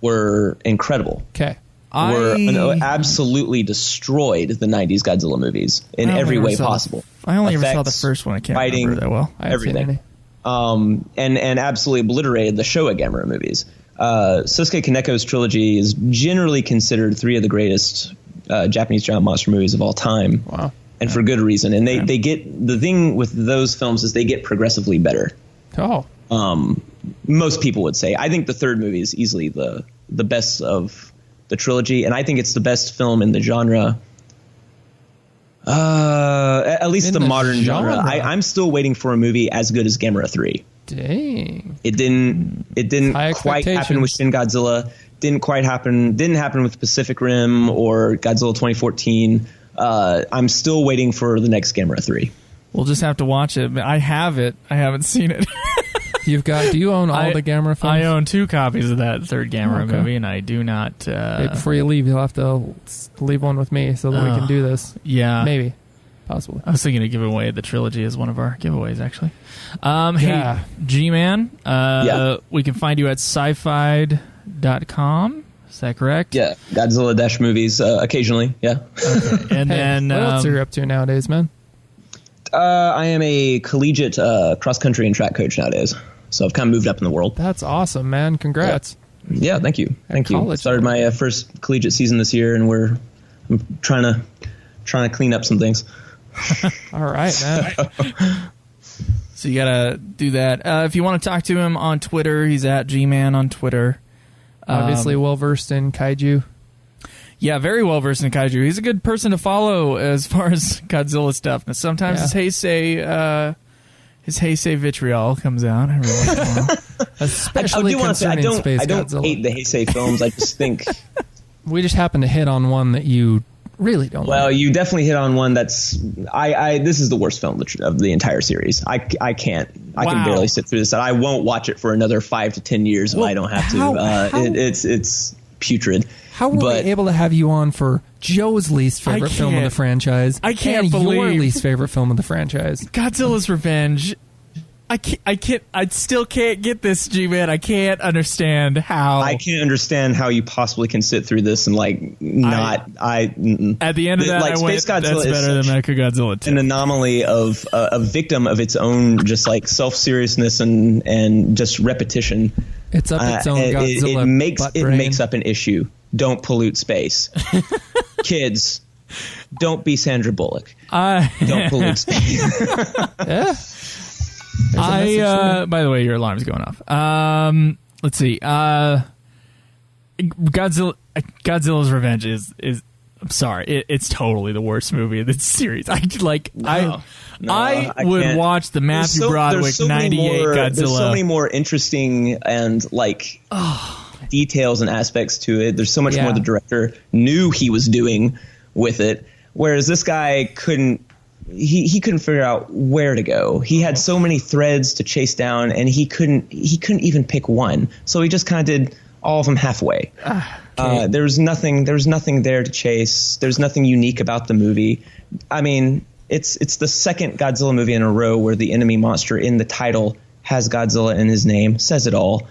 were incredible. Okay. Absolutely destroyed the 90s Godzilla movies in every way possible. I only ever saw the first one. I can't remember that well. Everything. And absolutely obliterated the Showa Gamera movies. Susuke Kaneko's trilogy is generally considered 3 of the greatest Japanese giant monster movies of all time. Wow. And for good reason. And they get, the thing with those films is they get progressively better. Oh. Most people would say. I think the third movie is easily the best of the trilogy, and I think it's the best film in the genre. At least the modern genre. genre. I'm still waiting for a movie as good as Gamera 3. Dang. It didn't quite happen with Shin Godzilla. Didn't happen with Pacific Rim or Godzilla 2014. I'm still waiting for the next Gamera 3. We'll just have to watch it. I have it. I haven't seen it. Do you own all the Gamera films? I own 2 copies of that third Gamera movie, and I do not. Hey, before you leave, you'll have to leave one with me so that we can do this. Yeah. Maybe. Possibly. I was thinking of giving away the trilogy as one of our giveaways, actually. Hey, G-Man, we can find you at sci-fi.com. Is that correct? Yeah, Godzilla-movies occasionally, yeah. Okay. And then... what else are you up to nowadays, man? I am a collegiate cross-country and track coach nowadays. So I've kind of moved up in the world. That's awesome, man. Congrats. Yeah, thank you. Thank you. Started my first collegiate season this year, and I'm trying to clean up some things. All right, man. So you got to do that. If you want to talk to him on Twitter, he's at G-Man on Twitter. Obviously well-versed in kaiju. Yeah, very well-versed in kaiju. He's a good person to follow as far as Godzilla stuff. Now, sometimes his Heisei vitriol comes out. I really Especially concerning Space Godzilla. I don't hate the Heisei films. I just think... We just happened to hit on one that you really don't like. You definitely hit on one that's... this is the worst film of the entire series. I can't. I can barely sit through this. I won't watch it for another 5 to 10 years if I don't have to. It's putrid. How were we able to have you on for Joe's least favorite film of the franchise? I can't and believe your least favorite film of the franchise. Godzilla's Revenge. I still can't get this, G-Man. I can't understand how. I can't understand how you possibly can sit through this and not. At the end of that, I went, that's better than Mechagodzilla 2. An anomaly of a victim of its own just self-seriousness and just repetition. It's up its own Godzilla. It makes up an issue. Don't pollute space. Kids, don't be Sandra Bullock. Don't pollute space. Yeah. By the way, your alarm's going off. Let's see. Godzilla's Revenge is I'm sorry, it's totally the worst movie of the series. I would watch the Matthew Broderick 98 Godzilla. There's so many more interesting and details and aspects to it. There's so much more the director knew he was doing with it, whereas this guy couldn't. He couldn't figure out where to go. He had so many threads to chase down, and he couldn't even pick one. So he just kind of did all of them halfway. Okay. There was nothing there to chase. There's nothing unique about the movie. I mean, it's the second Godzilla movie in a row where the enemy monster in the title has Godzilla in his name. Says it all.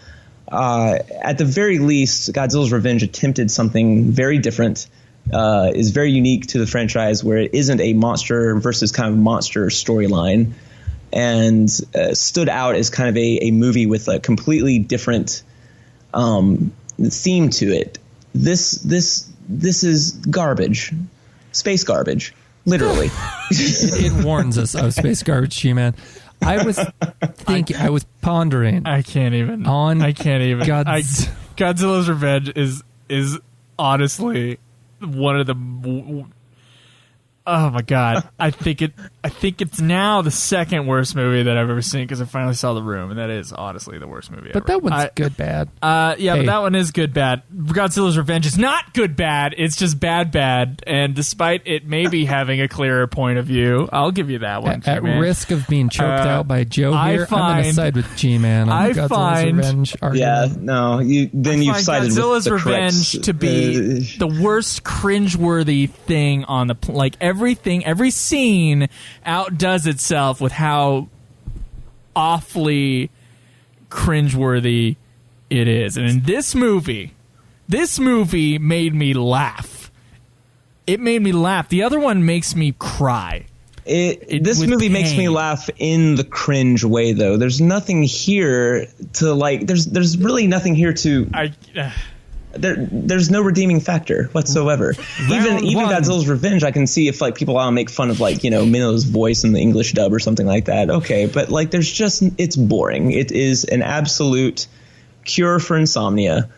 At the very least, Godzilla's Revenge attempted something very different. Is very unique to the franchise, where it isn't a monster versus kind of monster storyline, and stood out as kind of a movie with a completely different theme to it. This is garbage, space garbage, literally. it warns us of space garbage, G-Man. I was pondering. I can't even. Godzilla's Revenge is honestly one of the. Oh my god! I think it's now the second worst movie that I've ever seen, because I finally saw The Room, and that is honestly the worst movie ever. But that one's good bad. But that one is good bad. Godzilla's Revenge is not good bad. It's just bad. And despite it maybe having a clearer point of view, I'll give you that one. At risk of being choked out by Joe here, I'm going to side with G-Man on Godzilla's Revenge argument. Yeah, no, you've sided Godzilla's with the Revenge correct, to be the worst cringeworthy thing on the every scene outdoes itself with how awfully cringeworthy it is. And in this movie made me laugh. It made me laugh. The other one makes me cry. This movie makes me laugh in the cringe way, though. There's nothing here to there's really nothing here to. There's no redeeming factor whatsoever. Even Godzilla's Revenge, I can see if people want to make fun of Minno's voice in the English dub or something like that. Okay, but it's boring. It is an absolute cure for insomnia.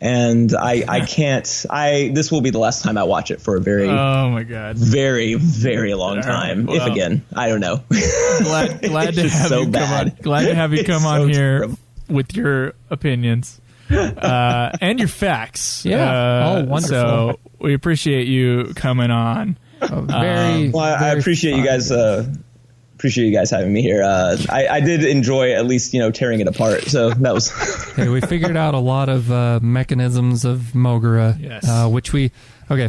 And I can't. This will be the last time I watch it for a very, oh my god, very, very long time. Well, if again, I don't know. Glad to have you come on. Glad to have you come on here terrible. With your opinions and your facts. Yeah, all wonderful. So we appreciate you coming on. I appreciate you guys. Appreciate you guys having me here. I did enjoy at least, tearing it apart. So that was. Hey, we figured out a lot of mechanisms of Mogura, yes. Which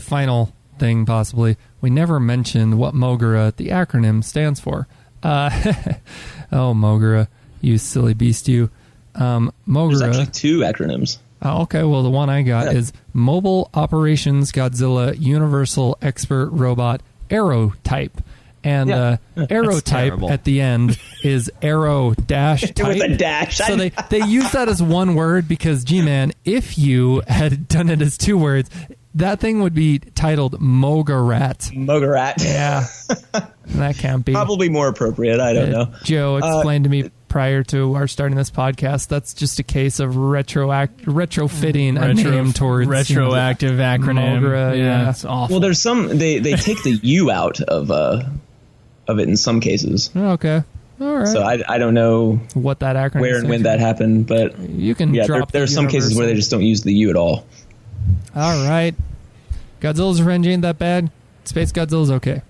final thing possibly, we never mentioned what Mogura, the acronym, stands for. Oh, Mogura, you silly beast, you. Mogura. There's actually 2 acronyms. Oh, okay, well, the one I got is Mobile Operations Godzilla Universal Expert Robot Aero Type. And arrow type terrible. At the end is arrow dash type. With a dash. So they use that as one word because, G-Man, if you had done it as 2 words, that thing would be titled Mogarat. Mogarat. Yeah. That can't be. Probably more appropriate. I don't know. Joe explained to me prior to our starting this podcast, that's just a case of retrofitting a name towards retroactive acronym. Mogra, yeah. It's awful. Well, there's some they take the U out of it in some cases. Okay. All right. So I don't know what that acronym where and when that happened, but you can drop there are some cases where they just don't use the U at all. All right. Godzilla's Revenge ain't that bad. Space Godzilla's okay.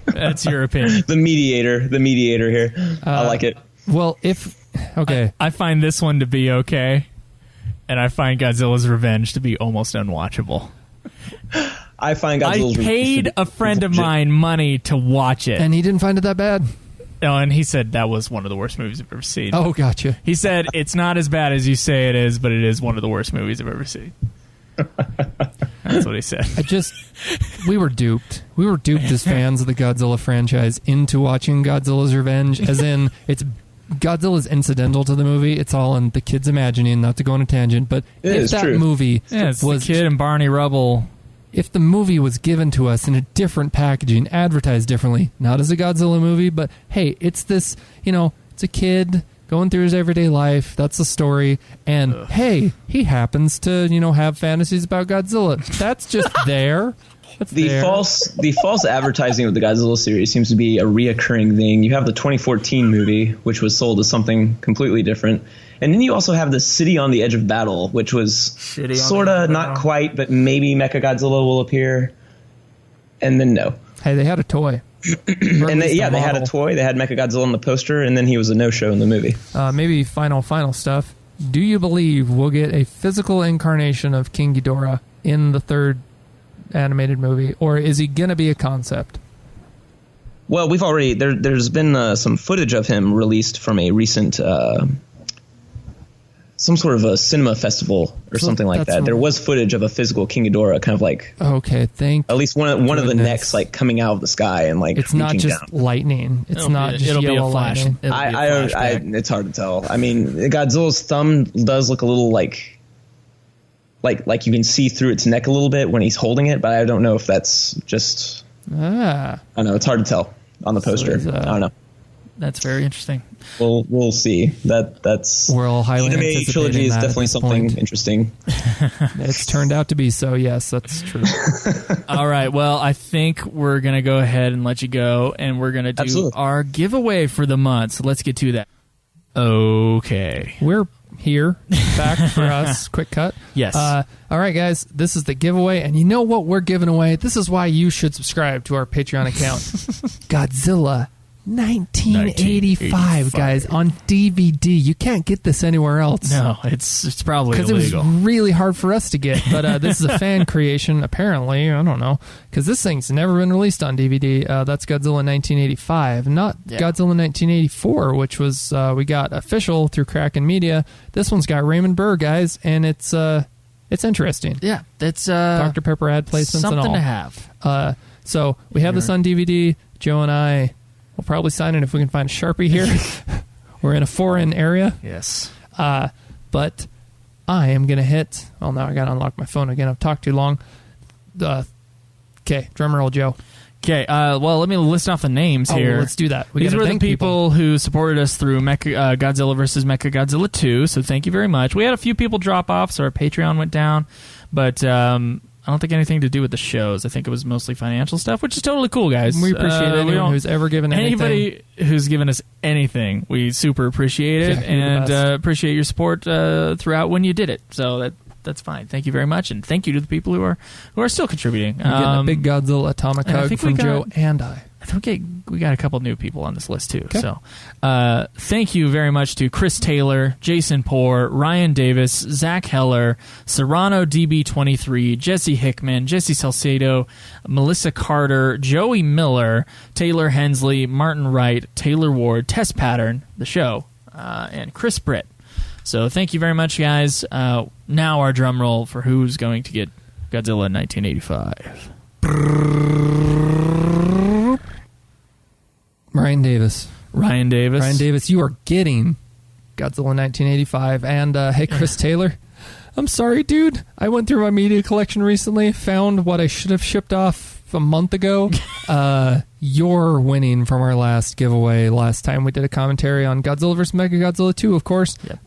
That's your opinion. The mediator here. I like it. Well, okay. I find this one to be okay, and I find Godzilla's Revenge to be almost unwatchable. I find Godzilla's I paid a friend of mine money to watch it, and he didn't find it that bad. No, and he said that was one of the worst movies I've ever seen. Oh, gotcha. He said it's not as bad as you say it is, but it is one of the worst movies I've ever seen. That's what he said. We were duped. We were duped as fans of the Godzilla franchise into watching Godzilla's Revenge, as in Godzilla's incidental to the movie. It's all in the kid's imagining, not to go on a tangent, but if that movie was the kid and Barney Rubble. If the movie was given to us in a different packaging, advertised differently, not as a Godzilla movie, but hey, it's this, it's a kid going through his everyday life. That's the story. And hey, he happens to, have fantasies about Godzilla. That's just there. The false advertising of the Godzilla series seems to be a reoccurring thing. You have the 2014 movie, which was sold as something completely different. And then you also have the City on the Edge of Battle, which was sort of not quite, but maybe Mechagodzilla will appear. And then no. Hey, they had a toy. And they had a toy. They had Mechagodzilla on the poster, and then he was a no-show in the movie. Maybe final stuff. Do you believe we'll get a physical incarnation of King Ghidorah in the 3rd animated movie, or is he going to be a concept? Well, we've already... There's been some footage of him released from a recent... some sort of a cinema festival or something like that. There was footage of a physical King Ghidorah, kind of like at least one of the necks like coming out of the sky and like it's not just down. Lightning. It's not just yellow lightning. It's hard to tell. I mean, Godzilla's thumb does look a little like you can see through its neck a little bit when he's holding it, but I don't know if that's just. I don't know. It's hard to tell on the poster. I don't know. That's very interesting. We'll see. That's we're all highly anime anticipating trilogy is that definitely something interesting. It's turned out to be so. Yes, that's true. All right. Well, I think we're gonna go ahead and let you go, and we're gonna do our giveaway for the month. So let's get to that. Okay, we're here back for us. Quick cut. Yes. All right, guys. This is the giveaway, and you know what we're giving away? This is why you should subscribe to our Patreon account. Godzilla 1985, guys, on DVD. You can't get this anywhere else. No, it's probably illegal. Because it was really hard for us to get. But this is a fan creation, apparently. I don't know. Because this thing's never been released on DVD. That's Godzilla 1985, not Godzilla 1984, which was we got official through Kraken Media. This one's got Raymond Burr, guys, and it's interesting. Yeah, it's Dr. Pepper ad placements and all. Something to have. So we have this on DVD. Joe and I... We'll probably sign it if we can find a Sharpie here. We're in a foreign area. Yes. But I am going to hit... Well, now I got to unlock my phone again. I've talked too long. Okay, drum roll, Joe. Okay, well, let me list off the names here. Well, let's do that. These were the people who supported us through Godzilla vs. Mechagodzilla 2, so thank you very much. We had a few people drop off, so our Patreon went down, but I don't think anything to do with the shows. I think it was mostly financial stuff, which is totally cool, guys. We appreciate anyone who's ever given anything. Anybody who's given us anything, we super appreciate it, and appreciate your support throughout when you did it. So that's fine. Thank you very much, and thank you to the people who are still contributing. I'm getting a big Godzilla atomic hug from Joe and I. I think we got a couple new people on this list too. Okay. So thank you very much to Chris Taylor, Jason Poor, Ryan Davis, Zach Heller, Serrano DB23, Jesse Hickman, Jesse Salcedo, Melissa Carter, Joey Miller, Taylor Hensley, Martin Wright, Taylor Ward, Tess Pattern, the show, and Chris Britt. So thank you very much, guys. Now our drum roll for who's going to get Godzilla in 1985. Ryan Davis. Ryan Davis, you are getting Godzilla 1985. And hey, Chris Taylor, I'm sorry, dude. I went through my media collection recently, found what I should have shipped off a month ago. You're winning from our last giveaway last time we did a commentary on Godzilla vs. Mechagodzilla 2, of course. Yep.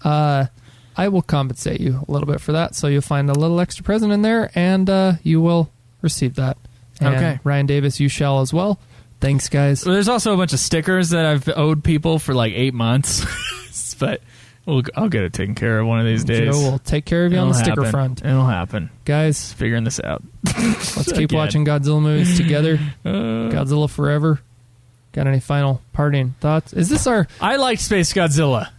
I will compensate you a little bit for that, so you'll find a little extra present in there, and you will receive that. And okay. Ryan Davis, you shall as well. Thanks, guys. Well, there's also a bunch of stickers that I've owed people for like 8 months, but I'll get it taken care of one of these days. Joe will take care of you on the sticker front. It'll happen. Guys, figuring this out. Let's keep watching Godzilla movies together. Godzilla forever. Got any final parting thoughts? Is this our... I liked Space Godzilla.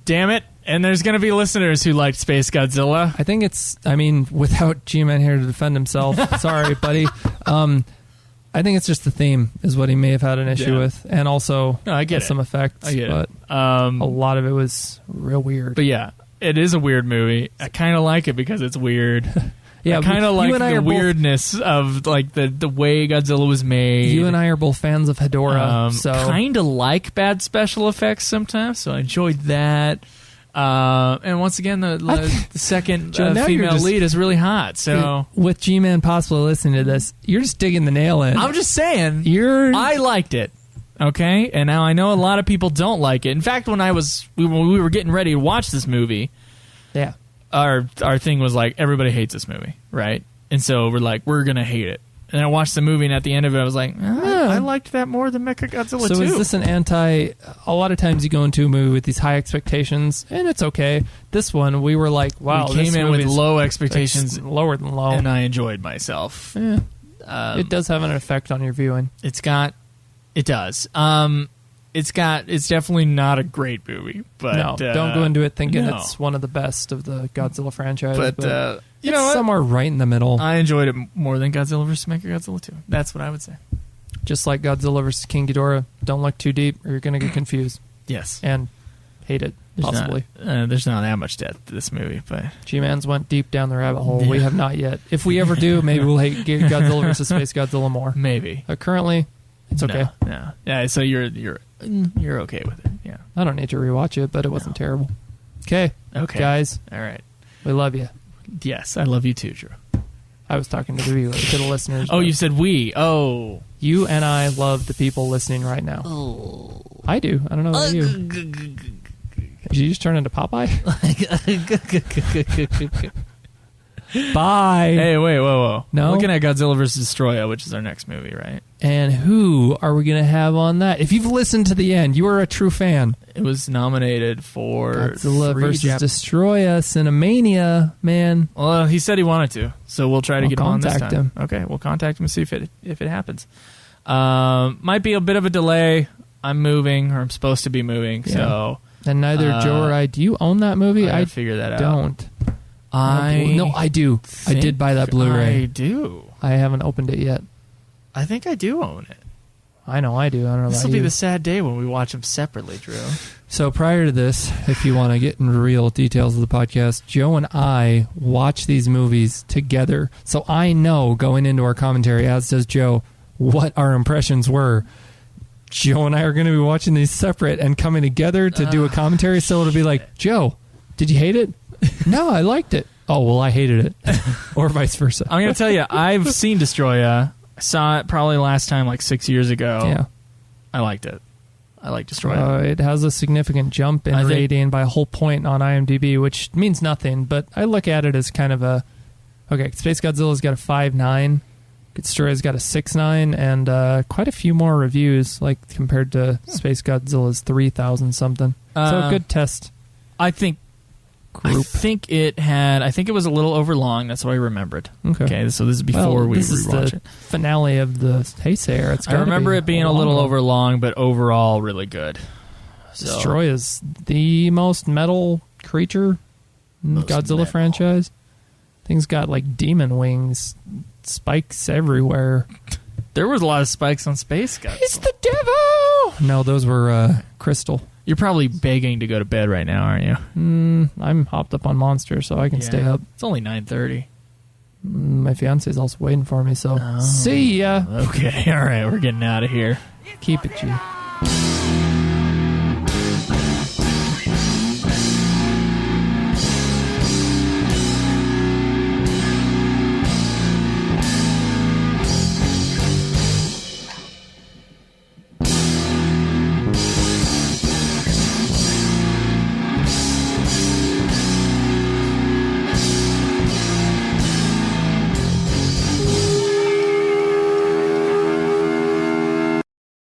Damn it. And there's going to be listeners who liked Space Godzilla. I think it's... I mean, without G-Man here to defend himself. Sorry, buddy. I think it's just the theme is what he may have had an issue with. And also I get some effects. I get it. A lot of it was real weird. But yeah, it is a weird movie. I kind of like it because it's weird. Yeah, I kind of like the weirdness of like the way Godzilla was made. You and I are both fans of Hedorah. So kind of like bad special effects sometimes, so I enjoyed that. And once again, the second female lead is really hot. So with G-Man possibly listening to this, you're just digging the nail in. I'm just saying, I liked it. Okay, and now I know a lot of people don't like it. In fact, when we were getting ready to watch this movie, yeah, our thing was like everybody hates this movie, right? And so we're like, we're gonna hate it. And I watched the movie, and at the end of it, I was like, I liked that more than Mechagodzilla 2. So is this an a lot of times you go into a movie with these high expectations, and it's okay. This one, we were like, wow, we came in with low expectations. Lower than low. And I enjoyed myself. Yeah. It does have an effect on your viewing. It does. It's definitely not a great movie. But no, don't go into it thinking it's one of the best of the Godzilla franchise. But you know, somewhere right in the middle. I enjoyed it more than Godzilla vs. Mechagodzilla 2. That's what I would say. Just like Godzilla vs. King Ghidorah, don't look too deep or you're going to get confused. Yes. And hate it, possibly. There's not that much depth to this movie. But G-Man's went deep down the rabbit hole. Yeah. We have not yet. If we ever do, maybe we'll hate Godzilla vs. Space Godzilla more. Maybe. Currently, it's okay. No. Yeah, so you're okay with it. Yeah. I don't need to rewatch it, but it wasn't terrible. Okay. Guys. All right. We love you. Yes, I love you too, Drew. I was talking to the listeners. Oh, you said we. Oh. You and I love the people listening right now. Oh. I do. I don't know about you. Did you just turn into Popeye? Bye. Hey, wait, whoa. No? Looking at Godzilla vs. Destroya, which is our next movie, right? And who are we going to have on that? If you've listened to the end, you are a true fan. It was nominated for Godzilla vs. Destroya, Cinemania, man. Well, he said he wanted to, so we'll try to get him on this time. Him. Okay, we'll contact him and see if it happens. Might be a bit of a delay. I'm moving, or I'm supposed to be moving, so... And neither Joe or I... Do you own that movie? I figure that out. Don't. No, I do. I did buy that Blu-ray. I do. I haven't opened it yet. I think I do own it. I know I do. I don't know. This will be the sad day when we watch them separately, Drew. So prior to this, if you want to get into real details of the podcast, Joe and I watch these movies together. So I know going into our commentary, as does Joe, what our impressions were. Joe and I are going to be watching these separate and coming together to do a commentary. So it'll be like, Joe, did you hate it? No, I liked it. Oh, well, I hated it. Or vice versa. I'm going to tell you, I've seen Destroya. I saw it probably last time like 6 years ago. Yeah. I liked it. I like Destroy. It has a significant jump in rating by a whole point on IMDb, which means nothing, but I look at it as kind of a... Okay, SpaceGodzilla's got a 5.9. Destroy's got a 6.9, and quite a few more reviews, like compared to SpaceGodzilla's 3,000 something. So a good test. I think it was a little over long. That's what I remembered. Okay, so this is before we rewatch it. Finale of the Heisei era. I remember it being a little over long, but overall really good. So. Destroy is the most metal creature in the Godzilla franchise. Thing's got like demon wings, spikes everywhere. There was a lot of spikes on Space Godzilla. It's the devil! No, those were crystal. You're probably begging to go to bed right now, aren't you? I'm hopped up on Monster, so I can stay up. It's only 9:30. My fiance's also waiting for me, so see ya. Okay, all right, we're getting out of here. Keep it, G.